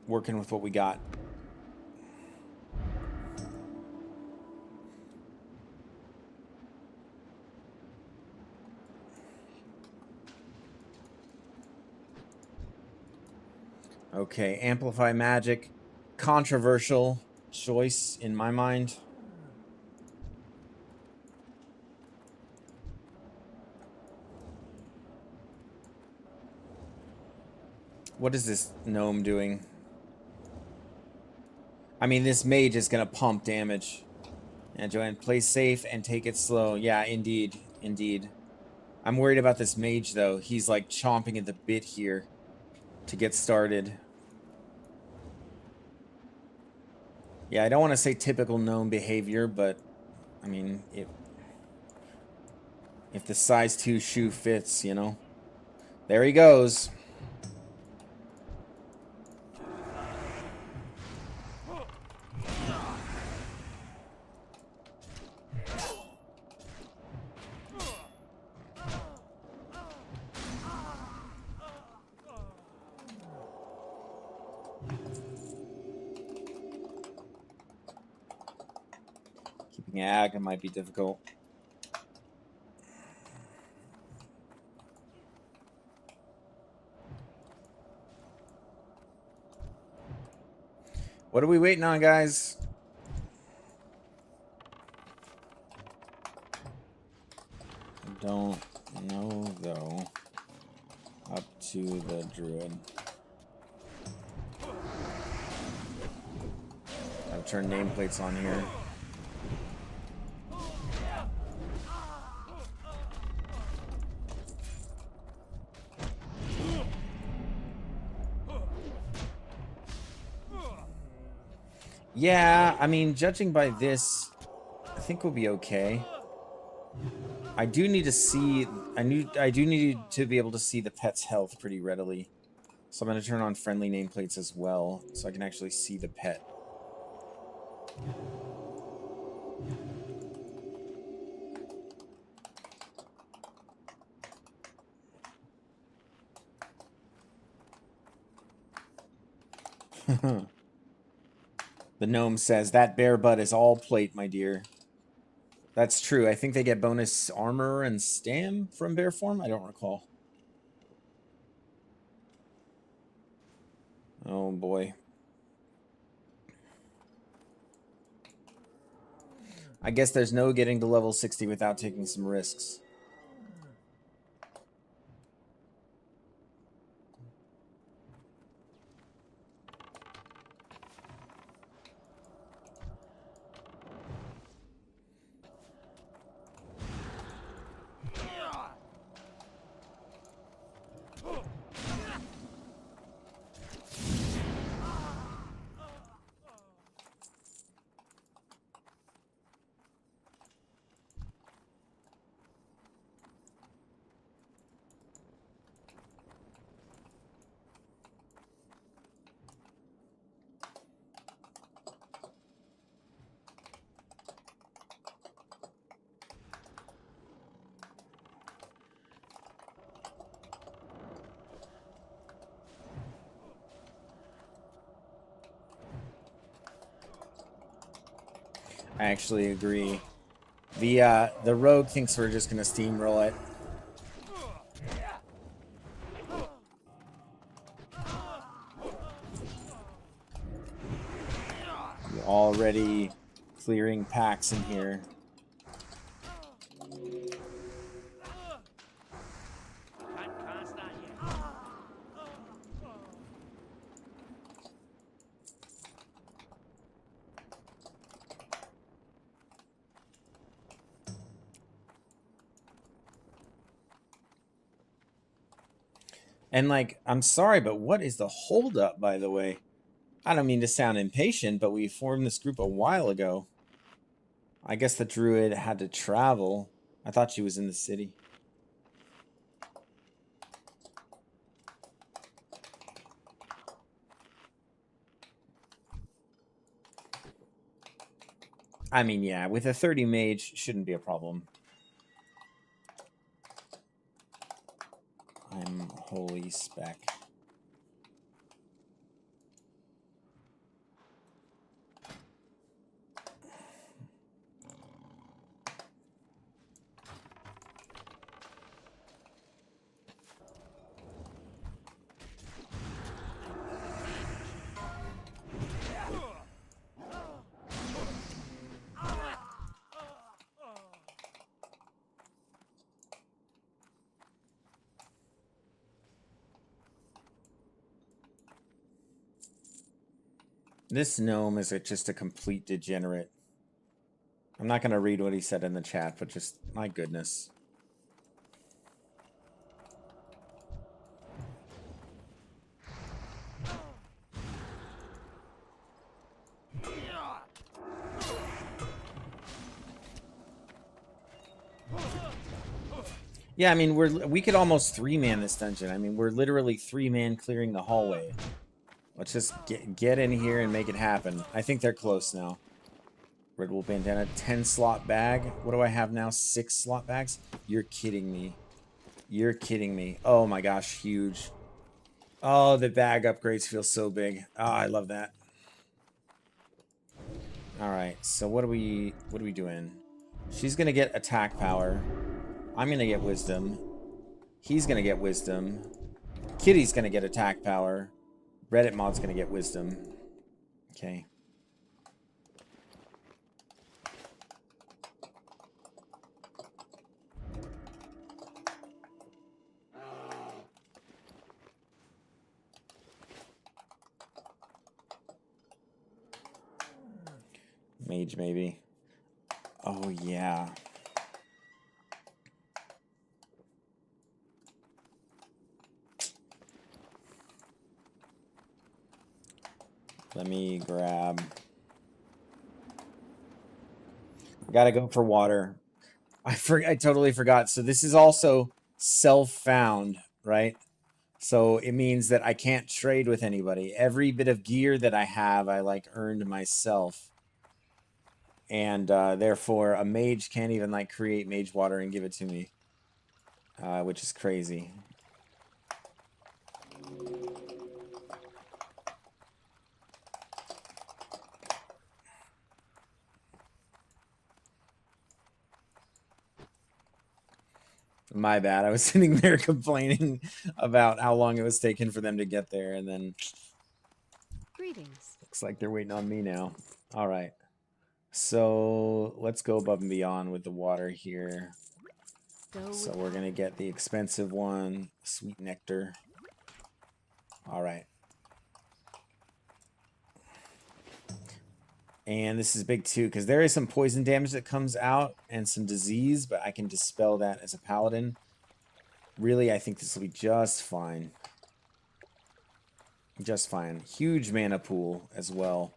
working with what we got. Okay, amplify magic. Controversial choice in my mind. What is this gnome doing? I mean, this mage is going to pump damage. And Joanne, play safe and take it slow. Yeah, indeed. Indeed. I'm worried about this mage, though. He's, like, chomping at the bit here to get started. Yeah, I don't want to say typical gnome behavior, but, I mean, if the size 2 shoe fits, you know. There he goes. Keeping ag might be difficult. What are we waiting on, guys? I don't know, though. to the druid. I've turned nameplates on here. Yeah, I mean, judging by this, I think we'll be okay. I do need to see. I do need to be able to see the pet's health pretty readily. So I'm going to turn on friendly nameplates as well, so I can actually see the pet. The gnome says, that bear butt is all plate, my dear. That's true. I think they get bonus armor and stam from bear form. I don't recall. Oh, boy. I guess there's no getting to level 60 without taking some risks. I actually agree. The rogue thinks we're just gonna steamroll it. We're already clearing packs in here. Can't cast that yet. And like, I'm sorry, but what is the holdup, by the way? I don't mean to sound impatient, but we formed this group a while ago. I guess the druid had to travel. I thought she was in the city. I mean, yeah, with a 30 mage, shouldn't be a problem. I'm holy spec. This gnome is just a complete degenerate. I'm not going to read what he said in the chat, but just, my goodness. Yeah, I mean, we could almost 3-man this dungeon. I mean, we're literally 3-man clearing the hallway. Let's just get in here and make it happen. I think they're close now. Red Wolf Bandana, 10 slot bag. What do I have now? 6 slot bags? You're kidding me. You're kidding me. Oh my gosh, huge. Oh, the bag upgrades feel so big. Oh, I love that. All right, so what are we doing? She's gonna get attack power. I'm gonna get wisdom. He's gonna get wisdom. Kitty's gonna get attack power. Reddit mod's gonna get wisdom. Okay. Mage, maybe. Oh, yeah. Let me grab... Gotta go for water. I totally forgot. So this is also self-found, right? So it means that I can't trade with anybody. Every bit of gear that I have, I like earned myself. And therefore, a mage can't even like create mage water and give it to me, which is crazy. My bad. I was sitting there complaining about how long it was taking for them to get there, and then Greetings. looks like they're waiting on me now. All right. So let's go above and beyond with the water here. So we're going to get the expensive one, sweet nectar. All right. And this is big too, because there is some poison damage that comes out and some disease, but I can dispel that as a paladin. Really, I think this will be just fine. Just fine. Huge mana pool as well.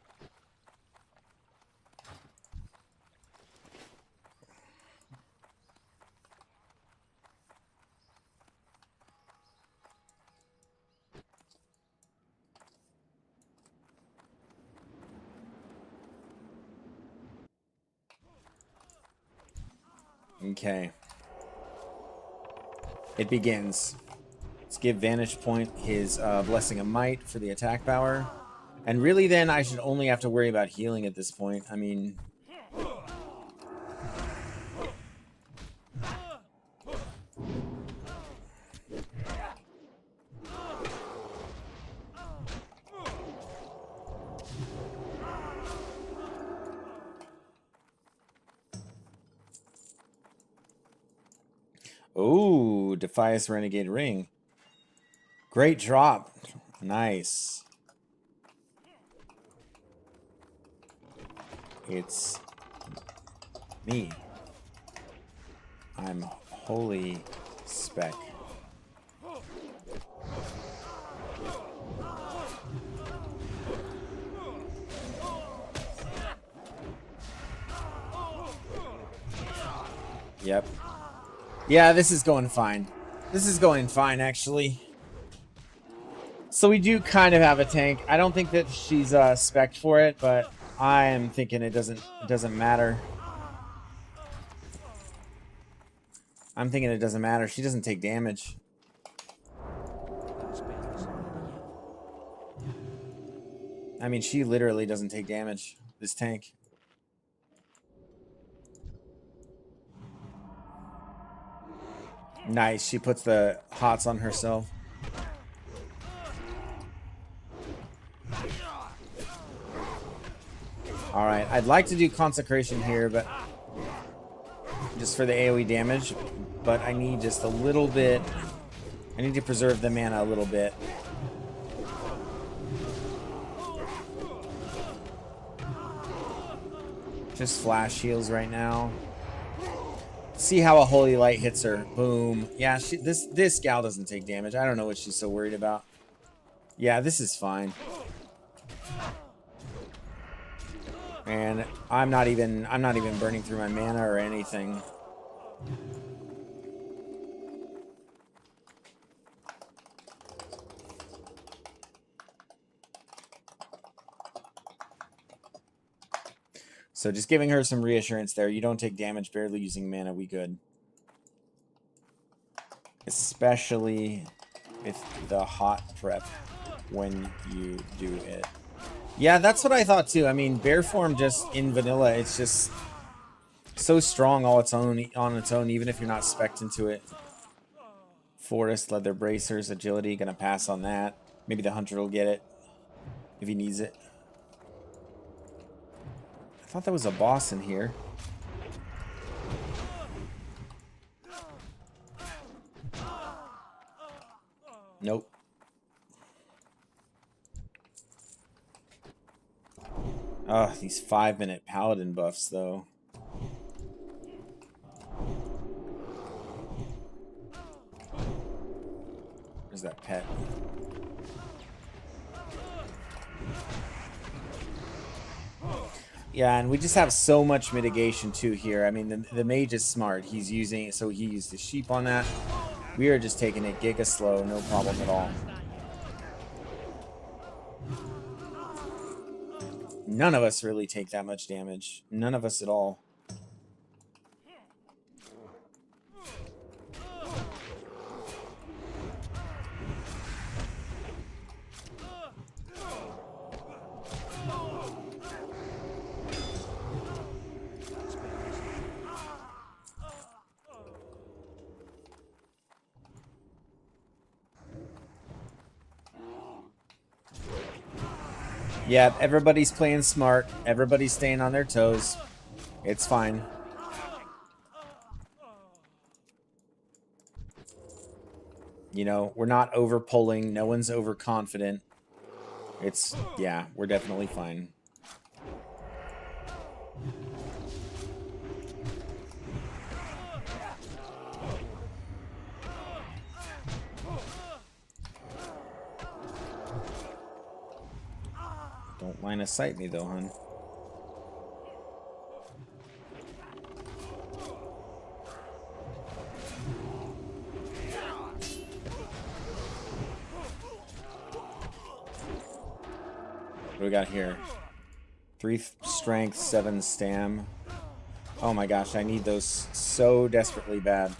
Okay. It begins. Let's give Vantage Point his Blessing of Might for the attack power. And really then I should only have to worry about healing at this point. I mean... Ooh, Defias Renegade Ring. Great drop. Nice. It's me. I'm holy spec. Yep. Yeah, this is going fine. This is going fine, actually. So we do kind of have a tank. I don't think that she's spec'd for it, but I am thinking it doesn't matter. I'm thinking it doesn't matter. She doesn't take damage. I mean, she literally doesn't take damage, this tank. Nice. She puts the hots on herself. Alright, I'd like to do Consecration here, but just for the AoE damage, but I need just a little bit. I need to preserve the mana a little bit. Just flash heals right now. See how a Holy Light hits her. Boom. Yeah, this gal doesn't take damage. I don't know what she's so worried about. Yeah, this is fine. And I'm not even burning through my mana or anything. So just giving her some reassurance there. You don't take damage, barely using mana, we good. Especially with the hot prep when you do it. Yeah, that's what I thought too. I mean, bear form just in vanilla, it's just so strong on its own, even if you're not spec'd into it. Forest, leather bracers, agility, gonna pass on that. Maybe the hunter will get it if he needs it. I thought there was a boss in here. Nope. Oh, these 5-minute Paladin buffs, though. Where's that pet? Yeah, and we just have so much mitigation too here. I mean, the mage is smart. He's using, so he used the sheep on that. We are just taking it giga slow, no problem at all. None of us really take that much damage. None of us at all. Yeah, everybody's playing smart. Everybody's staying on their toes. It's fine. You know, we're not over pulling. No one's overconfident. It's, yeah, we're definitely fine. Don't line of sight me though, hun. What do we got here? 3 strength, 7 stam. Oh my gosh, I need those so desperately bad.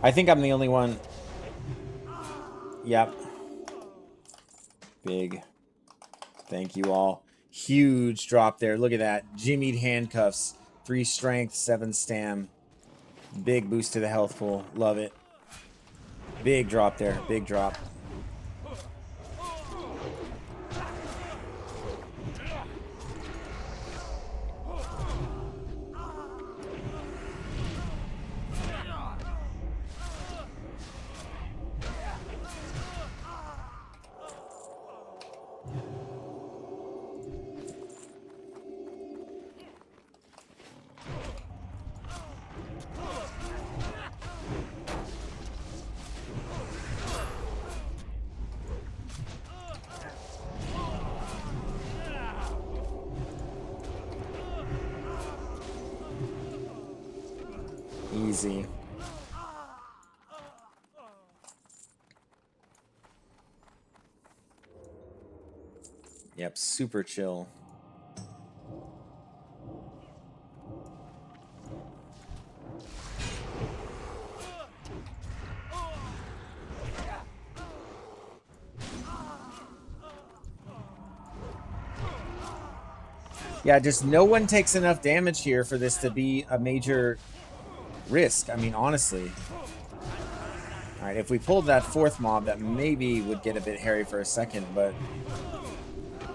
I think I'm the only one. Yep. Big. Thank you all. Huge drop there. Look at that. Jimmied handcuffs. 3 strength, 7 stam. Big boost to the health pool. Love it. Big drop there. Big drop. Easy. Yep, super chill. Yeah, just no one takes enough damage here for this to be a major risk. I mean, honestly. Alright, if we pulled that 4th mob, that maybe would get a bit hairy for a second, but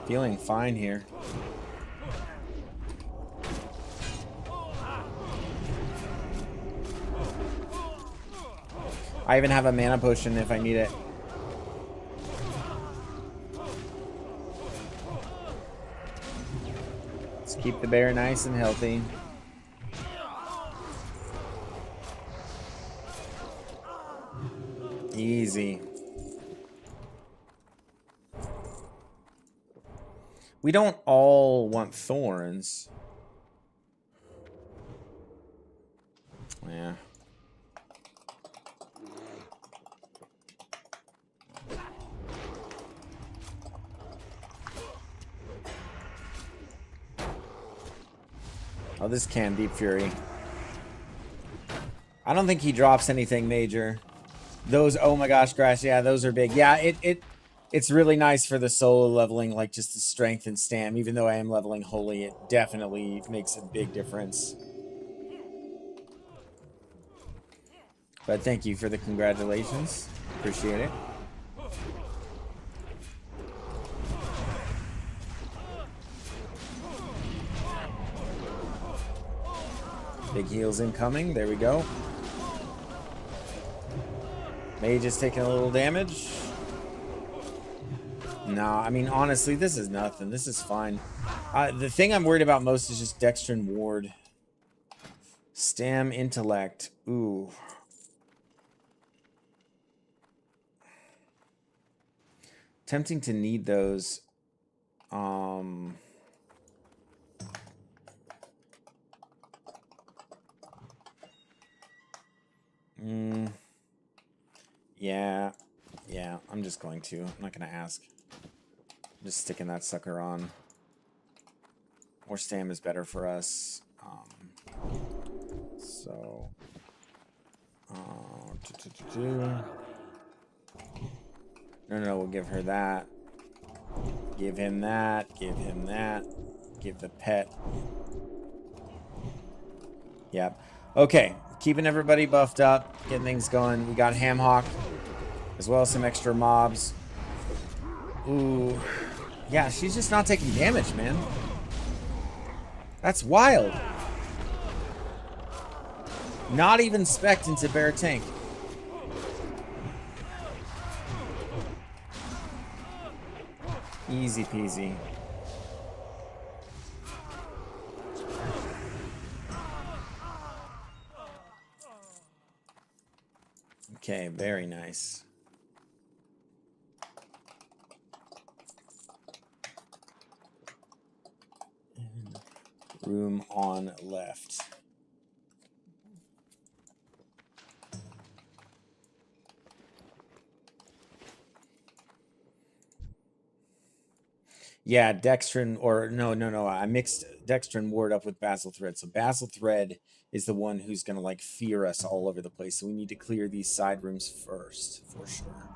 feeling fine here. I even have a mana potion if I need it. Let's keep the bear nice and healthy. Easy. We don't all want thorns. Yeah. Oh, this can Deep Fury. I don't think he drops anything major. Those, oh my gosh, Grass, yeah, those are big. Yeah, it's really nice for the solo leveling, like just the strength and stam. Even though I am leveling holy, it definitely makes a big difference. But thank you for the congratulations. Appreciate it. Big heals incoming. There we go. Mage is taking a little damage. No, I mean, honestly, this is nothing. This is fine. The thing I'm worried about most is just Dextrin Ward. Stam Intellect. Ooh. Tempting to need those. Yeah. Yeah, I'm just going to. I'm not going to ask. I'm just sticking that sucker on. More stam is better for us. So... No, we'll give her that. Give him that. Give him that. Give the pet. Yep. Okay. Keeping everybody buffed up. Getting things going. We got Hamhawk. As well as some extra mobs. Ooh. Yeah, she's just not taking damage, man. That's wild. Not even spec'd into bear tank. Easy peasy. Okay, very nice. Room on left. Yeah, Dextrin, or no. I mixed Dextrin Ward up with Basil Thread. So Basil Thread is the one who's going to like fear us all over the place. So we need to clear these side rooms first, for sure.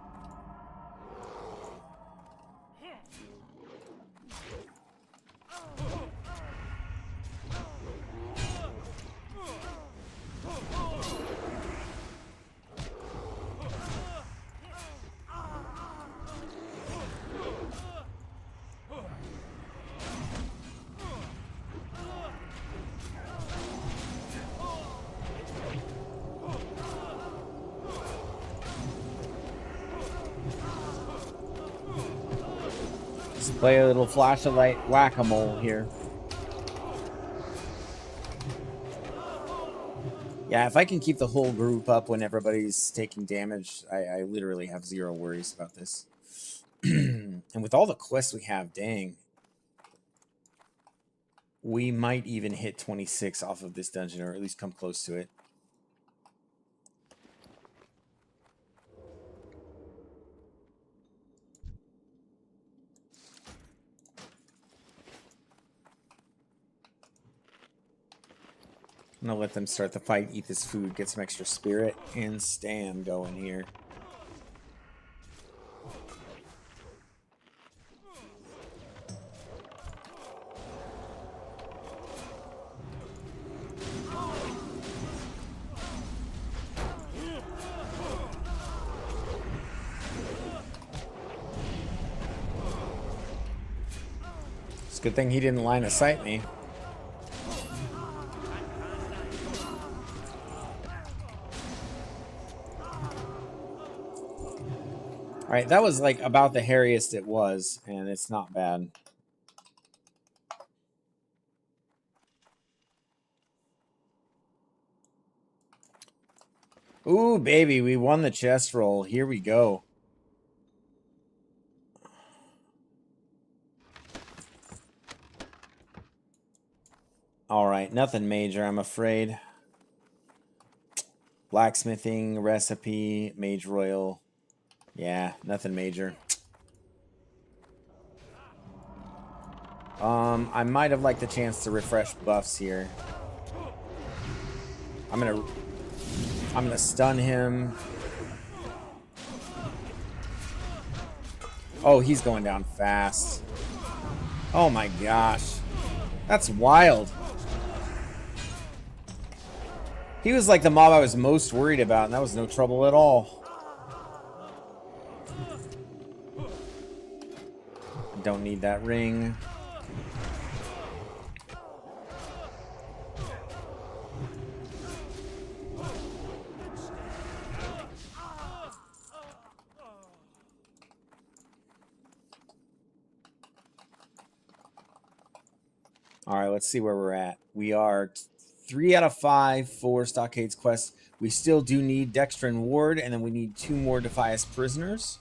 Play a little flashlight whack-a-mole here. Yeah, if I can keep the whole group up when everybody's taking damage, I literally have zero worries about this. And with all the quests we have, dang. We might even hit 26 off of this dungeon, or at least come close to it. I'm gonna let them start the fight, eat this food, get some extra spirit and stam going here. It's a good thing he didn't line of sight me. All right, that was like about the hairiest it was, and it's not bad. Ooh, baby, we won the chest roll. Here we go. All right, nothing major, I'm afraid. Blacksmithing, recipe, mage royal. Yeah, nothing major. I might have liked the chance to refresh buffs here. I'm gonna stun him. Oh, he's going down fast. Oh my gosh. That's wild. He was like the mob I was most worried about, and that was no trouble at all. Don't need that ring. All right, let's see where we're at. We are 3 out of 5 for Stockades quest. We still do need Dexter and Ward, and then we need 2 more Defias prisoners.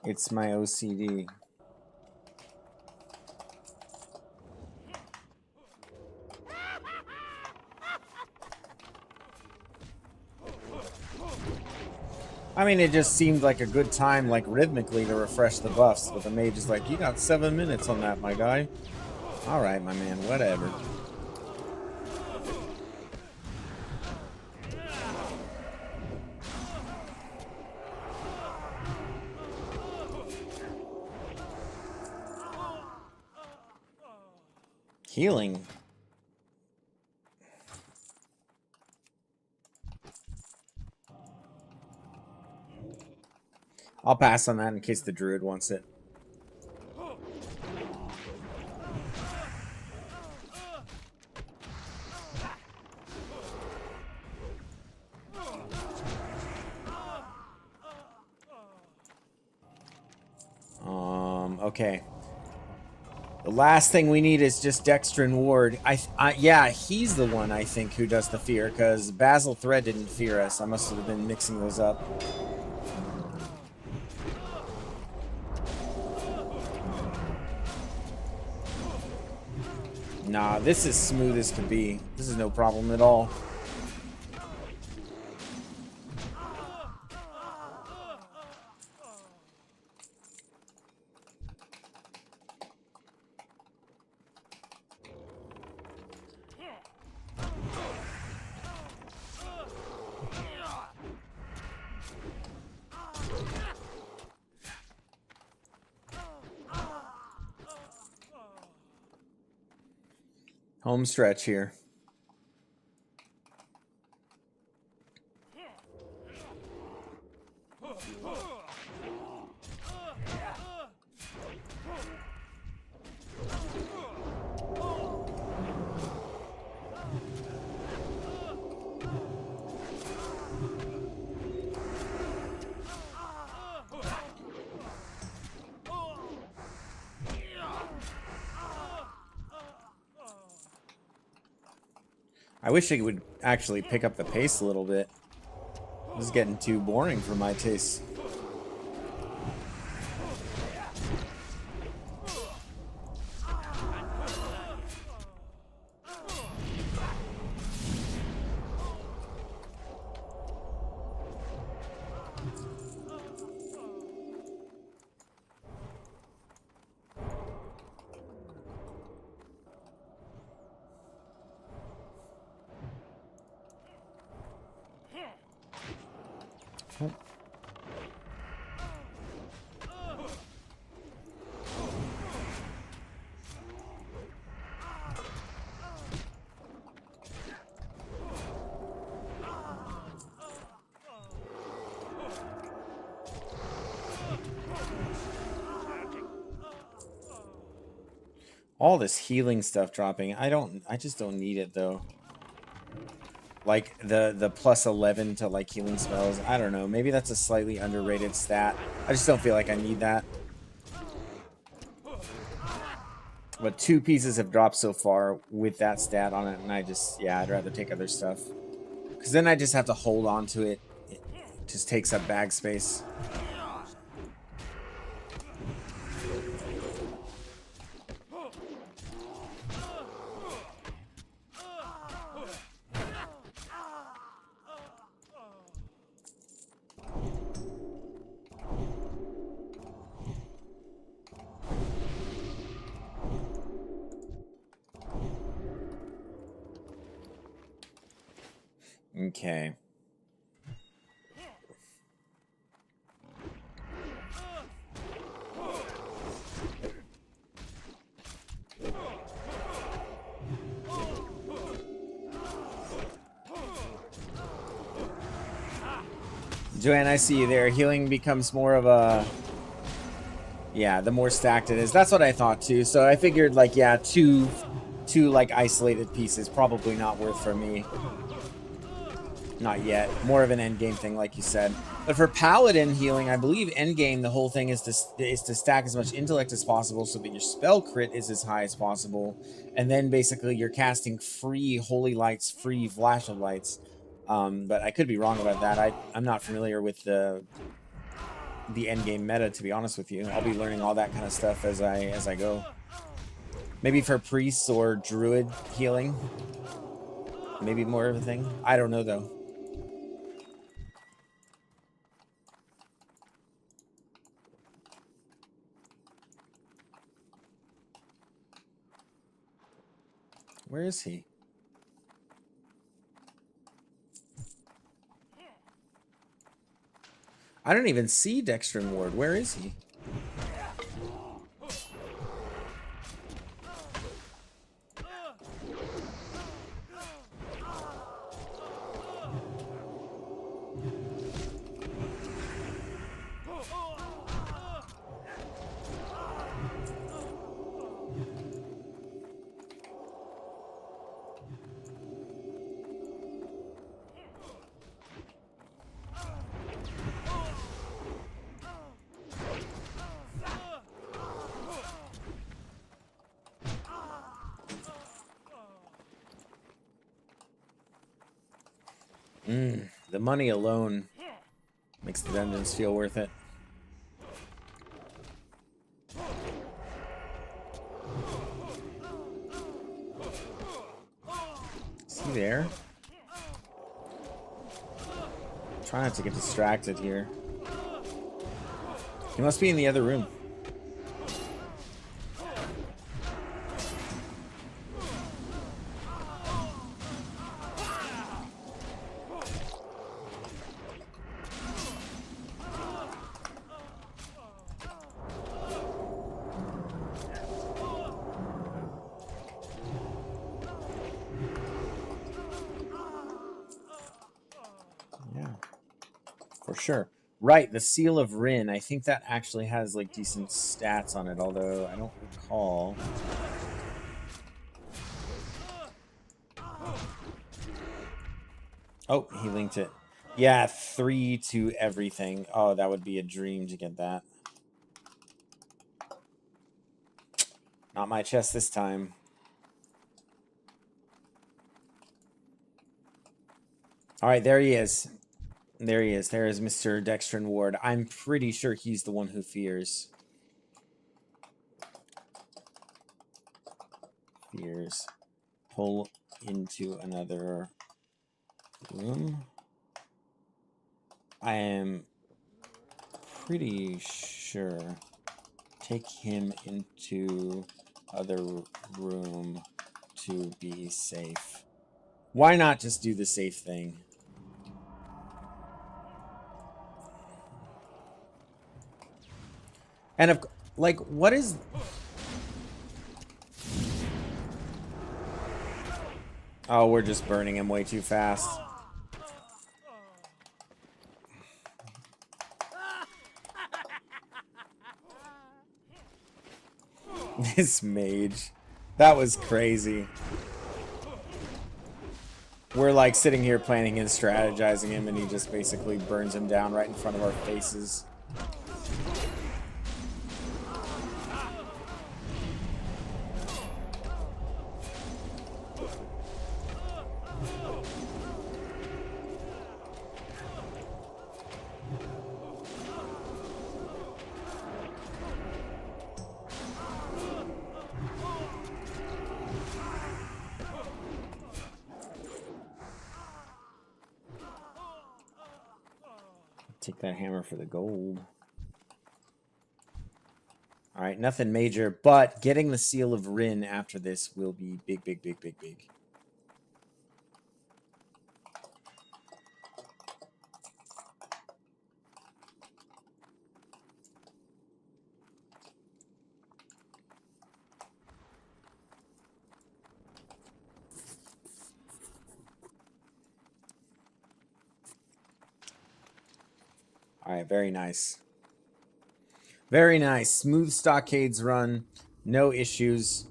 It's my OCD. I mean, it just seemed like a good time, like rhythmically, to refresh the buffs. But the mage is like, you got 7 minutes on that, my guy. All right, my man, whatever. Healing. I'll pass on that in case the druid wants it. Okay. The last thing we need is just Dexter and Ward. Yeah, he's the one, I think, who does the fear, because Basil Thread didn't fear us. I must have been mixing those up. Nah, this is smooth as can be. This is no problem at all. Home stretch here. I wish it would actually pick up the pace a little bit. This is getting too boring for my taste. All this healing stuff dropping. I just don't need it though. Like the plus 11 to like healing spells. I don't know. Maybe that's a slightly underrated stat. I just don't feel like I need that. But 2 pieces have dropped so far with that stat on it, and I'd rather take other stuff. Because then I just have to hold on to it. It just takes up bag space. Okay. Joanne, I see you there. Healing becomes more of a... Yeah, the more stacked it is. That's what I thought too. So I figured, like, yeah, two like isolated pieces probably not worth for me. Not yet. More of an end game thing, like you said. But for Paladin healing, I believe end game, the whole thing is to stack as much intellect as possible so that your spell crit is as high as possible, and then basically you're casting free holy lights, free flash of lights. But I could be wrong about that. I'm not familiar with the end game meta, to be honest with you. I'll be learning all that kind of stuff as I go. Maybe for priests or druid healing, maybe more of a thing. I don't know though. Where is he? I don't even see Dextrin Ward. Where is he? The money alone makes the dungeons feel worth it. Is he there? Try not to get distracted here. He must be in the other room. Sure. Right, the Seal of Rin. I think that actually has like decent stats on it, although I don't recall. Oh, he linked it. Yeah, 3 to everything. Oh, that would be a dream to get that. Not my chest this time. All right, there he is. There he is. There is Mr. Dextrin Ward. I'm pretty sure he's the one who fears. Fears. Pull into another room. I am pretty sure. Take him into other room to be safe. Why not just do the safe thing? And of like, what is? Oh, we're just burning him way too fast. This mage, that was crazy. We're like sitting here planning and strategizing him, and he just basically burns him down right in front of our faces. Take that hammer for the gold. All right, nothing major, but getting the Seal of Rin after this will be big, big, big, big, big. All right, very nice. Very nice. Smooth stockades run. No issues.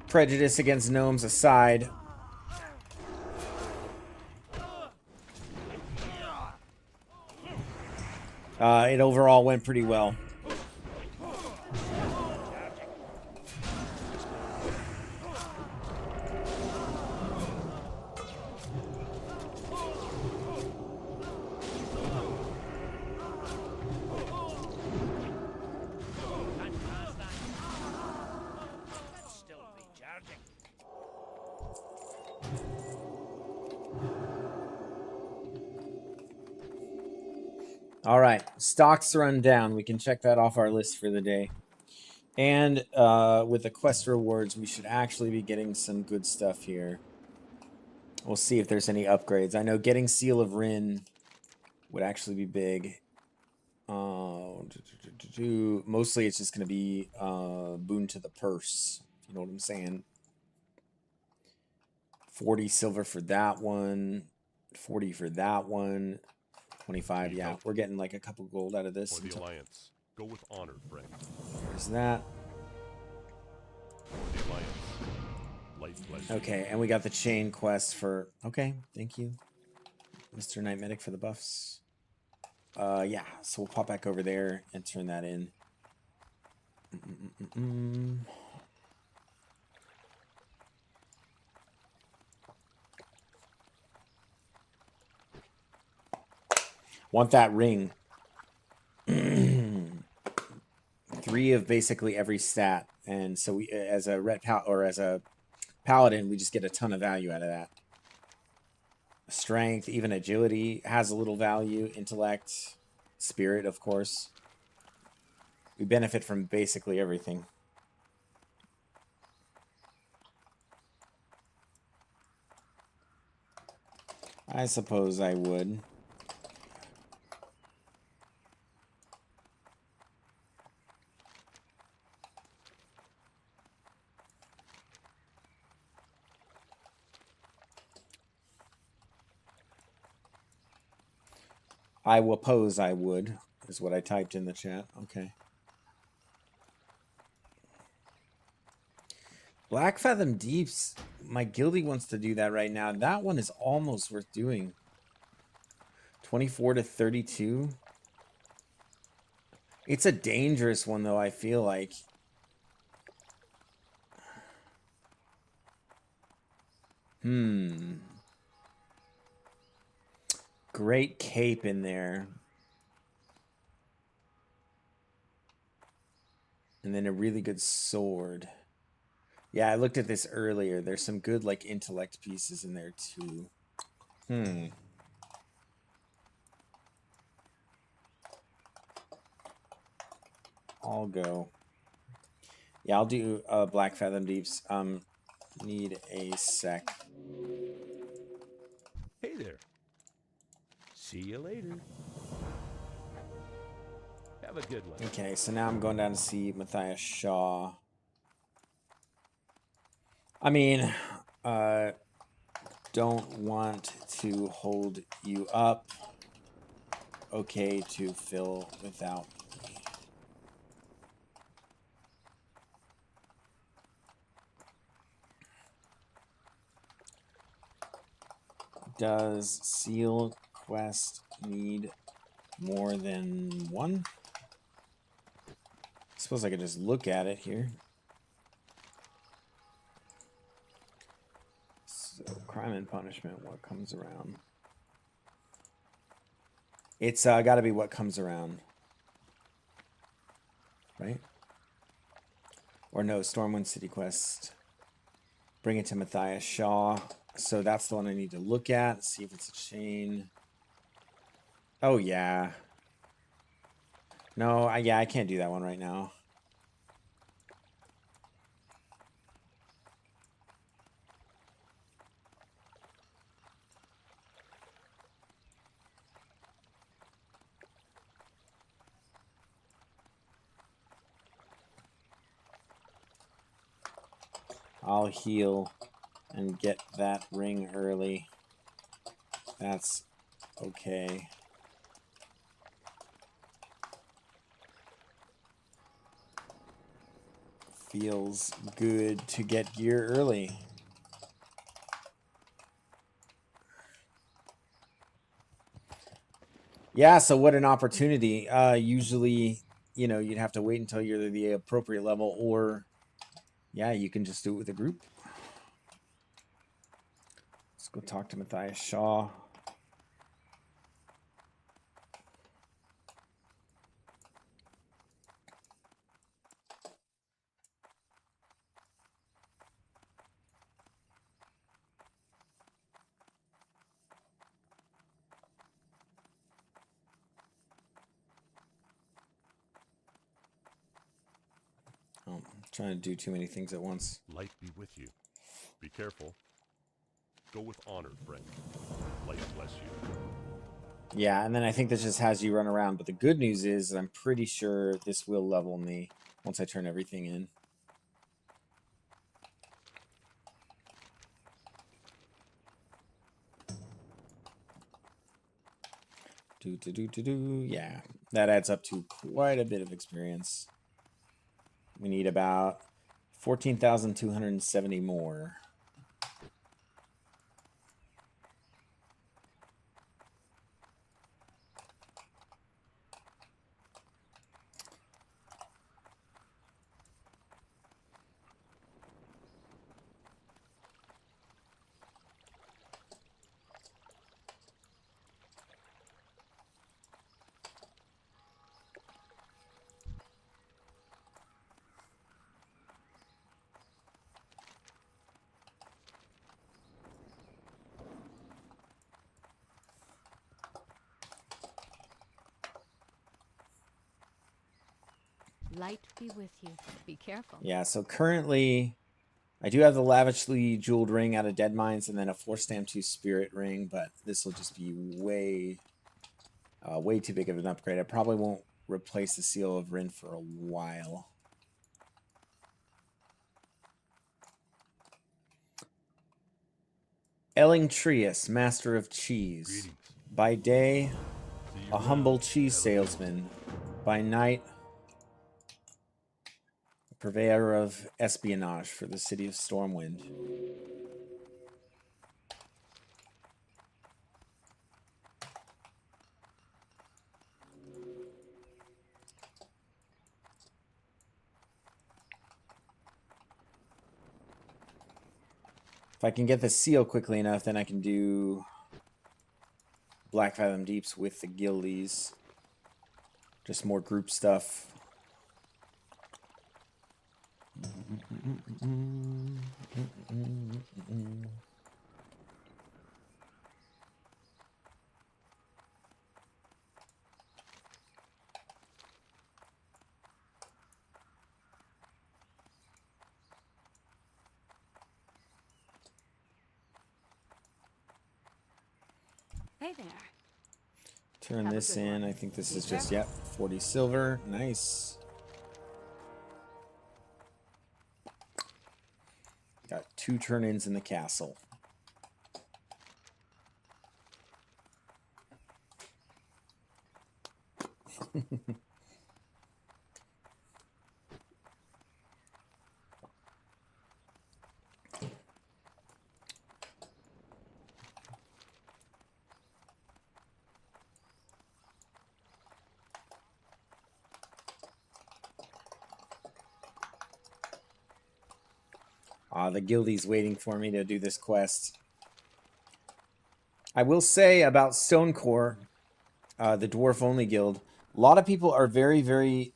Prejudice against gnomes aside. It overall went pretty well. Can't cast that. That's still recharging. All right, stocks run down. We can check that off our list for the day. And with the quest rewards, we should actually be getting some good stuff here. We'll see if there's any upgrades. I know getting Seal of Rin would actually be big. Mostly it's just going to be boon to the purse. You know what I'm saying? 40 silver for that one. 40 for that one. 25, Need yeah. help? We're getting like a couple gold out of this. For the Alliance, go with honor, friend. There's that. For the Alliance, light bless you. Okay, and we got the chain quest for... Okay, thank you. Mr. Knight Medic for the buffs. Yeah, so we'll pop back over there and turn that in. Want that ring. 3 of basically every stat. And so we, as a as a paladin, we just get a ton of value out of that. Strength, even agility has a little value. Intellect, spirit, of course. We benefit from basically everything. I suppose I would. I will pose I would, is what I typed in the chat. Okay. Blackfathom Deeps. My guildie wants to do that right now. That one is almost worth doing. 24 to 32. It's a dangerous one, though, I feel like. Great cape in there. And then a really good sword. Yeah, I looked at this earlier. There's some good, like, intellect pieces in there, too. I'll go. Yeah, I'll do Blackfathom Deeps. Need a sec. Hey there. See you later. Have a good one. Okay, so now I'm going down to see Matthias Shaw. I mean, don't want to hold you up. Okay to fill without me. Does Seal Quest need more than one? I suppose I could just look at it here. So, crime and punishment, what comes around? It's got to be what comes around. Right? Or no, Stormwind City Quest. Bring it to Matthias Shaw. So that's the one I need to look at. See if it's a chain. Oh, yeah. No, yeah, I can't do that one right now. I'll heal and get that ring early. That's okay. Feels good to get gear early. Yeah, so what an opportunity. Usually, you know, you'd have to wait until you're the appropriate level, or yeah, you can just do it with a group. Let's go talk to Matthias Shaw. Oh, I'm trying to do too many things at once. Light be with you. Be careful. Go with honor, friend. Light bless you. Yeah, and then I think this just has you run around. But the good news is I'm pretty sure this will level me once I turn everything in. Yeah, that adds up to quite a bit of experience. We need about 14,270 more. Light be with you. Be careful. Yeah, so currently I do have the lavishly jeweled ring out of Dead Mines and then a 4 stamp 2 spirit ring, but this will just be way too big of an upgrade. I probably won't replace the Seal of Rin for a while. Ellingtrius, Master of Cheese. Greetings. By day, See you a around. humble cheese Have a good one. salesman. By night, a purveyor of espionage for the city of Stormwind. If I can get the seal quickly enough, then I can do Blackfathom Deeps with the guildies. Just more group stuff. Hey there. Turn Have a this good in. one. I think this Be is just, careful. yep, 40 silver. Nice. Got 2 turn-ins in the castle. The guildie's waiting for me to do this quest. I will say about Stonecore, the dwarf-only guild, a lot of people are very, very,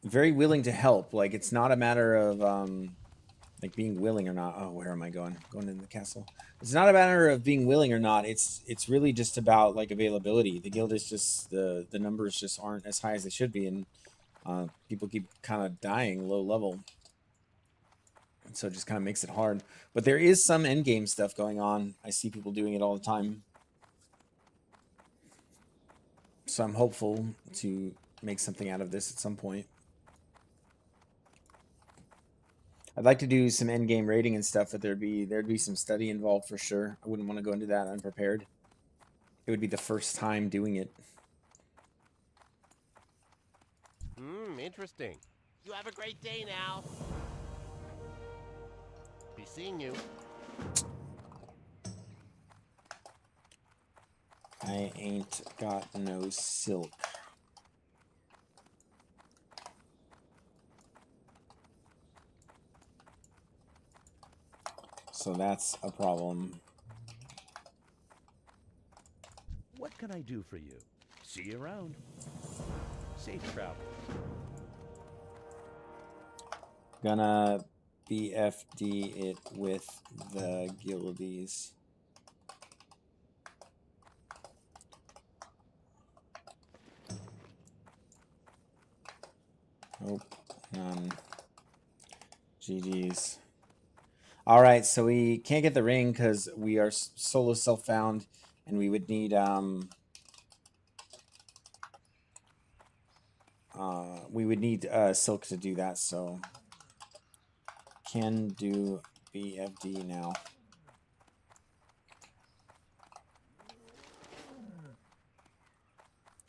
very willing to help. Like, it's not a matter of, like, being willing or not. Oh, where am I going? Going into the castle. It's not a matter of being willing or not. It's really just about, like, availability. The guild is just, the numbers just aren't as high as they should be, and people keep kind of dying low level. So it just kind of makes it hard. But there is some endgame stuff going on. I see people doing it all the time. So I'm hopeful to make something out of this at some point. I'd like to do some endgame raiding and stuff, but there'd be some study involved for sure. I wouldn't want to go into that unprepared. it would be the first time doing it. Interesting. You have a great day now. Be seeing you. I ain't got no silk. So that's a problem. What can I do for you? See you around. Safe travel. Gonna BFD it with the guildies. Nope, none. GG's. All right, so we can't get the ring because we are solo self-found, and we would need silk to do that. So can do BFD now.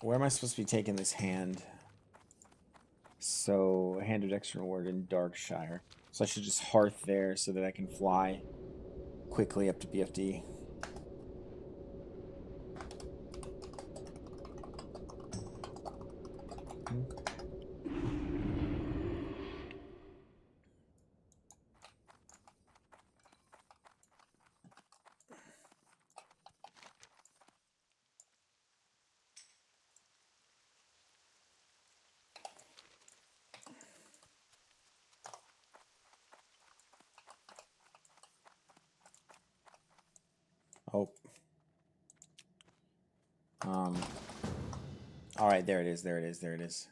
Where am I supposed to be taking this hand? So, hand of extra reward in Darkshire. So I should just hearth there so that I can fly quickly up to BFD. Oh. All right, there it is. There it is. There it is.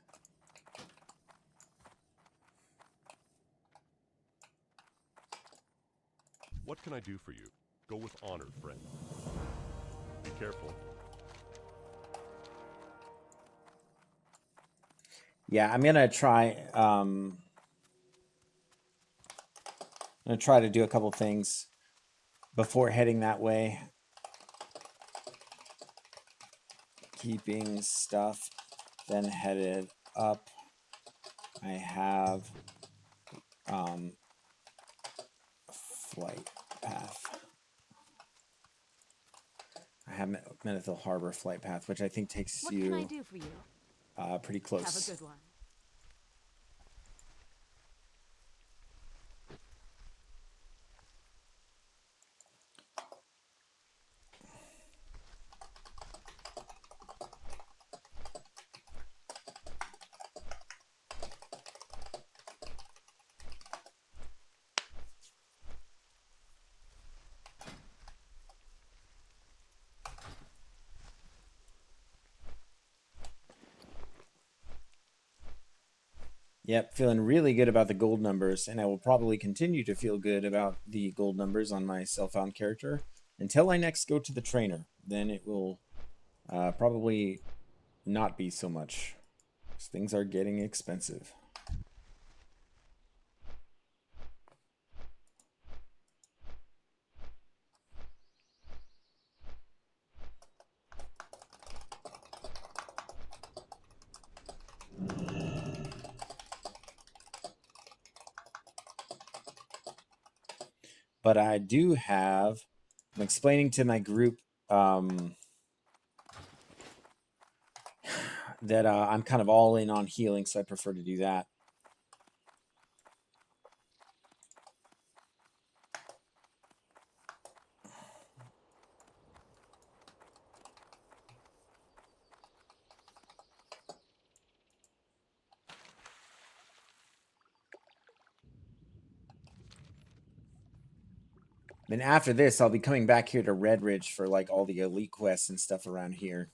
What can I do for you? Go with honor, friend. Be careful. Yeah, I'm gonna try. I'm gonna try to do a couple things before heading that way. Keeping stuff, then headed up. I have flight path. I have Menethil Harbor flight path, which I think takes What you can I do for you? pretty close. Have a good one. Yep, feeling really good about the gold numbers, and I will probably continue to feel good about the gold numbers on my self-found character until I next go to the trainer. Then it will probably not be so much, 'cause things are getting expensive. But I do have, I'm explaining to my group that I'm kind of all in on healing, so I prefer to do that. Then after this, I'll be coming back here to Red Ridge for like all the elite quests and stuff around here.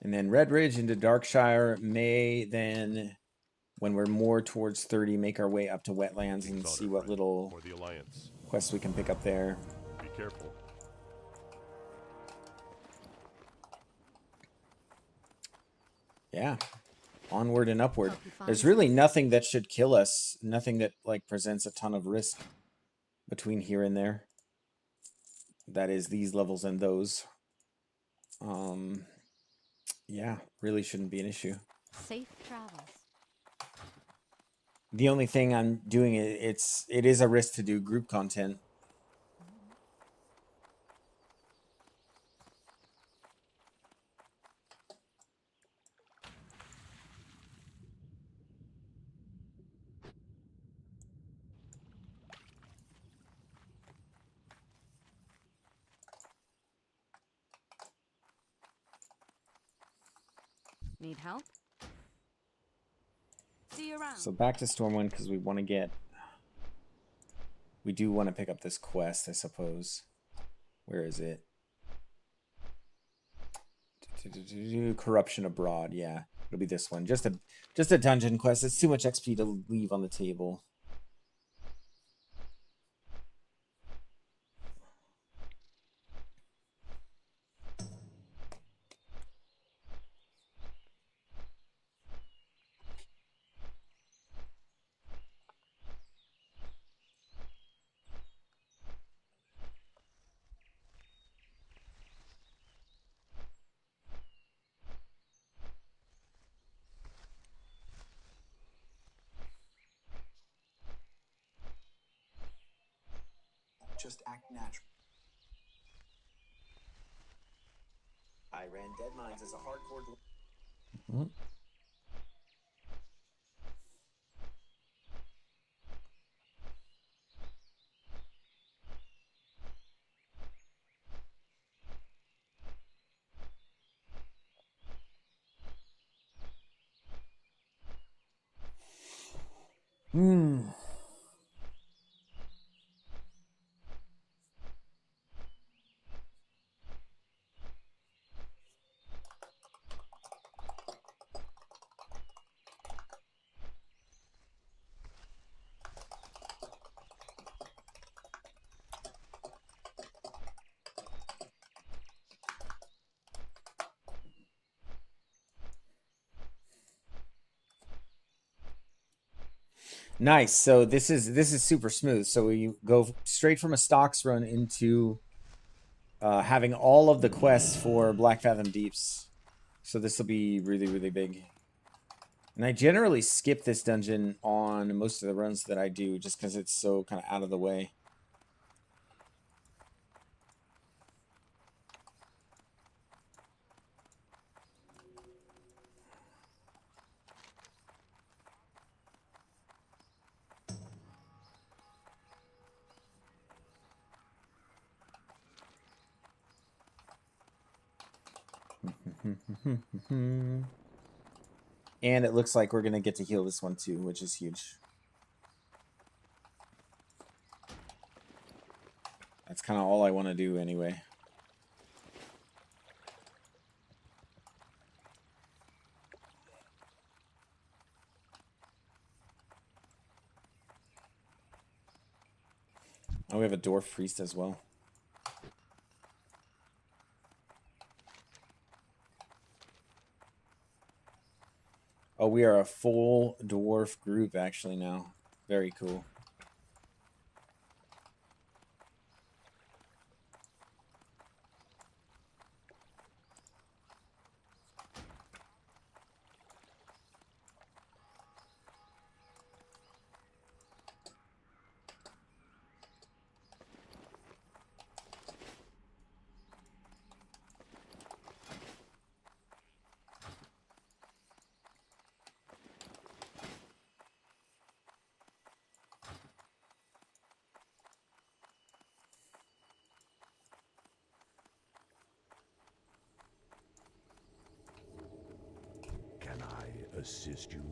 And then Red Ridge into Darkshire may then, when we're more towards 30, make our way up to Wetlands and Honor, see what friend, little for the Alliance. quests we can pick up there. Be careful. Yeah. Onward and upward. Hope you find There's really nothing that should kill us. Nothing that like presents a ton of risk between here and there. that is these levels and those. Yeah, really shouldn't be an issue. Safe travels. The only thing I'm doing it is a risk to do group content. Need help? See you around. So back to Stormwind because we want to get. We do want to pick up this quest, I suppose. Where is it? Corruption Abroad. Yeah, it'll be this one. Just a dungeon quest. It's too much XP to leave on the table. Just act natural. I ran Dead Mines as a hardcore. Mm-hmm. Nice. So this is super smooth. So we go straight from a stocks run into having all of the quests for Blackfathom Deeps. So this will be really, really big. And I generally skip this dungeon on most of the runs that I do just because it's so kind of out of the way. And it looks like we're going to get to heal this one too, which is huge. That's kind of all I want to do anyway. Oh, we have a Dwarf Priest as well. Oh, we are a full dwarf group actually now. Very cool. Can I assist you?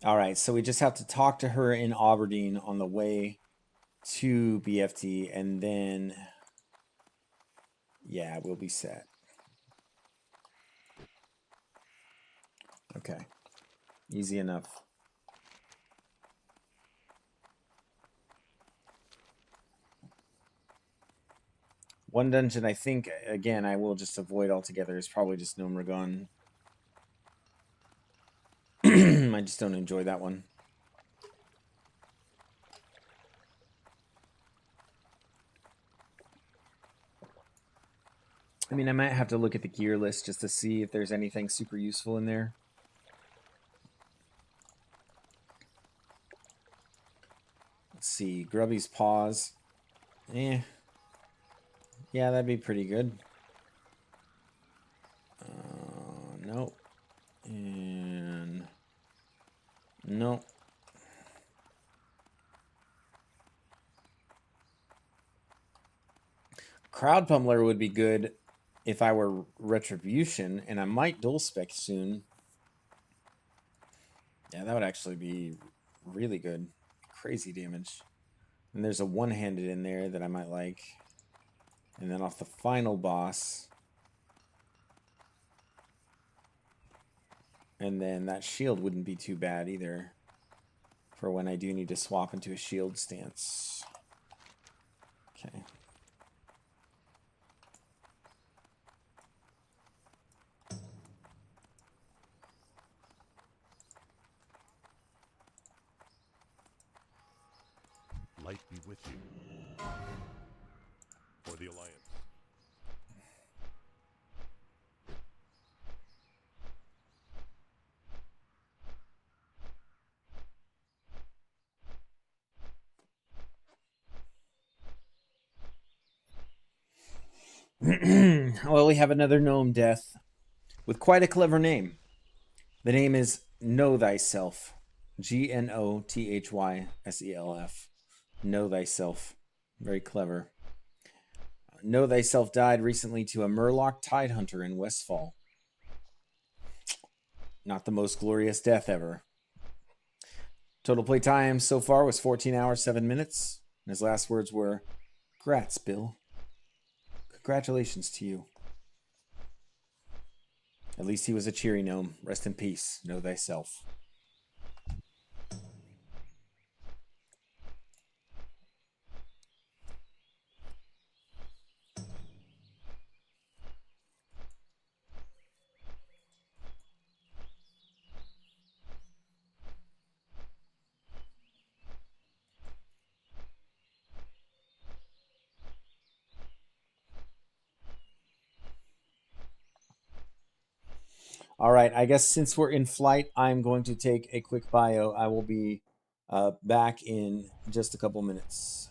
All right, so we just have to talk to her in Aberdeen on the way to BFT, and then, yeah, we'll be set. Okay, easy enough. One dungeon I think, again, I will just avoid altogether is probably just Gnomeregan. I just don't enjoy that one. I mean, I might have to look at the gear list just to see if there's anything super useful in there. Let's see. Grubby's Paws. Eh. Yeah, that'd be pretty good. Nope. And... nope. Crowd Pummeler would be good if I were Retribution, and I might dual spec soon. Yeah, that would actually be really good. Crazy damage. And there's a one-handed in there that I might like. And then off the final boss. And then that shield wouldn't be too bad either. For when I do need to swap into a shield stance. Okay. Light be with you. For the Alliance. Well, we have another gnome death with quite a clever name. The name is Know Thyself. Gnothyself. Know Thyself. Very clever. Know Thyself died recently to a Murloc Tidehunter in Westfall. Not the most glorious death ever. Total play time so far was 14 hours, 7 minutes. And his last words were, "Grats, Bill. Congratulations to you." At least he was a cheery gnome. Rest in peace. Know Thyself. All right, I guess since we're in flight, I'm going to take a quick bio. I will be back in just a couple minutes.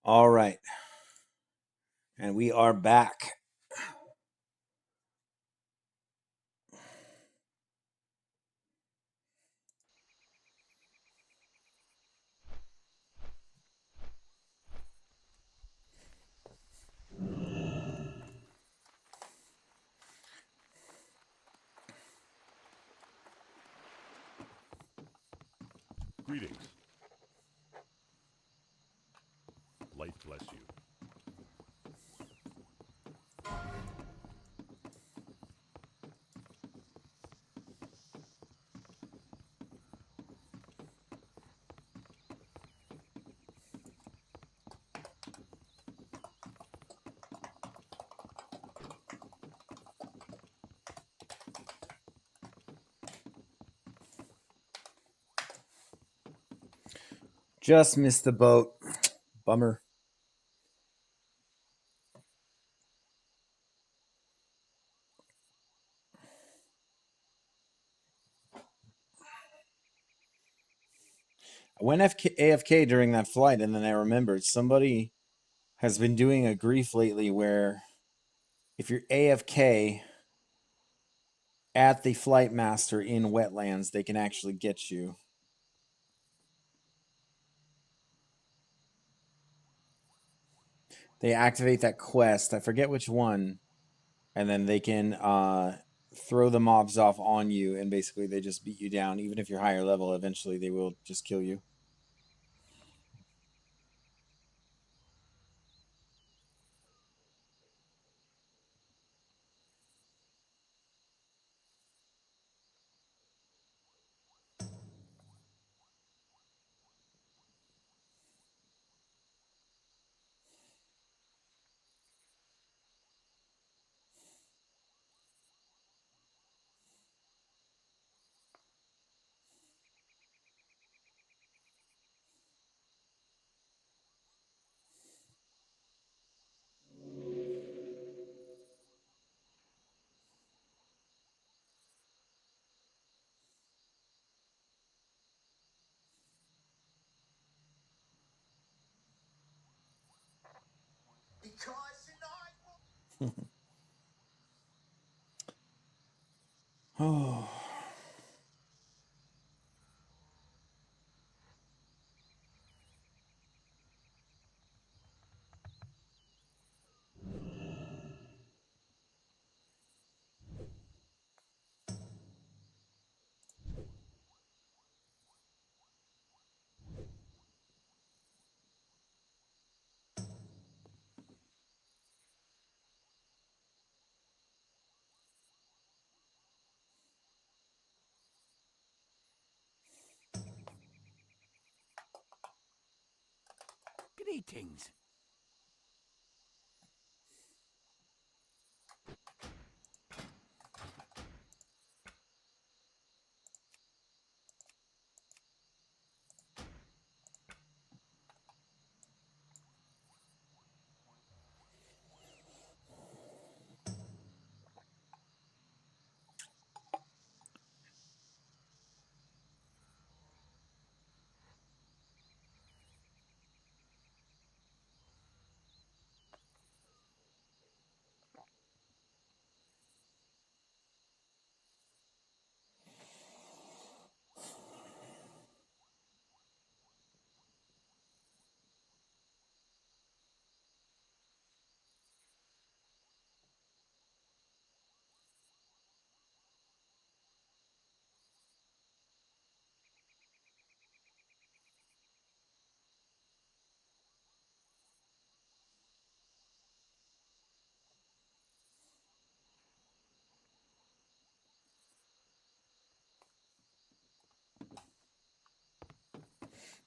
All right. And we are back. Greetings. Light bless you. Just missed the boat. Bummer. I went AFK during that flight, and then I remembered somebody has been doing a grief lately where if you're AFK at the flight master in wetlands, they can actually get you. They activate that quest. I forget which one. And then they can throw the mobs off on you, and basically they just beat you down. Even if you're higher level, eventually they will just kill you. Oh. Greetings.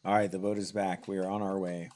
All right, the boat is back. We are on our way.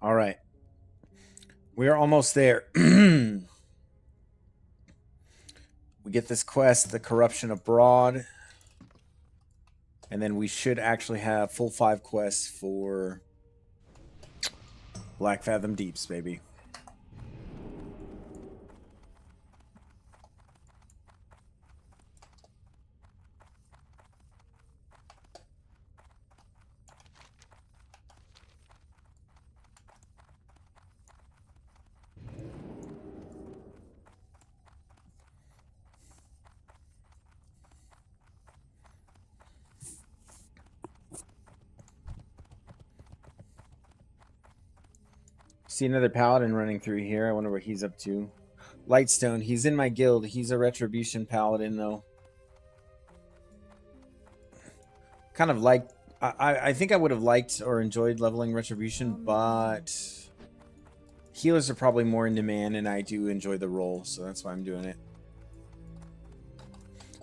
All right. We are almost there. We get this quest, The Corruption Abroad. And then we should actually have full 5 quests for Blackfathom Deeps, baby. See another paladin running through here. I wonder what he's up to. Lightstone, he's in my guild. He's a retribution paladin, though. Kind of like... I think I would have liked or enjoyed leveling retribution, but... healers are probably more in demand, and I do enjoy the role, so that's why I'm doing it.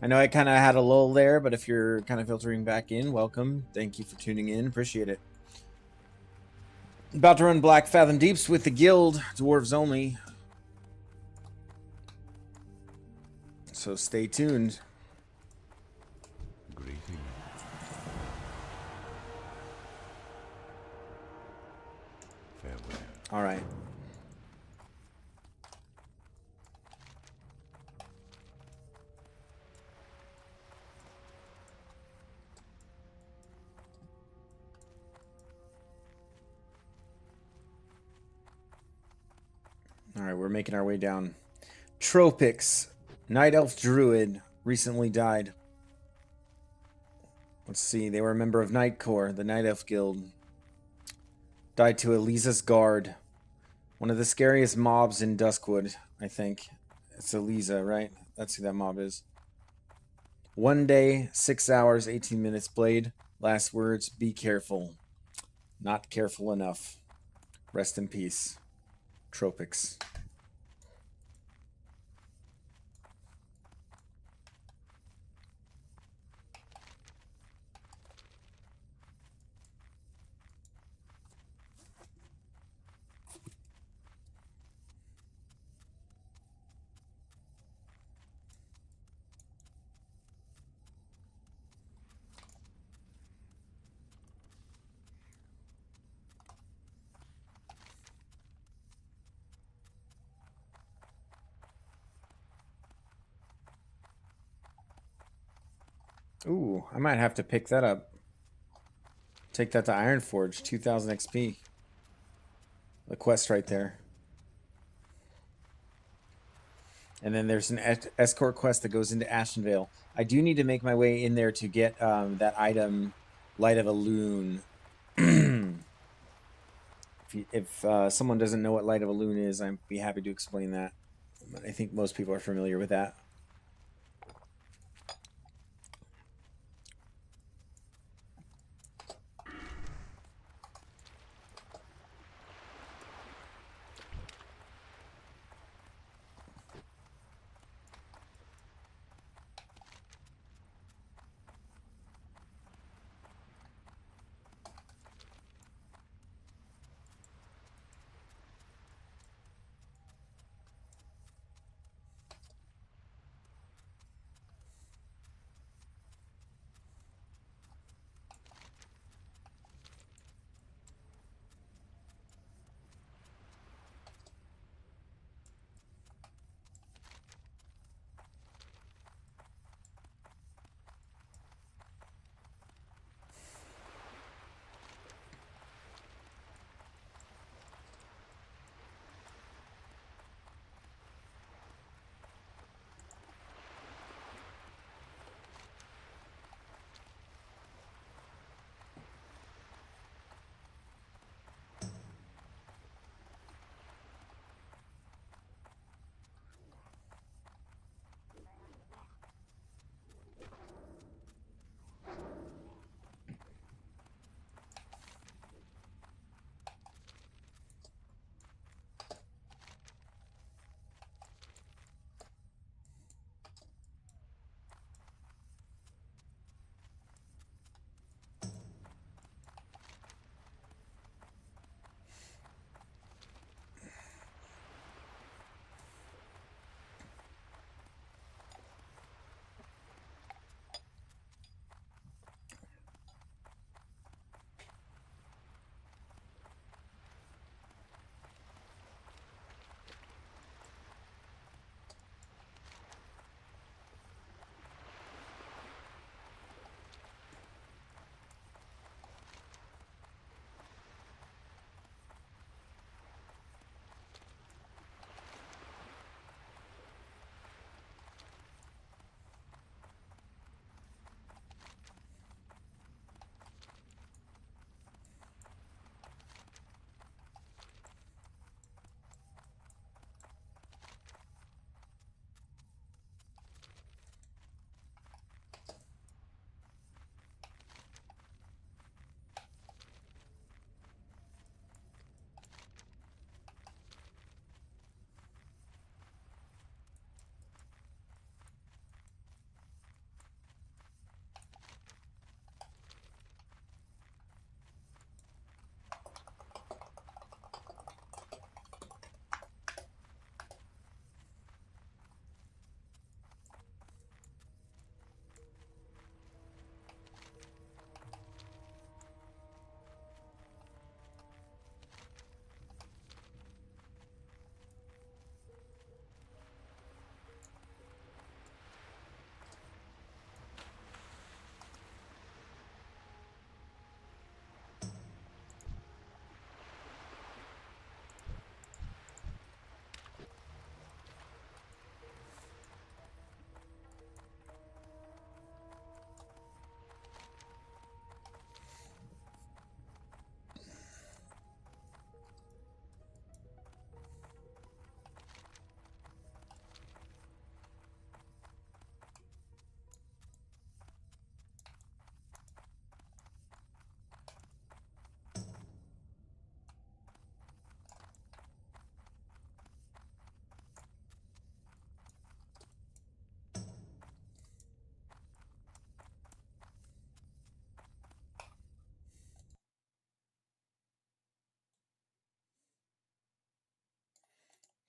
I know I kind of had a lull there, but if you're kind of filtering back in, welcome. Thank you for tuning in. Appreciate it. About to run Blackfathom Deeps with the guild, dwarves only. So stay tuned. Greeting. Farewell. All right. All right, we're making our way down. Tropics, Night Elf Druid, recently died. Let's see, they were a member of Night Corps, the Night Elf Guild. Died to Eliza's Guard. One of the scariest mobs in Duskwood, I think. It's Eliza, right? That's who that mob is. 1 day, 6 hours, 18 minutes blade. Last words, be careful. Not careful enough. Rest in peace. Tropics. Ooh, I might have to pick that up. Take that to Ironforge, 2000 XP. The quest right there. And then there's an escort quest that goes into Ashenvale. I do need to make my way in there to get that item, Light of a Loon. if someone doesn't know what Light of a Loon is, I'd be happy to explain that. But I think most people are familiar with that.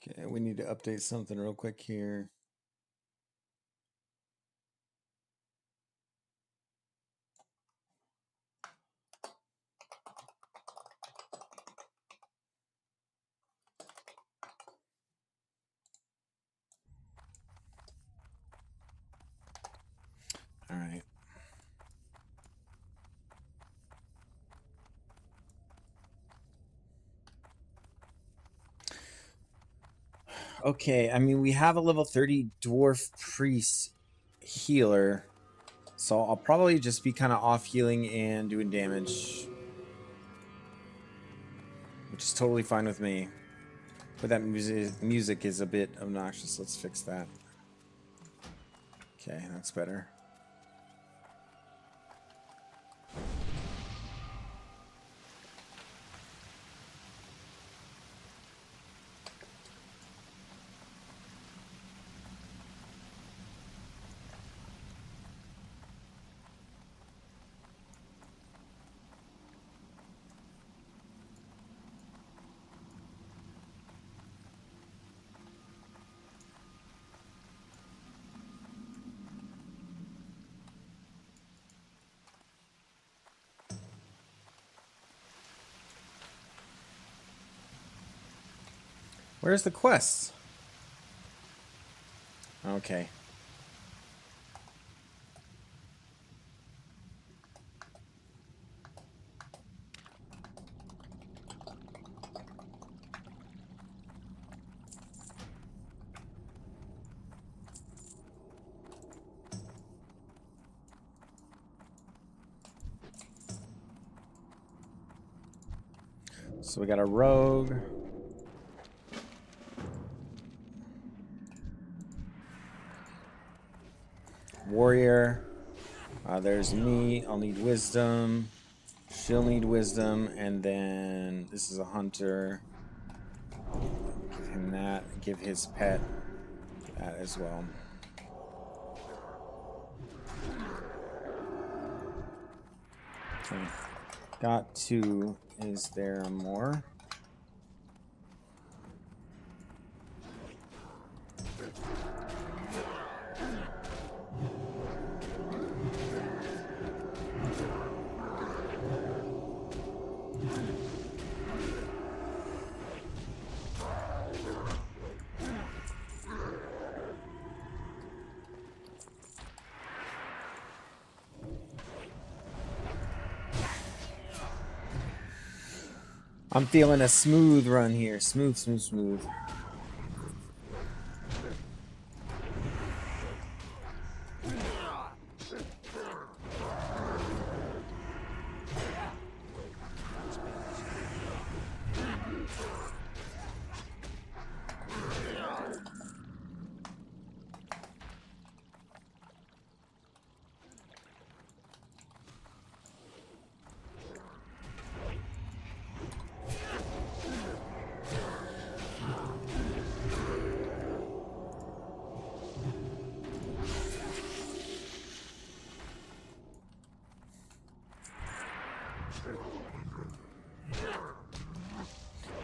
Okay, we need to update something real quick here. All right. Okay, I mean, we have a level 30 dwarf priest healer, so I'll probably just be kind of off healing and doing damage, which is totally fine with me. But that music is a bit obnoxious. Let's fix that. Okay, that's better. Where's the quest? Okay. So we got a rogue. Warrior. There's me. I'll need wisdom. She'll need wisdom. And then this is a hunter. Give him that. Give his pet that as well. Okay. Got two. Is there more? I'm feeling a smooth run here. Smooth, smooth, smooth.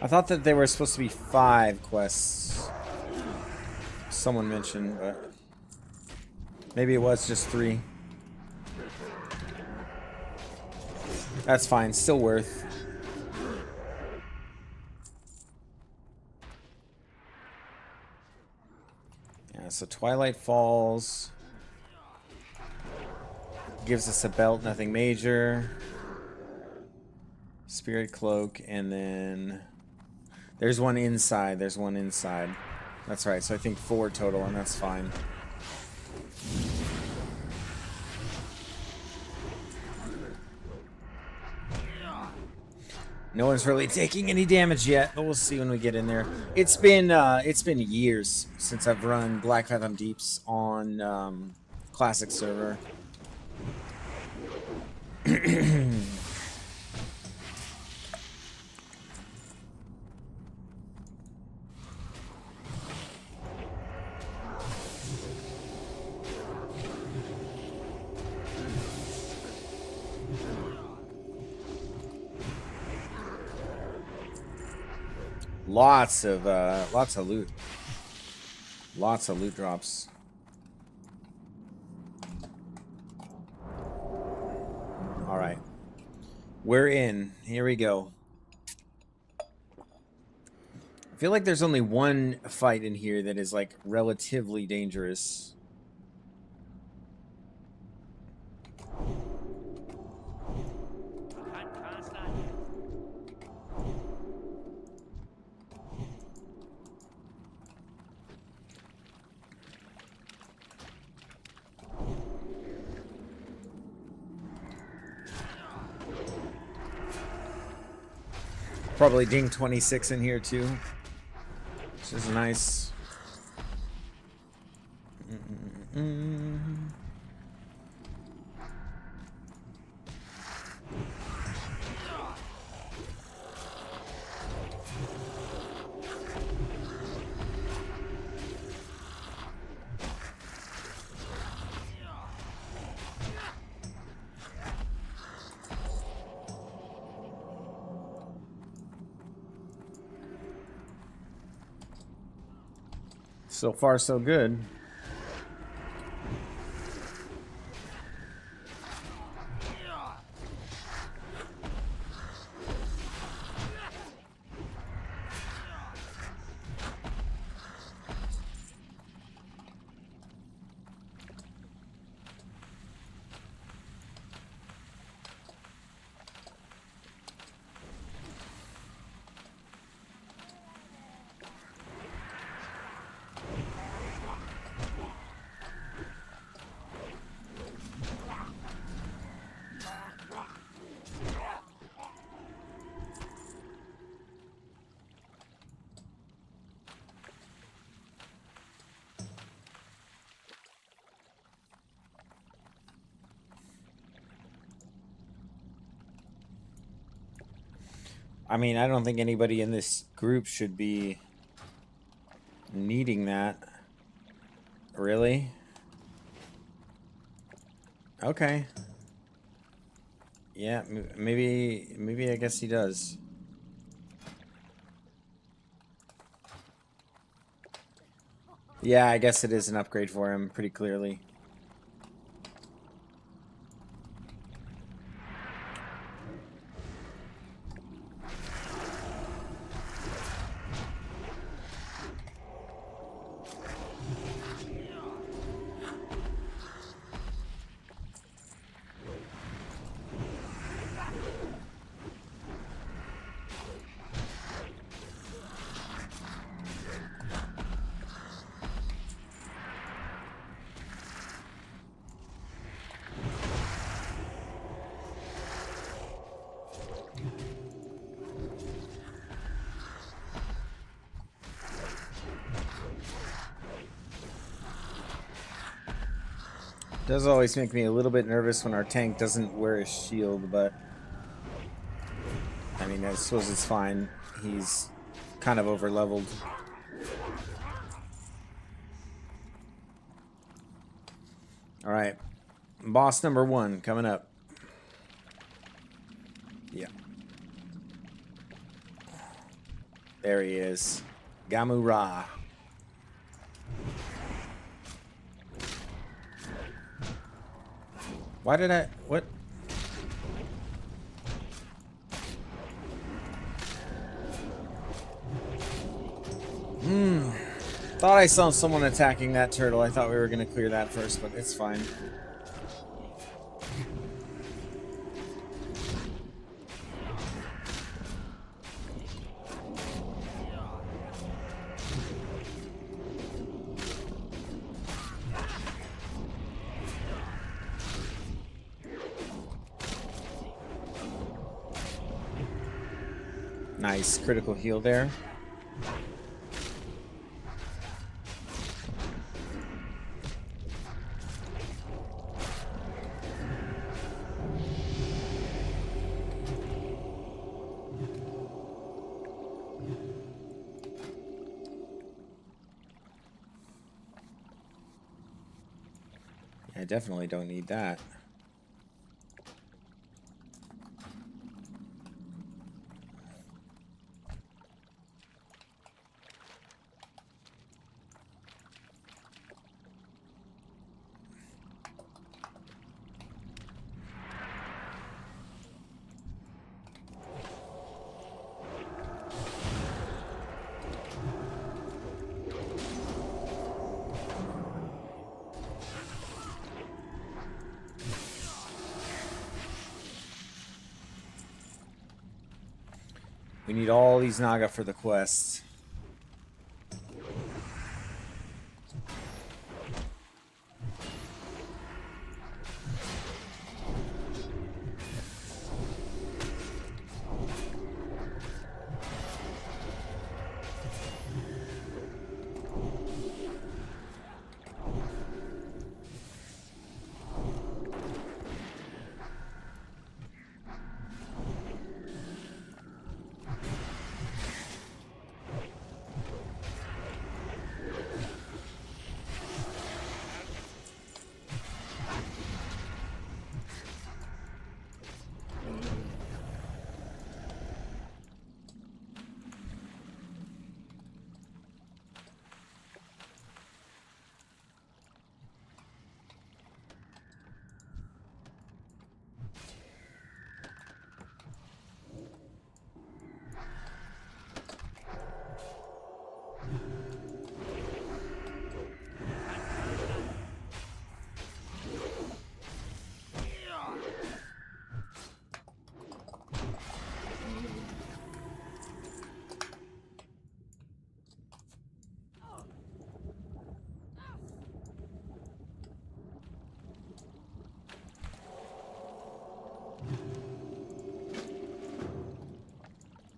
I thought that there were supposed to be 5 quests. Someone mentioned, but maybe it was just 3. That's fine. Still worth. Yeah, so Twilight Falls gives us a belt, nothing major. Spirit Cloak, and then there's one inside. There's one inside. That's right. So I think 4 total, and that's fine. No one's really taking any damage yet, but we'll see when we get in there. It's been years since I've run Blackfathom Deeps on Classic server. Lots of loot. Lots of loot drops. All right. We're in. Here we go. I feel like there's only one fight in here that is like relatively dangerous. Probably ding 26 in here too. This is nice. So far, so good. I mean, I don't think anybody in this group should be needing that. Really? Okay. Yeah, maybe I guess he does. Yeah, I guess it is an upgrade for him, pretty clearly. Does always make me a little bit nervous when our tank doesn't wear a shield, but I mean, I suppose it's fine. He's kind of over leveled. All right, boss number 1 coming up. Yeah, there he is, Gamura. Why did I... What? Thought I saw someone attacking that turtle. I thought we were going to clear that first, but it's fine. Nice critical heal there. I definitely don't need that. We need all these Naga for the quests.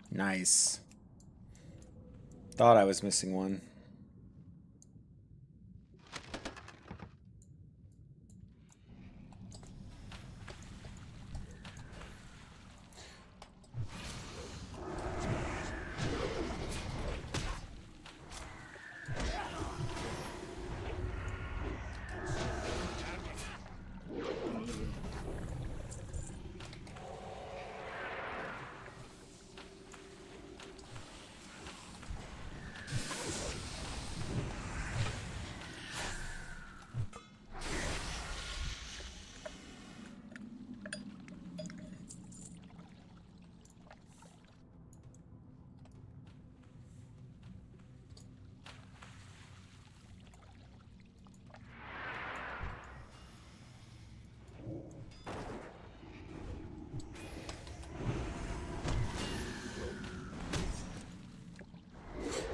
Nice. Thought I was missing one.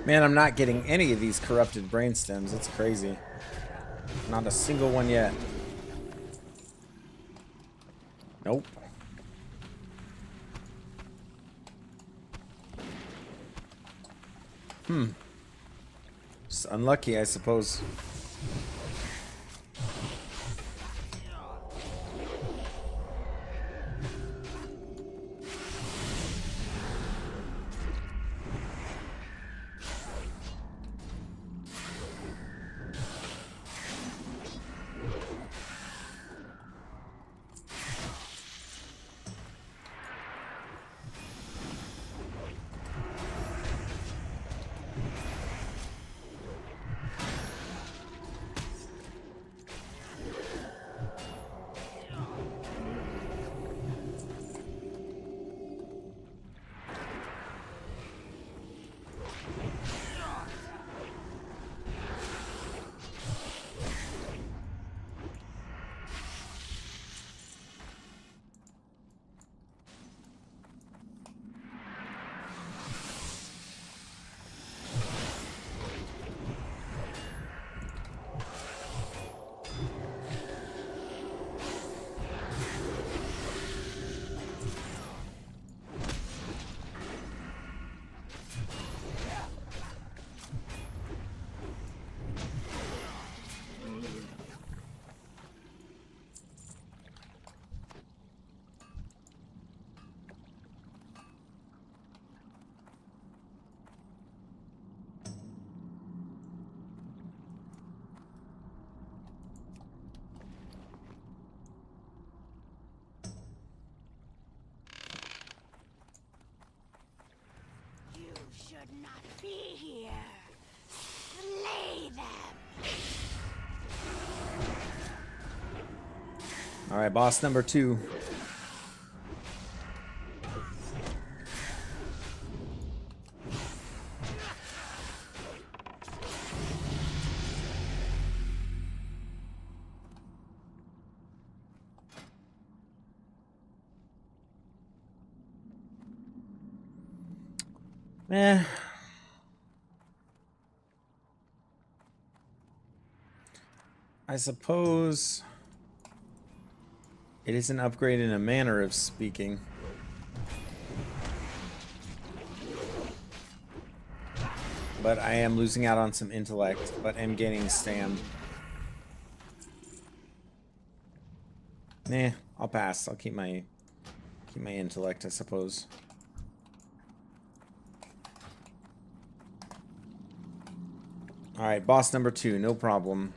Man, I'm not getting any of these corrupted brain stems. It's crazy. Not a single one yet. Nope. It's unlucky, I suppose. Should not be here. Slay them. All right, boss number 2. Eh. I suppose it is an upgrade in a manner of speaking. But I am losing out on some intellect, but am gaining stam. Nah, I'll pass. I'll keep my intellect, I suppose. Alright, boss number 2, no problem.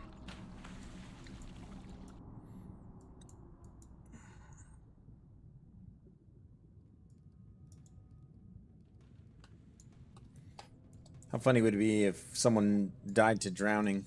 How funny would it be if someone died to drowning?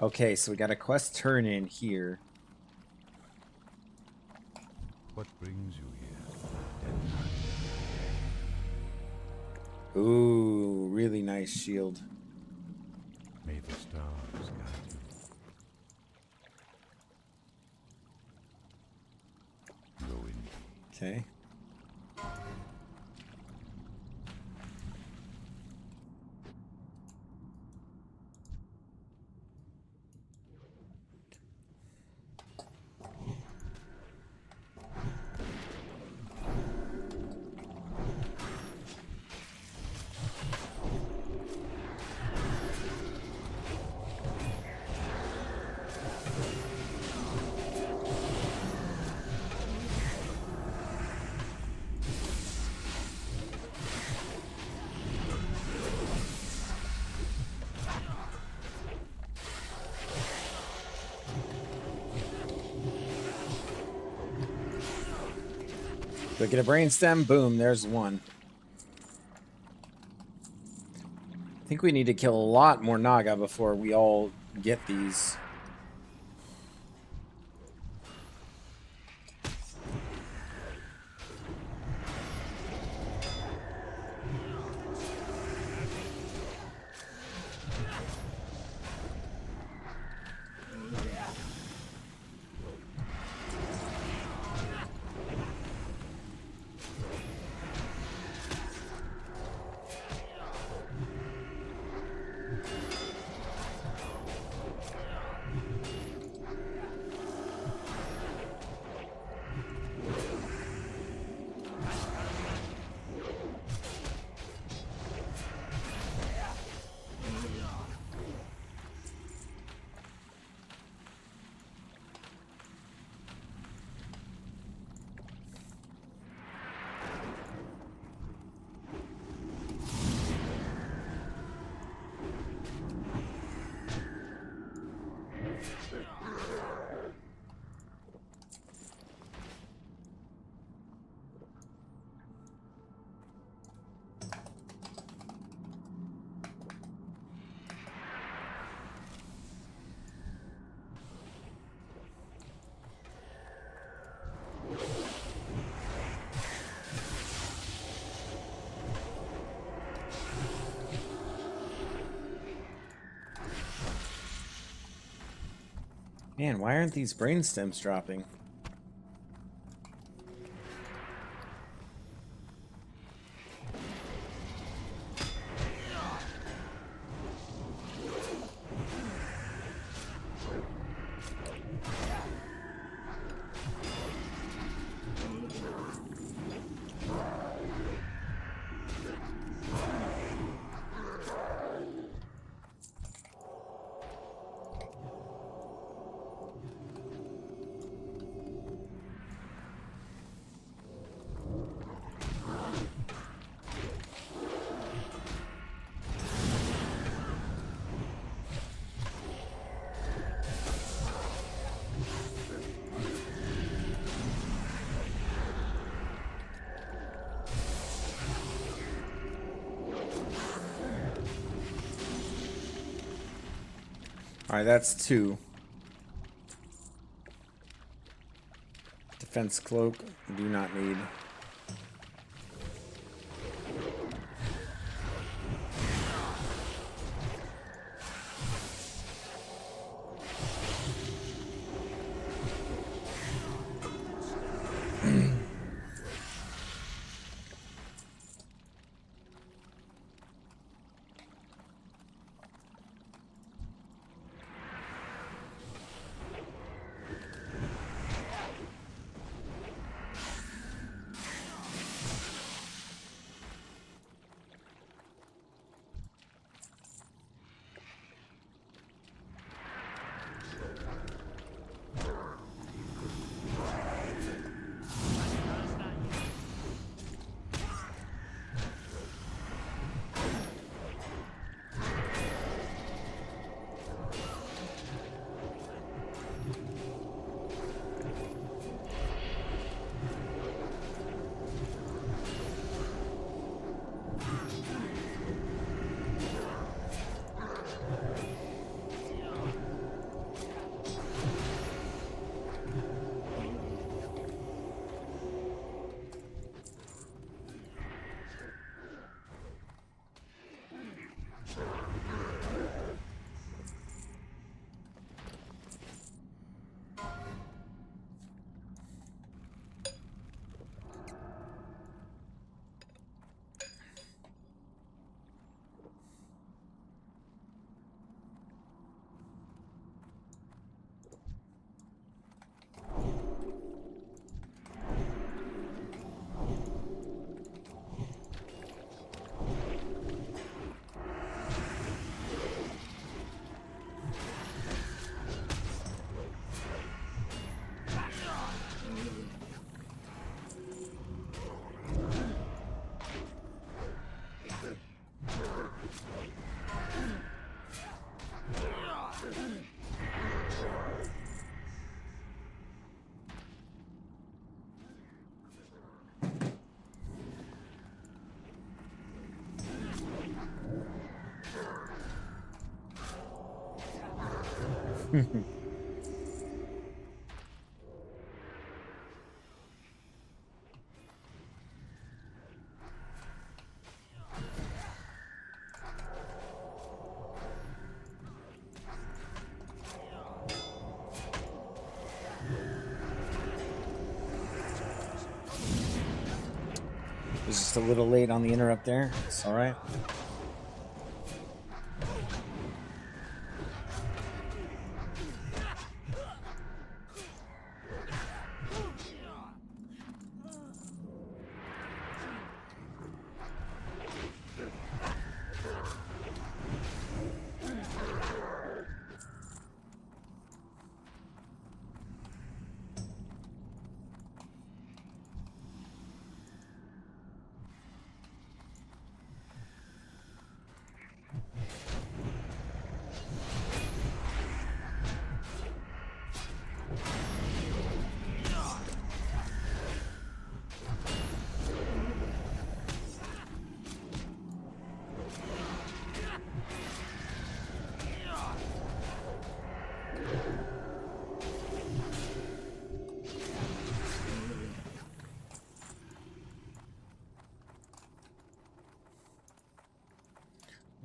Okay, so we got a quest turn in here. What brings you here? Ooh, really nice shield. May the stars guide you. Go in. Okay. So get a brainstem, boom, there's one. I think we need to kill a lot more Naga before we all get these. Man, why aren't these brainstems dropping? Alright, that's 2. Defense cloak, do not need. Was just a little late on the interrupt there. It's all right.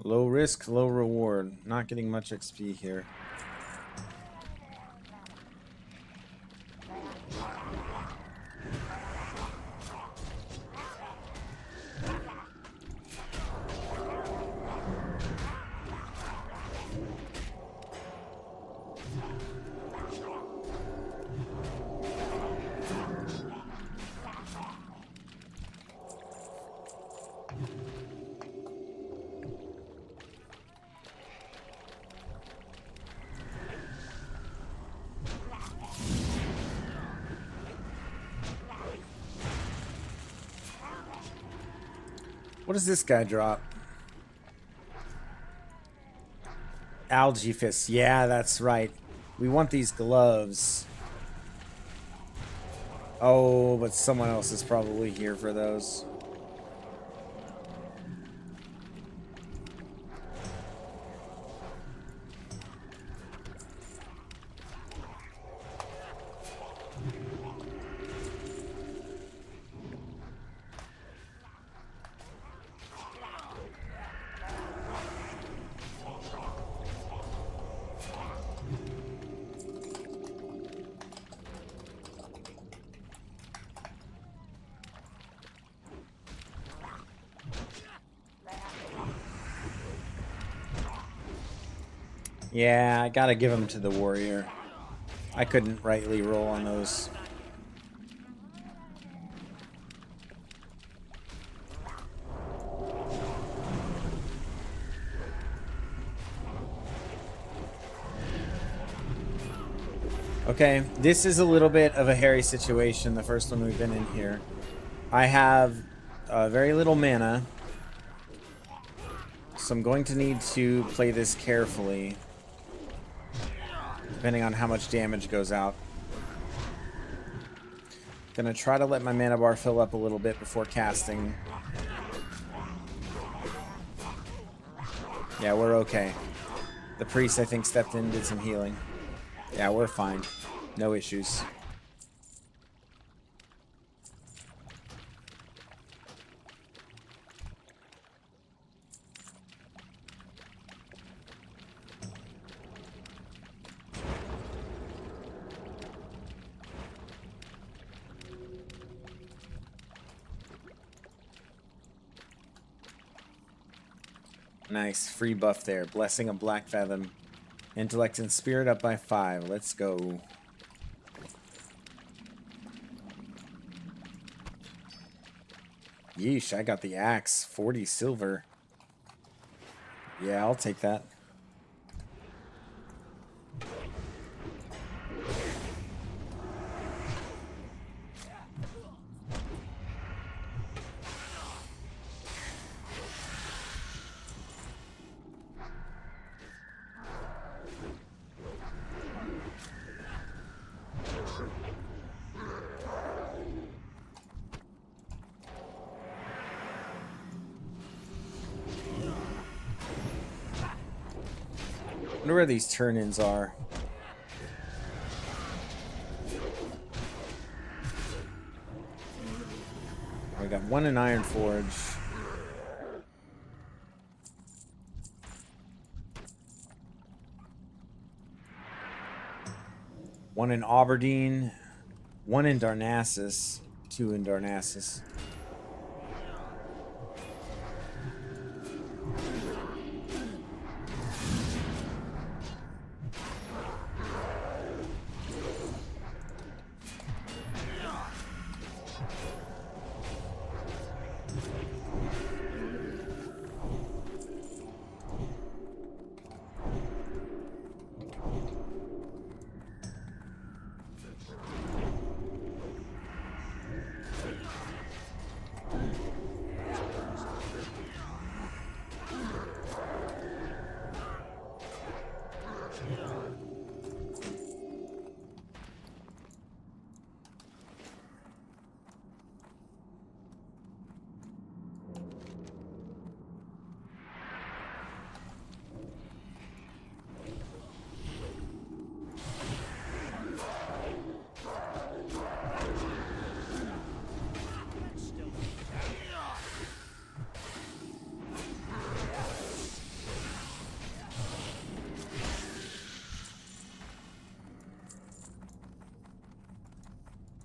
Low risk, low reward. Not getting much XP here. What does this guy drop? Algae fists. Yeah, that's right. We want these gloves. Oh, but someone else is probably here for those. Yeah, I gotta give them to the warrior. I couldn't rightly roll on those. Okay, this is a little bit of a hairy situation, the first one we've been in here. I have very little mana, so I'm going to need to play this carefully, depending on how much damage goes out. Gonna try to let my mana bar fill up a little bit before casting. Yeah, we're okay. The priest, I think, stepped in and did some healing. Yeah, we're fine. No issues. Nice. Free buff there. Blessing of Blackfathom. Intellect and Spirit up by 5. Let's go. Yeesh, I got the axe. 40 silver. Yeah, I'll take that. I wonder where these turn-ins are. We got one in Iron Forge. One in Aberdeen. One in Darnassus. 2 in Darnassus.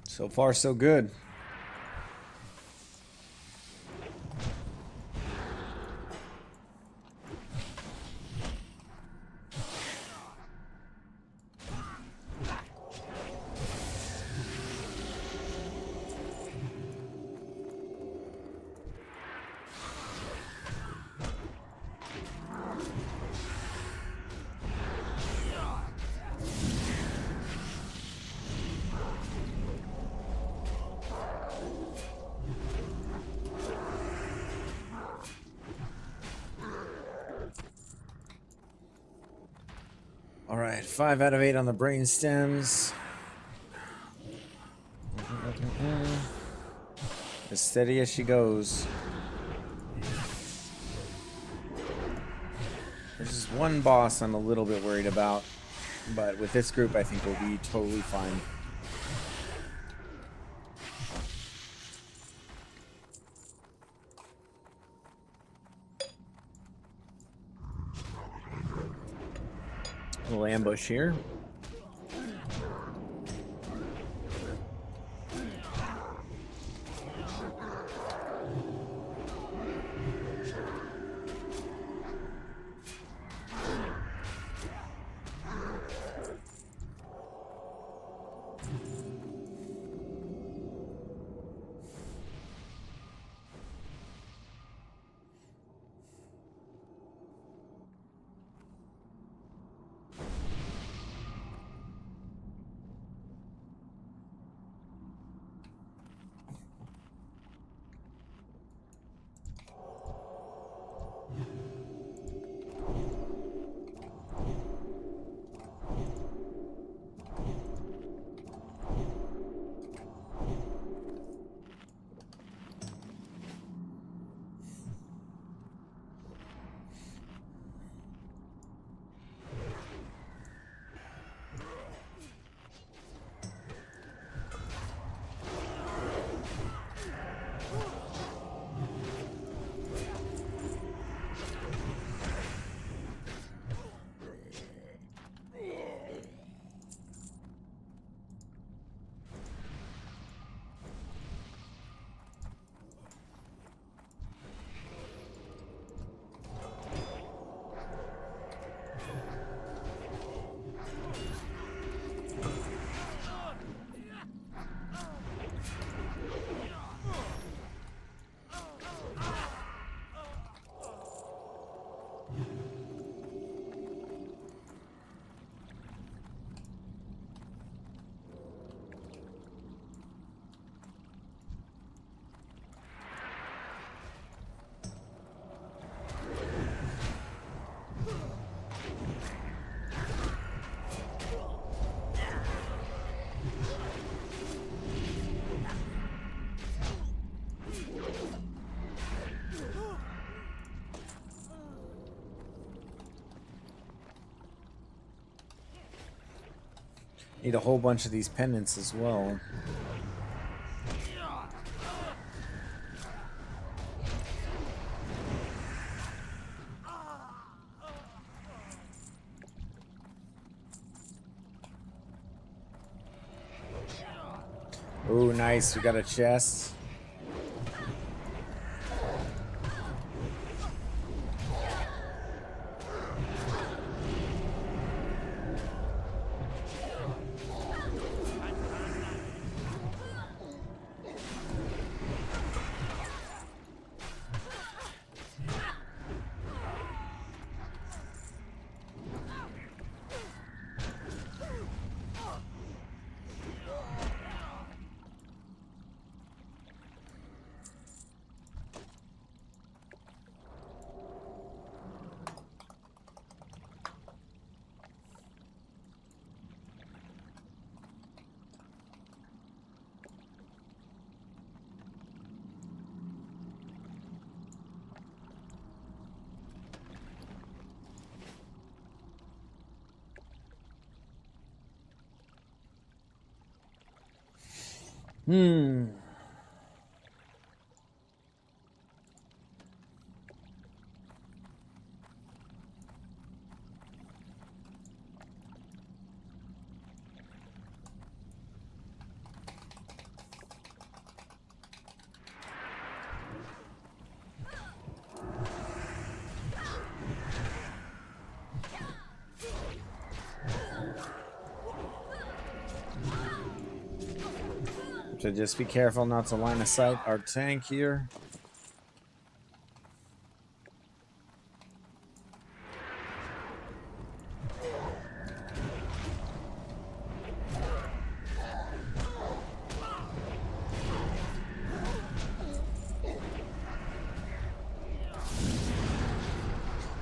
So far, so good. All right, 5 out of 8 on the brain stems. As steady as she goes. There's just one boss I'm a little bit worried about, but with this group I think we'll be totally fine. Little ambush here. Need a whole bunch of these pendants as well. Ooh, nice. We got a chest. Hmm. So just be careful not to line of sight our tank here.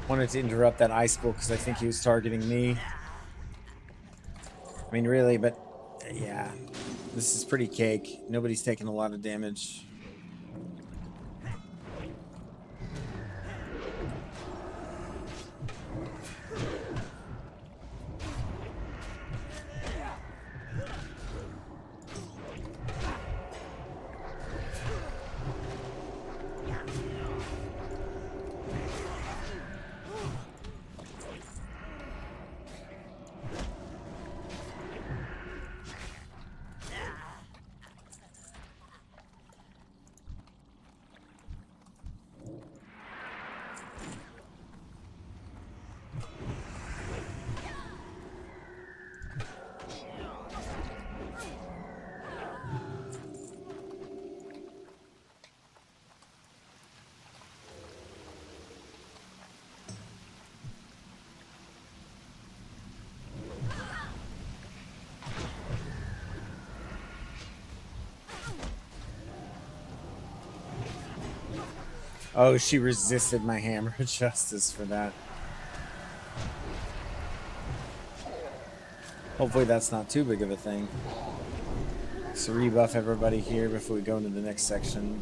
Wanted to interrupt that ice bolt because I think he was targeting me. I mean, really, but yeah, this is pretty cake. Nobody's taking a lot of damage. Oh, she resisted my hammer of justice for that. Hopefully that's not too big of a thing. So rebuff everybody here before we go into the next section.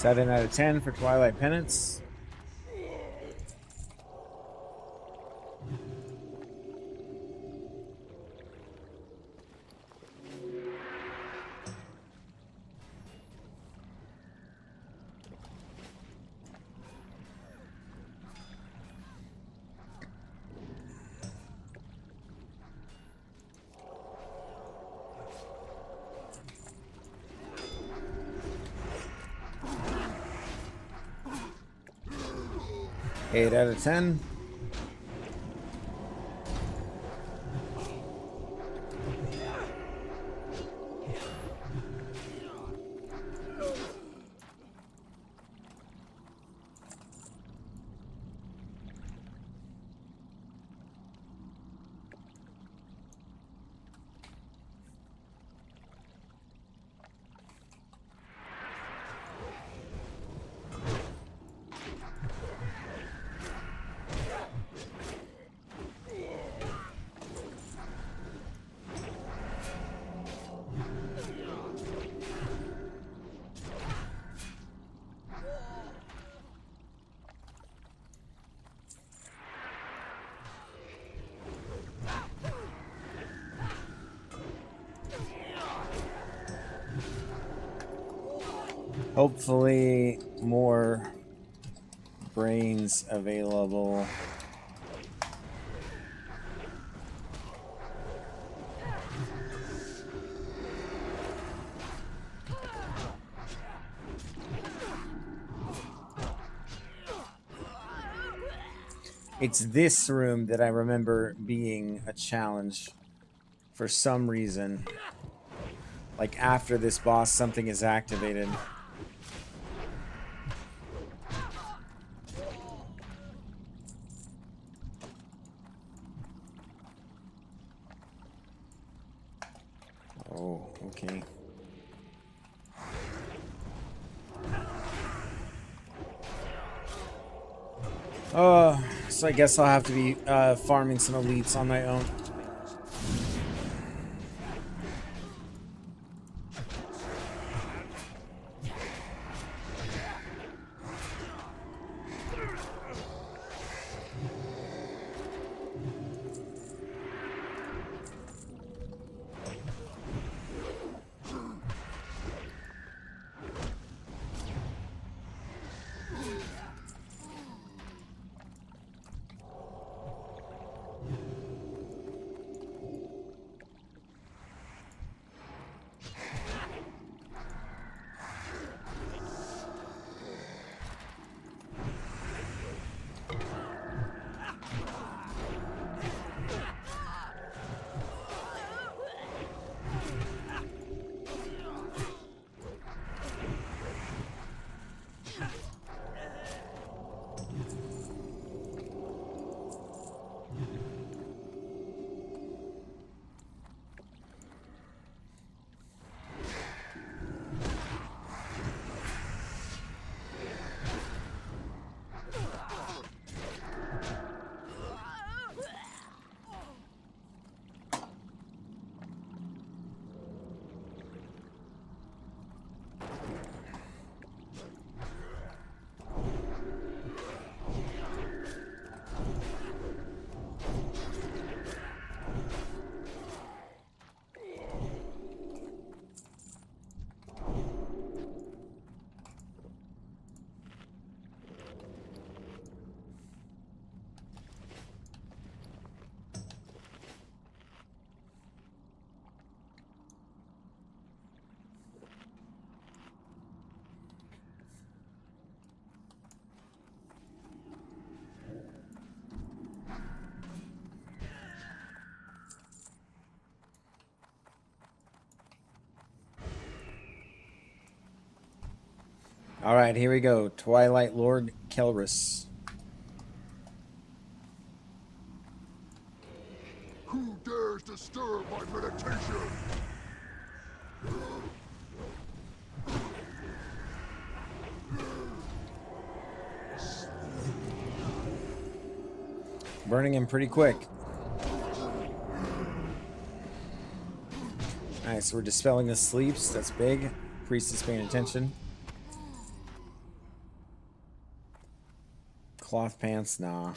Seven out of 10 for Twilight Penance. 8 out of 10. Hopefully more brains available. It's this room that I remember being a challenge for some reason. Like after this boss, something is activated. Oh, okay. So I guess I'll have to be farming some elites on my own. All right, here we go. Twilight Lord Kelrus. Who dares disturb my meditation? Burning him pretty quick. Alright, so we're dispelling the sleeps. That's big. Priest is paying attention. Cloth pants? Nah.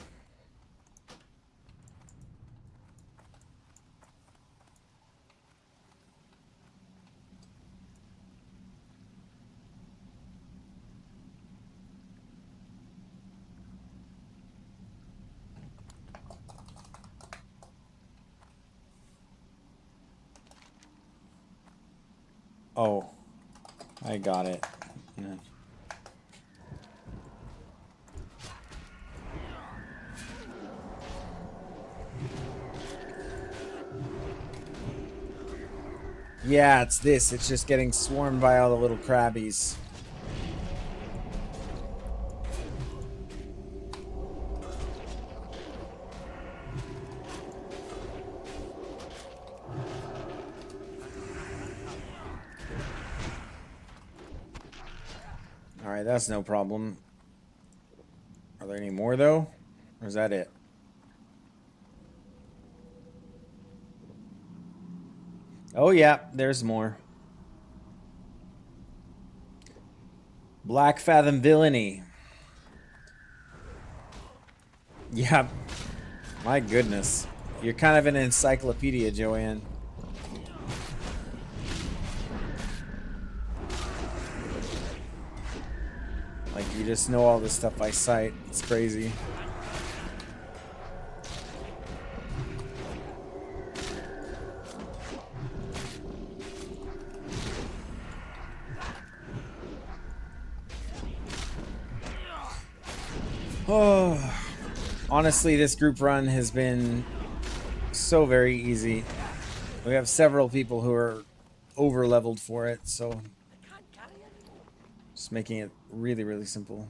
Oh, I got it. Yeah. Yeah, it's this. It's just getting swarmed by all the little crabbies. Alright, that's no problem. Are there any more, though? Or is that it? Oh, yeah, there's more. Blackfathom villainy. Yeah, my goodness. You're kind of an encyclopedia, Joanne. Like, you just know all this stuff by sight. It's crazy. Oh, honestly, this group run has been so very easy. We have several people who are over leveled for it, so just making it really, really simple.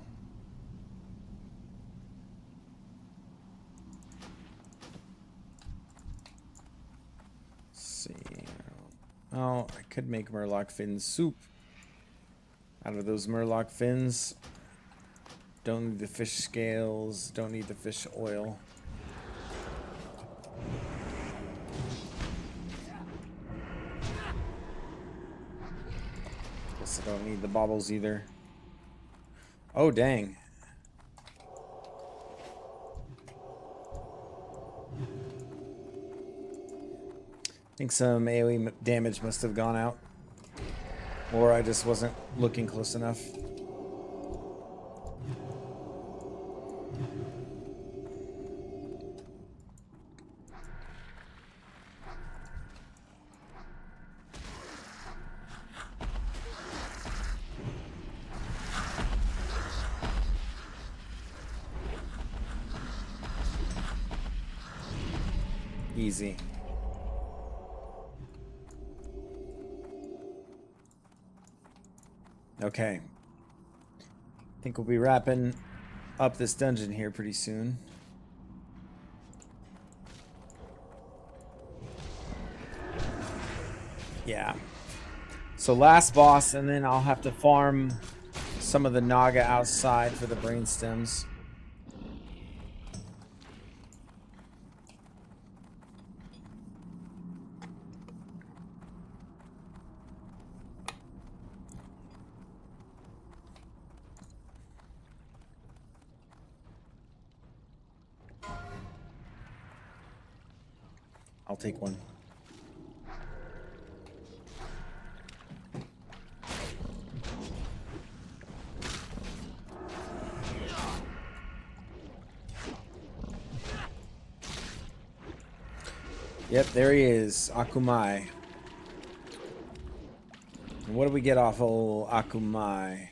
Let's see. Oh, I could make murloc fin soup out of those murloc fins. Don't need the fish scales. Don't need the fish oil. Guess I don't need the baubles either. Oh, dang. I think some AoE damage must have gone out. Or I just wasn't looking close enough. Easy. Okay. I think we'll be wrapping up this dungeon here pretty soon. Yeah. So last boss, and then I'll have to farm some of the Naga outside for the brain stems. I'll take one. Yep, there he is, Akumai. And what do we get off old Akumai?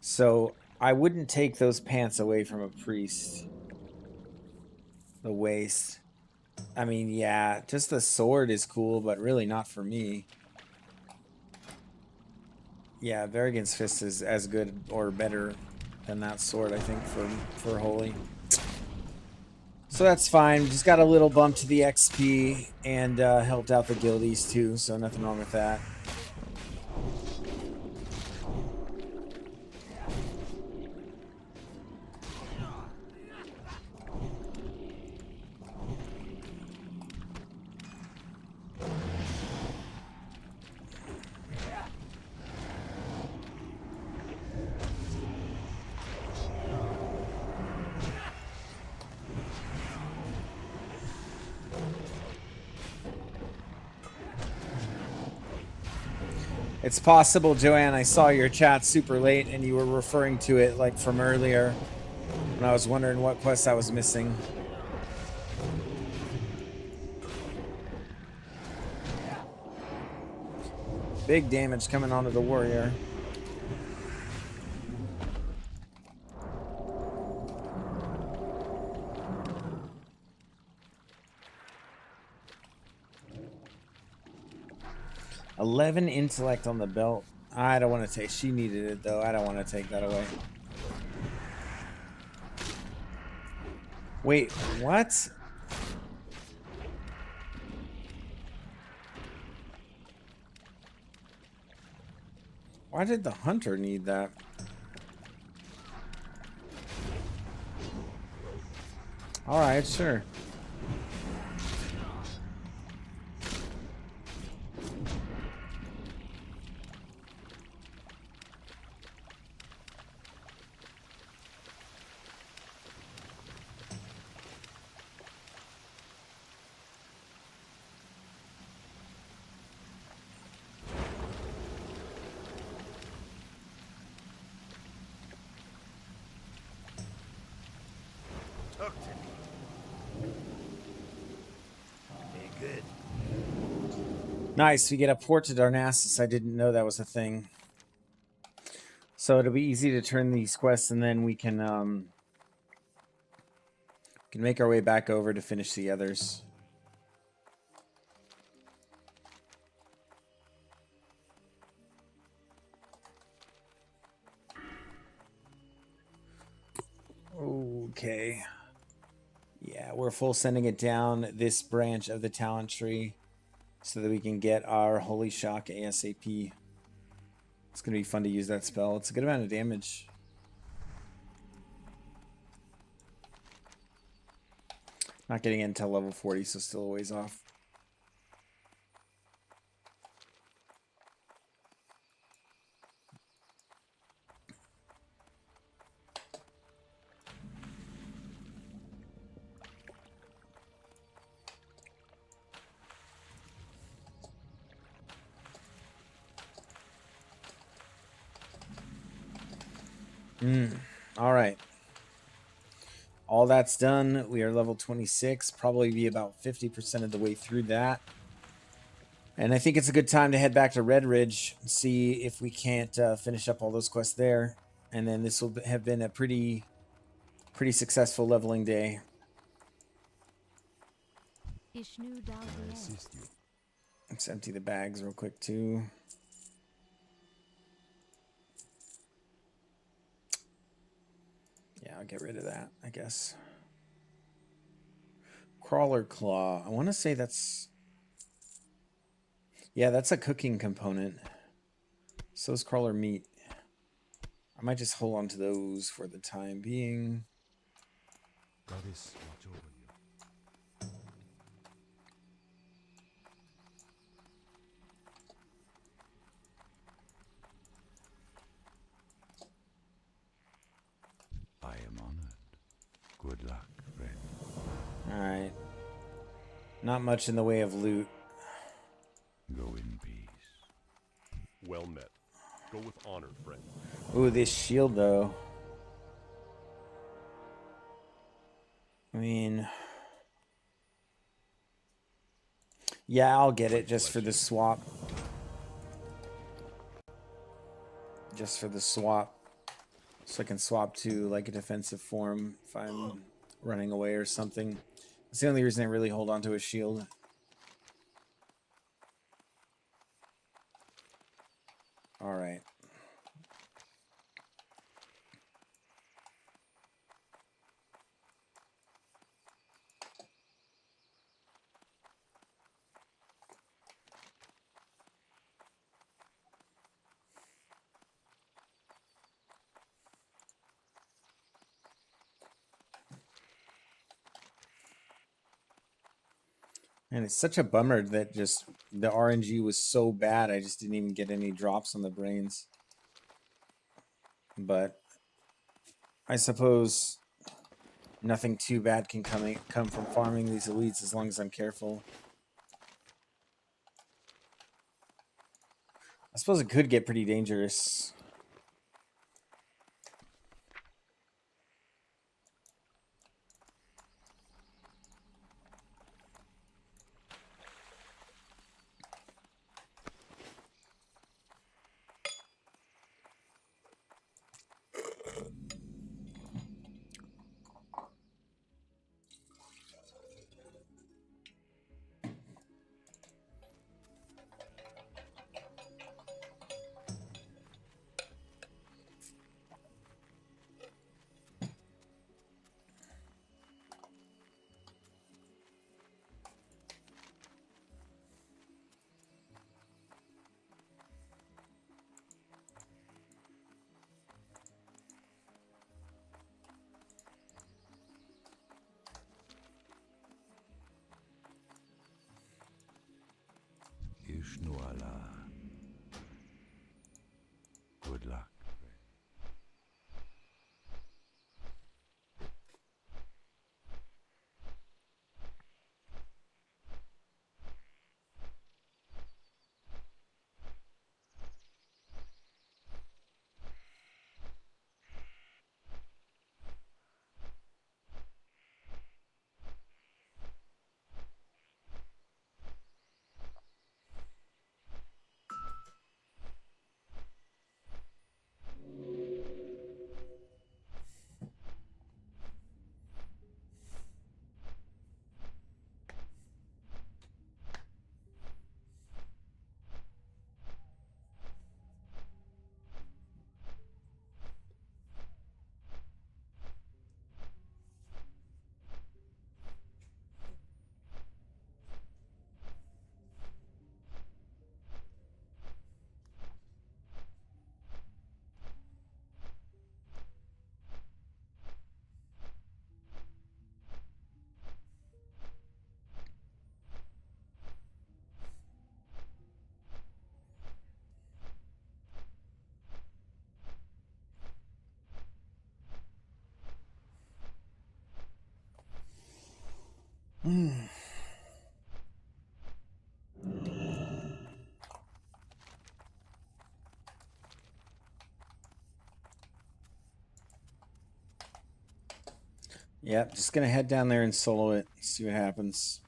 So, I wouldn't take those pants away from a priest. The waist. I mean, yeah, just the sword is cool, but really not for me. Yeah, Varigan's Fist is as good or better than that sword, I think, for Holy. So that's fine. Just got a little bump to the XP and helped out the guildies too, so nothing wrong with that. It's possible, Joanne, I saw your chat super late and you were referring to it like from earlier when I was wondering what quest I was missing. Big damage coming onto the warrior. 11 intellect on the belt. I don't want to take. She needed it though. I don't want to take that away. Wait, what? Why did the hunter need that? All right, sure. Talk to me. Hey, good. Nice, we get a port to Darnassus. I didn't know that was a thing. So it'll be easy to turn these quests, and then we can make our way back over to finish the others. Okay. Yeah, we're full sending it down this branch of the talent tree so that we can get our Holy Shock ASAP. It's going to be fun to use that spell. It's a good amount of damage. Not getting it until level 40, so still a ways off. All right. All that's done. We are level 26. Probably be about 50% of the way through that. And I think it's a good time to head back to Red Ridge and see if we can't finish up all those quests there. And then this will have been a pretty successful leveling day. Ishnu Dalviel. Assist you. Let's empty the bags real quick too. Yeah, I'll get rid of that, I guess. Crawler Claw. I want to say that's... Yeah, that's a cooking component. So is Crawler Meat. I might just hold on to those for the time being. Goddess, watch over you. I am honored. Good luck, friend. Alright. Not much in the way of loot. Go in peace. Well met. Go with honor, friend. Ooh, this shield though. I mean... Yeah, I'll get it just for the swap. Just for the swap. So I can swap to like a defensive form if I'm running away or something. That's the only reason I really hold on to a shield. All right. And it's such a bummer that just the RNG was so bad. I just didn't even get any drops on the brains. But I suppose nothing too bad can come from farming these elites as long as I'm careful. I suppose it could get pretty dangerous. Yep, just gonna head down there and solo it. See what happens.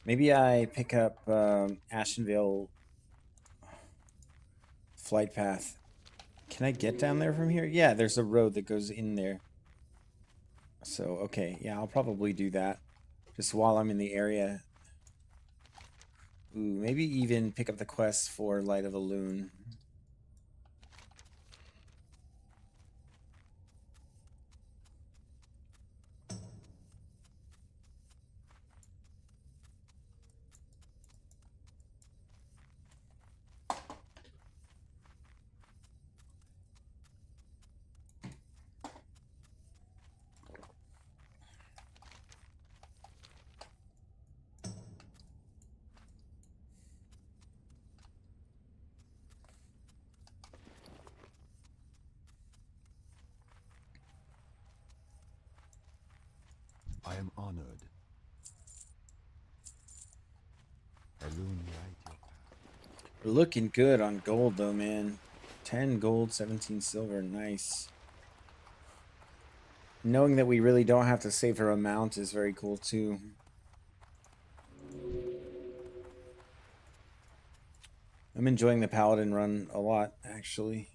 Maybe I pick up Ashenvale flight path. Can I get down there from here? Yeah, there's a road that goes in there. So, okay. Yeah, I'll probably do that. Just while I'm in the area. Ooh, maybe even pick up the quest for Light of a Loon. I am honored. Illuminate your path. We're looking good on gold, though, man. 10 gold, 17 silver. Nice. Knowing that we really don't have to save her a mount is very cool, too. I'm enjoying the Paladin run a lot, actually.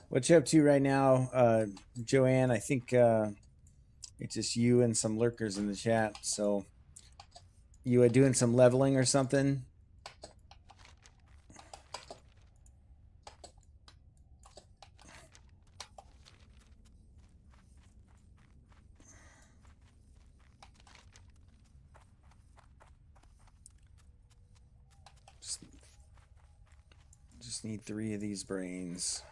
What you up to right now, Joanne? I think it's just you and some lurkers in the chat. So you doing some leveling or something? Just need 3 of these brains.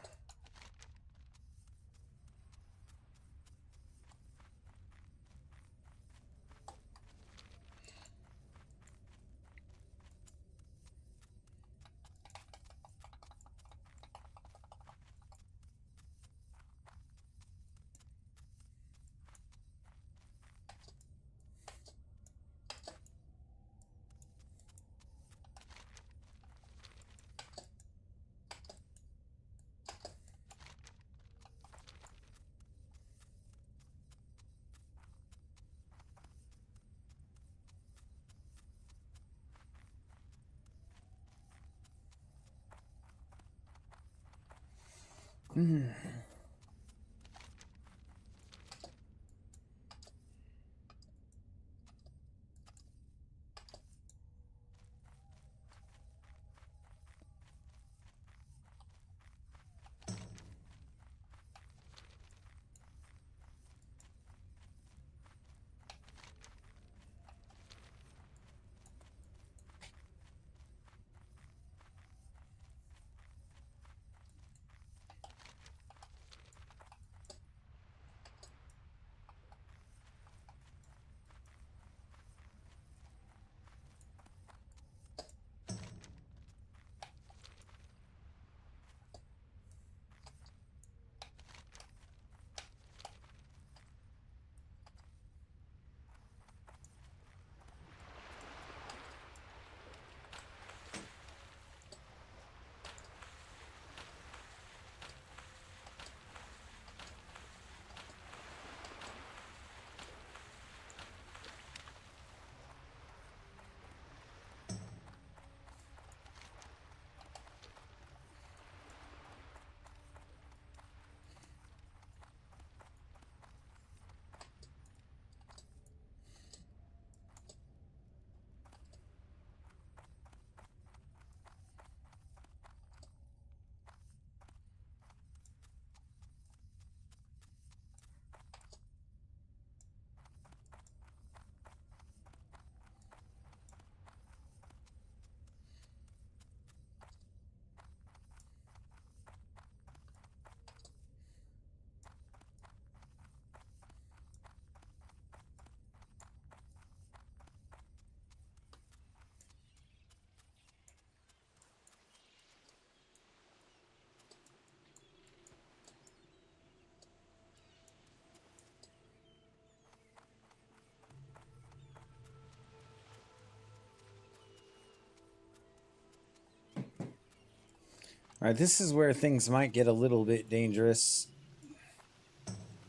All right, this is where things might get a little bit dangerous.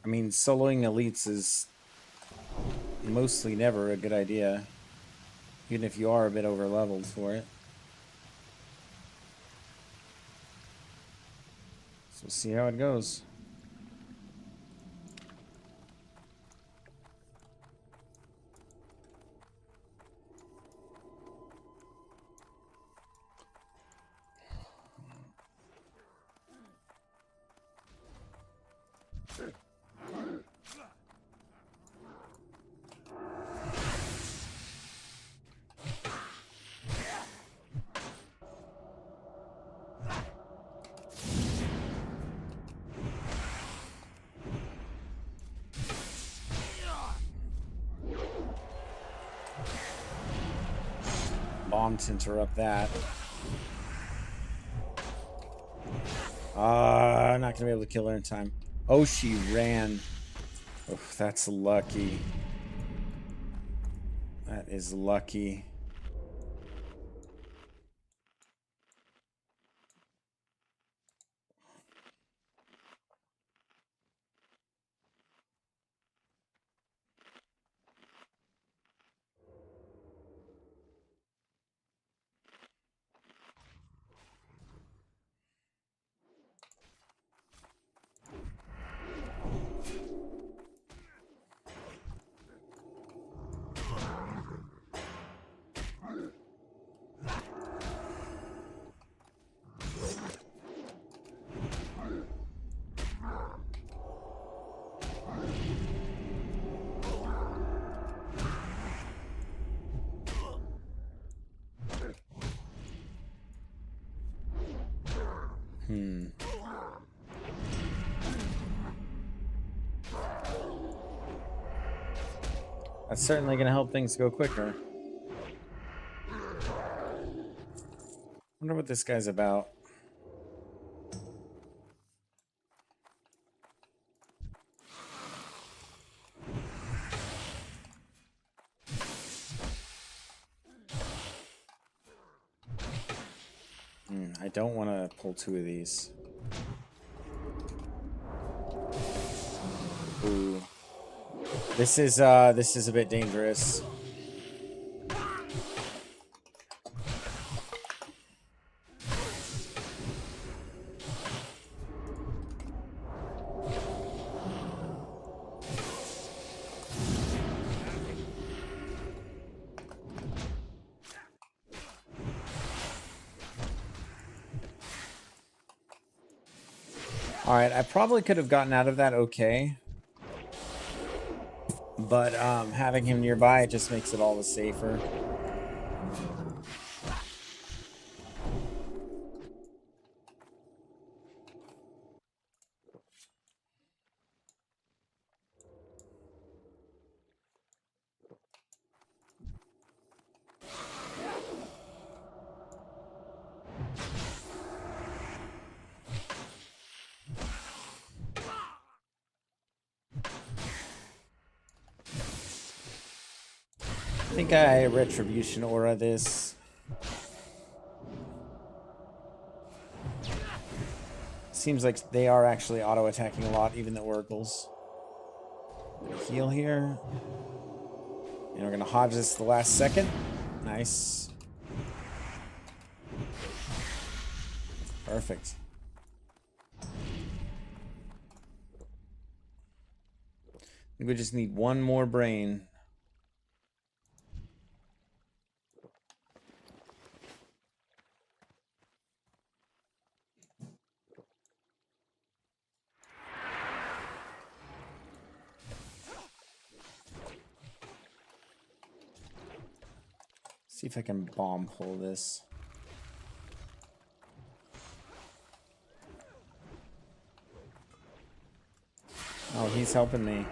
I mean, soloing elites is mostly never a good idea, even if you are a bit over leveled for it. So we'll see how it goes. Bomb to interrupt that. I'm not gonna be able to kill her in time. Oh, she ran. Oh, that's lucky. That is lucky. That's certainly going to help things go quicker. Wonder what this guy's about. I don't want to pull two of these. Ooh. This is a bit dangerous. All right, I probably could have gotten out of that okay. But having him nearby, it just makes it all the safer. I think I Retribution Aura this. Seems like they are actually auto-attacking a lot, even the oracles. Heal here. And we're going to Hodge this the last second. Nice. Perfect. I think we just need one more brain. See if I can bomb pull this. Oh, he's helping me.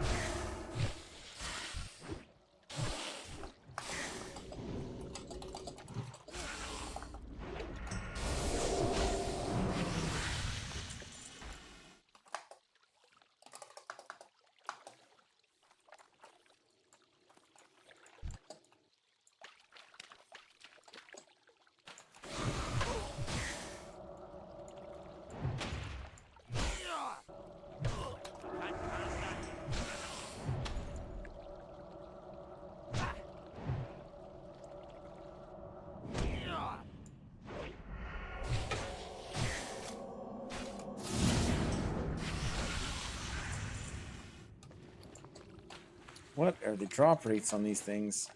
What are the drop rates on these things?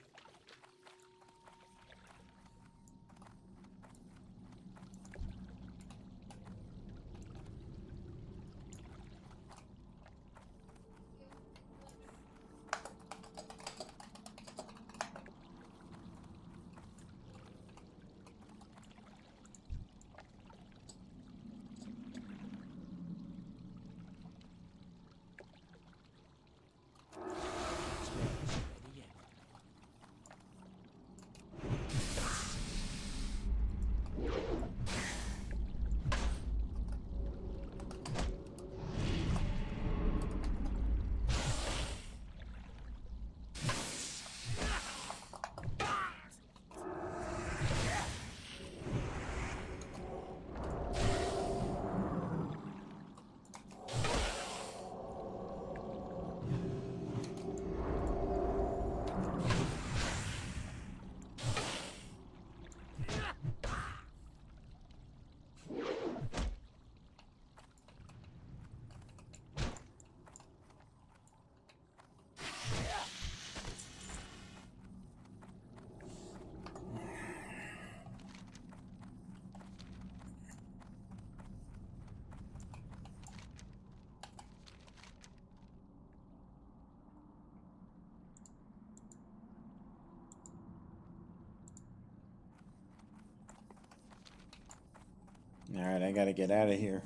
All right, I gotta get out of here.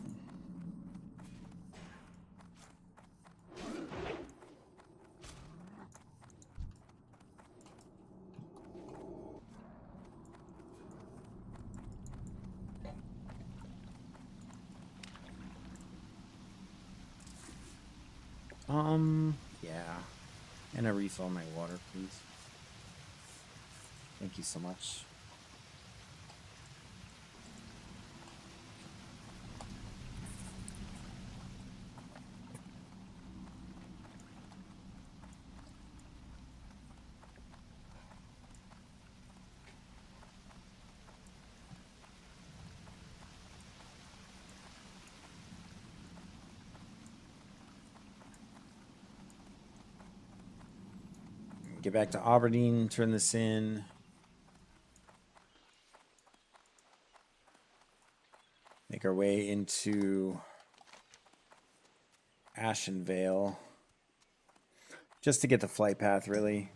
Yeah. And a refill on my water, please. Thank you so much. Get back to Aberdeen, turn this in. Make our way into Ashenvale. Just to get the flight path, really.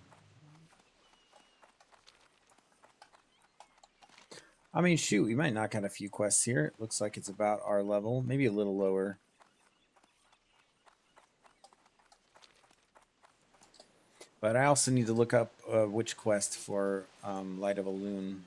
I mean, shoot, we might knock out a few quests here. It looks like it's about our level, maybe a little lower. But I also need to look up which quest for Light of a Loon.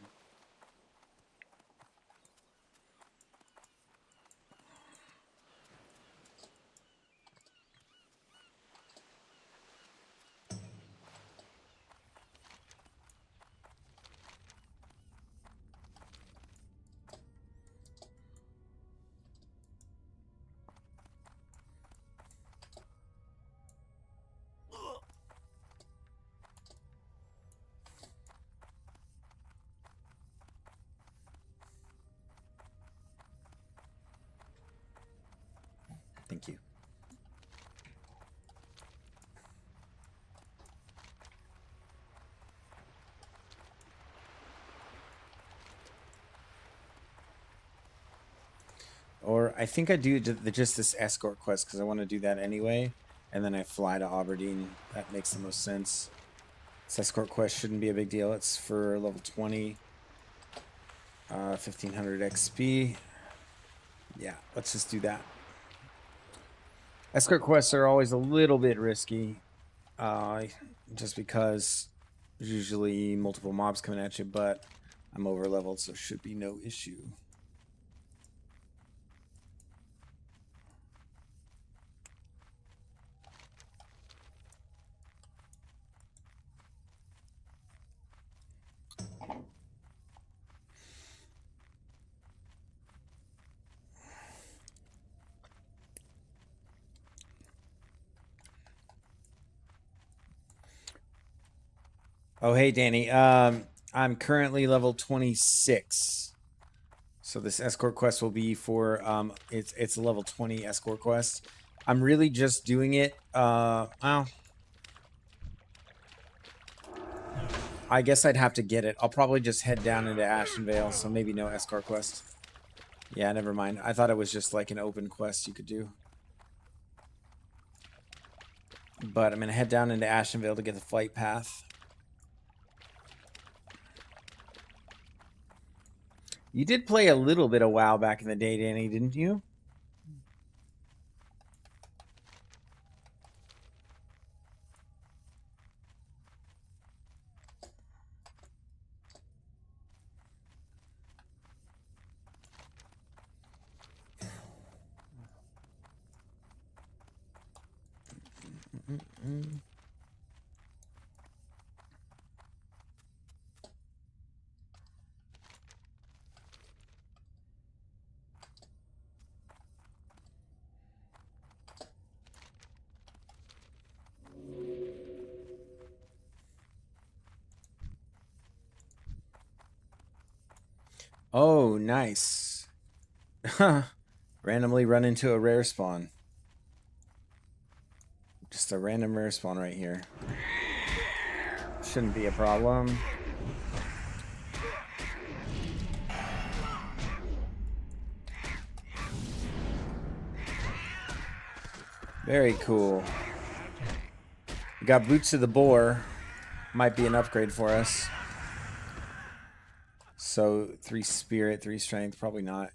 Thank you. Or I think I do just this escort quest because I want to do that anyway. And then I fly to Aberdeen. That makes the most sense. This escort quest shouldn't be a big deal. It's for level 20. 1500 XP. Yeah, let's just do that. Escort quests are always a little bit risky. Just because there's usually multiple mobs coming at you, but I'm over leveled, so it should be no issue. Oh, hey, Danny. I'm currently level 26. So this escort quest will be for it's a level 20 escort quest. I'm really just doing it well, I guess I'd have to get it. I'll probably just head down into Ashenvale, so maybe no escort quest. Yeah, never mind. I thought it was just like an open quest you could do. But I'm going to head down into Ashenvale to get the flight path. You did play a little bit of WoW back in the day, Danny, didn't you? Oh, nice. Randomly run into a rare spawn. Just a random rare spawn right here. Shouldn't be a problem. Very cool. We got Boots of the Boar. Might be an upgrade for us. So 3 spirit, 3 strength. Probably not.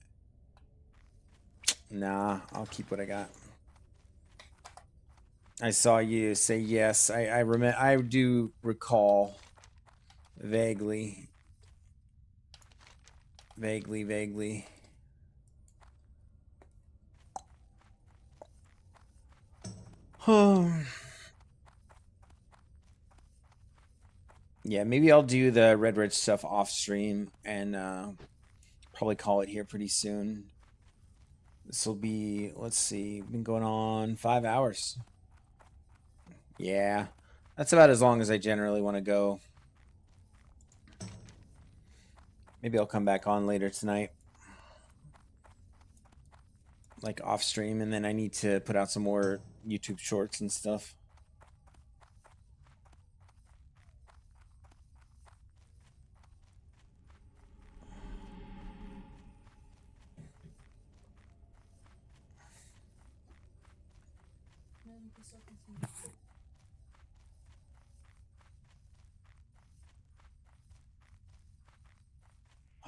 Nah, I'll keep what I got. I saw you say yes. I remember. I do recall vaguely. Vaguely. Yeah, maybe I'll do the Red Ridge stuff off stream and probably call it here pretty soon. This will be, let's see, been going on 5 hours. Yeah, that's about as long as I generally want to go. Maybe I'll come back on later tonight. Like off stream, and then I need to put out some more YouTube shorts and stuff.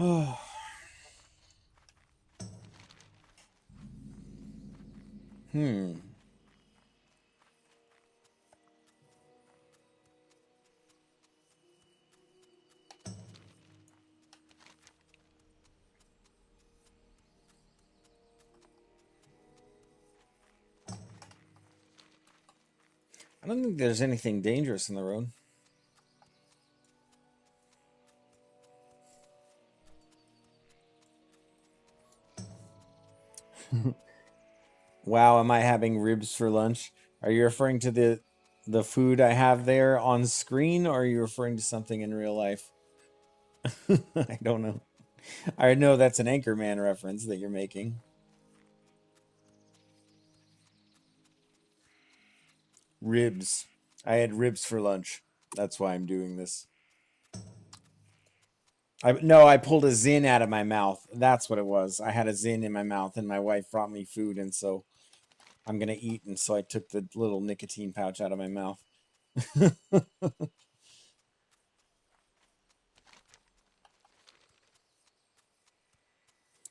Oh. I don't think there's anything dangerous in the road. Wow, am I having ribs for lunch? Are you referring to the food I have there on screen, or are you referring to something in real life? I don't know. I know that's an Anchorman reference that you're making. Ribs. I had ribs for lunch. That's why I'm doing this. No, I pulled a Zin out of my mouth. That's what it was. I had a Zin in my mouth, and my wife brought me food, and so I'm going to eat, and so I took the little nicotine pouch out of my mouth.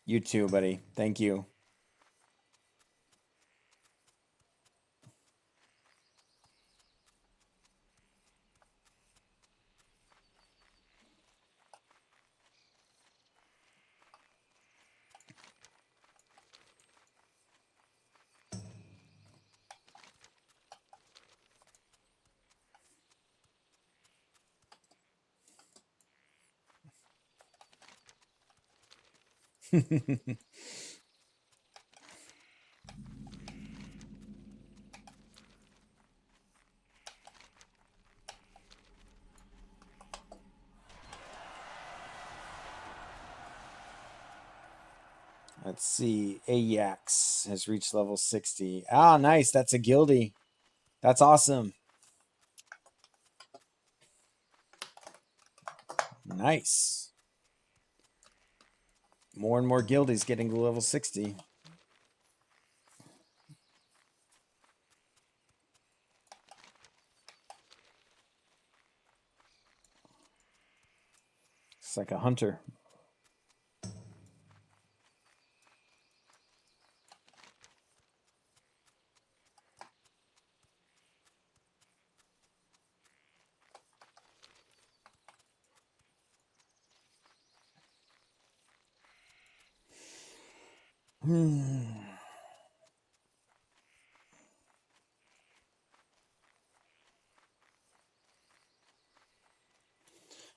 You too, buddy. Thank you. Let's see. Ajax has reached level 60. Ah, nice. That's a guildie. That's awesome. Nice. More and more guildies getting to level 60. It's like a hunter.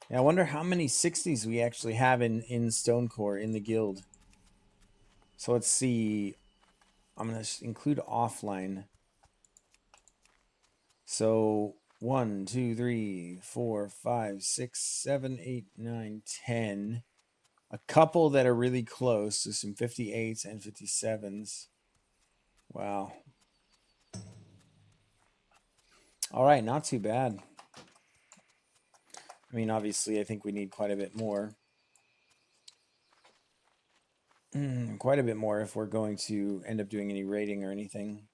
Yeah, I wonder how many 60s we actually have in Stonecore in the guild. So let's see. I'm going to include offline. So 1, 2, 3, 4, 5, 6, 7, 8, 9, 10. A couple that are really close. So some 58s and 57s. Wow. All right, not too bad. I mean, obviously, I think we need quite a bit more. Quite a bit more if we're going to end up doing any raiding or anything.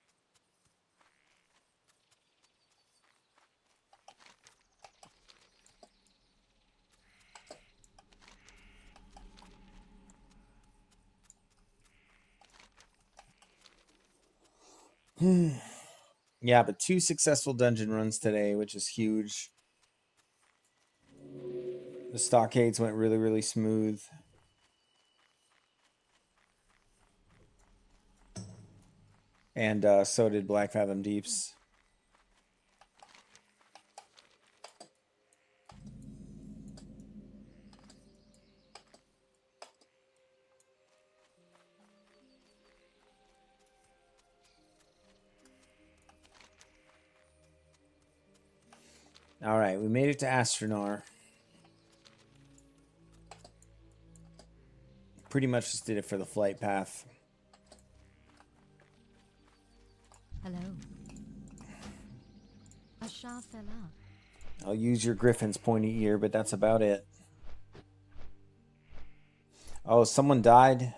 Yeah, but 2 successful dungeon runs today, which is huge. The stockades went really, really smooth. And so did Blackfathom Deeps. All right, we made it to Astronar. Pretty much just did it for the flight path. Hello. Asha fell out. I'll use your griffin's pointy ear, but that's about it. Oh, someone died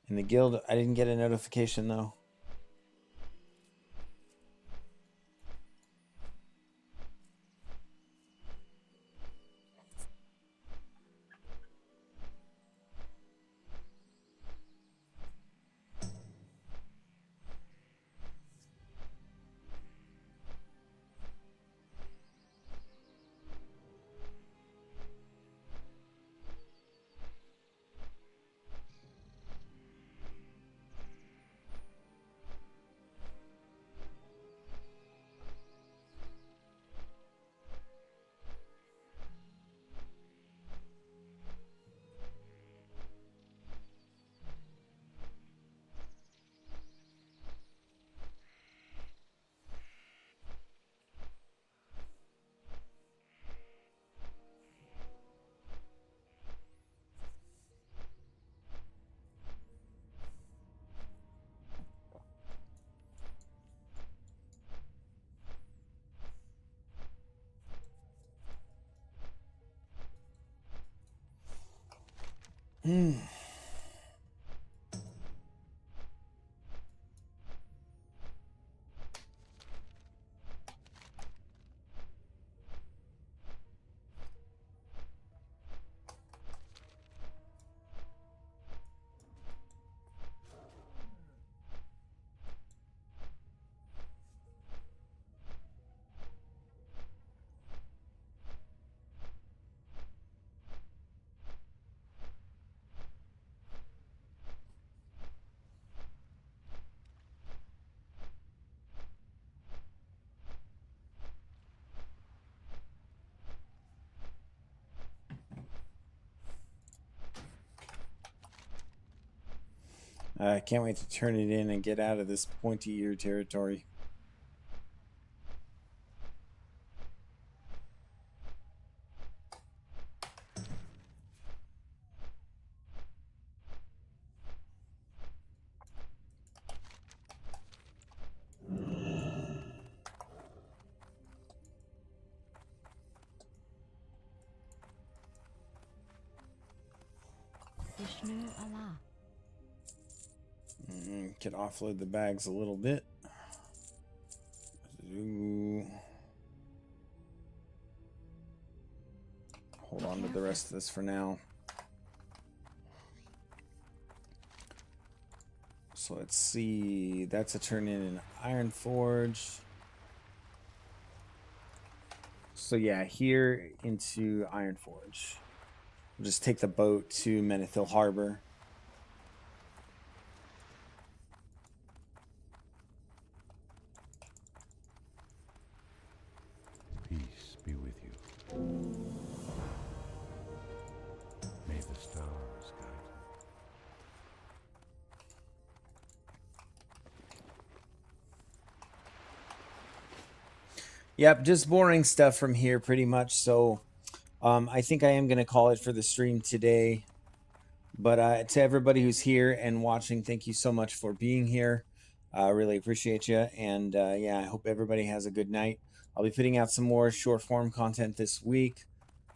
in the guild. I didn't get a notification, though. I can't wait to turn it in and get out of this pointy ear territory. Vishnu Allah. Could offload the bags a little bit. Ooh. Hold on to the rest of this for now. So let's see. That's a turn in an Iron Forge. So yeah, here into Iron Forge. We'll just take the boat to Menethil Harbor. Peace be with you. May the stars guide you. Yep, just boring stuff from here pretty much. So I think I am going to call it for the stream today. But to everybody who's here and watching, thank you so much for being here. I really appreciate you. And yeah, I hope everybody has a good night. I'll be putting out some more short form content this week.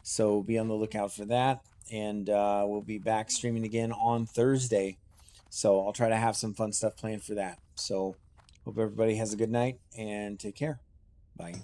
So be on the lookout for that. And we'll be back streaming again on Thursday. So I'll try to have some fun stuff planned for that. So hope everybody has a good night and take care. Bye.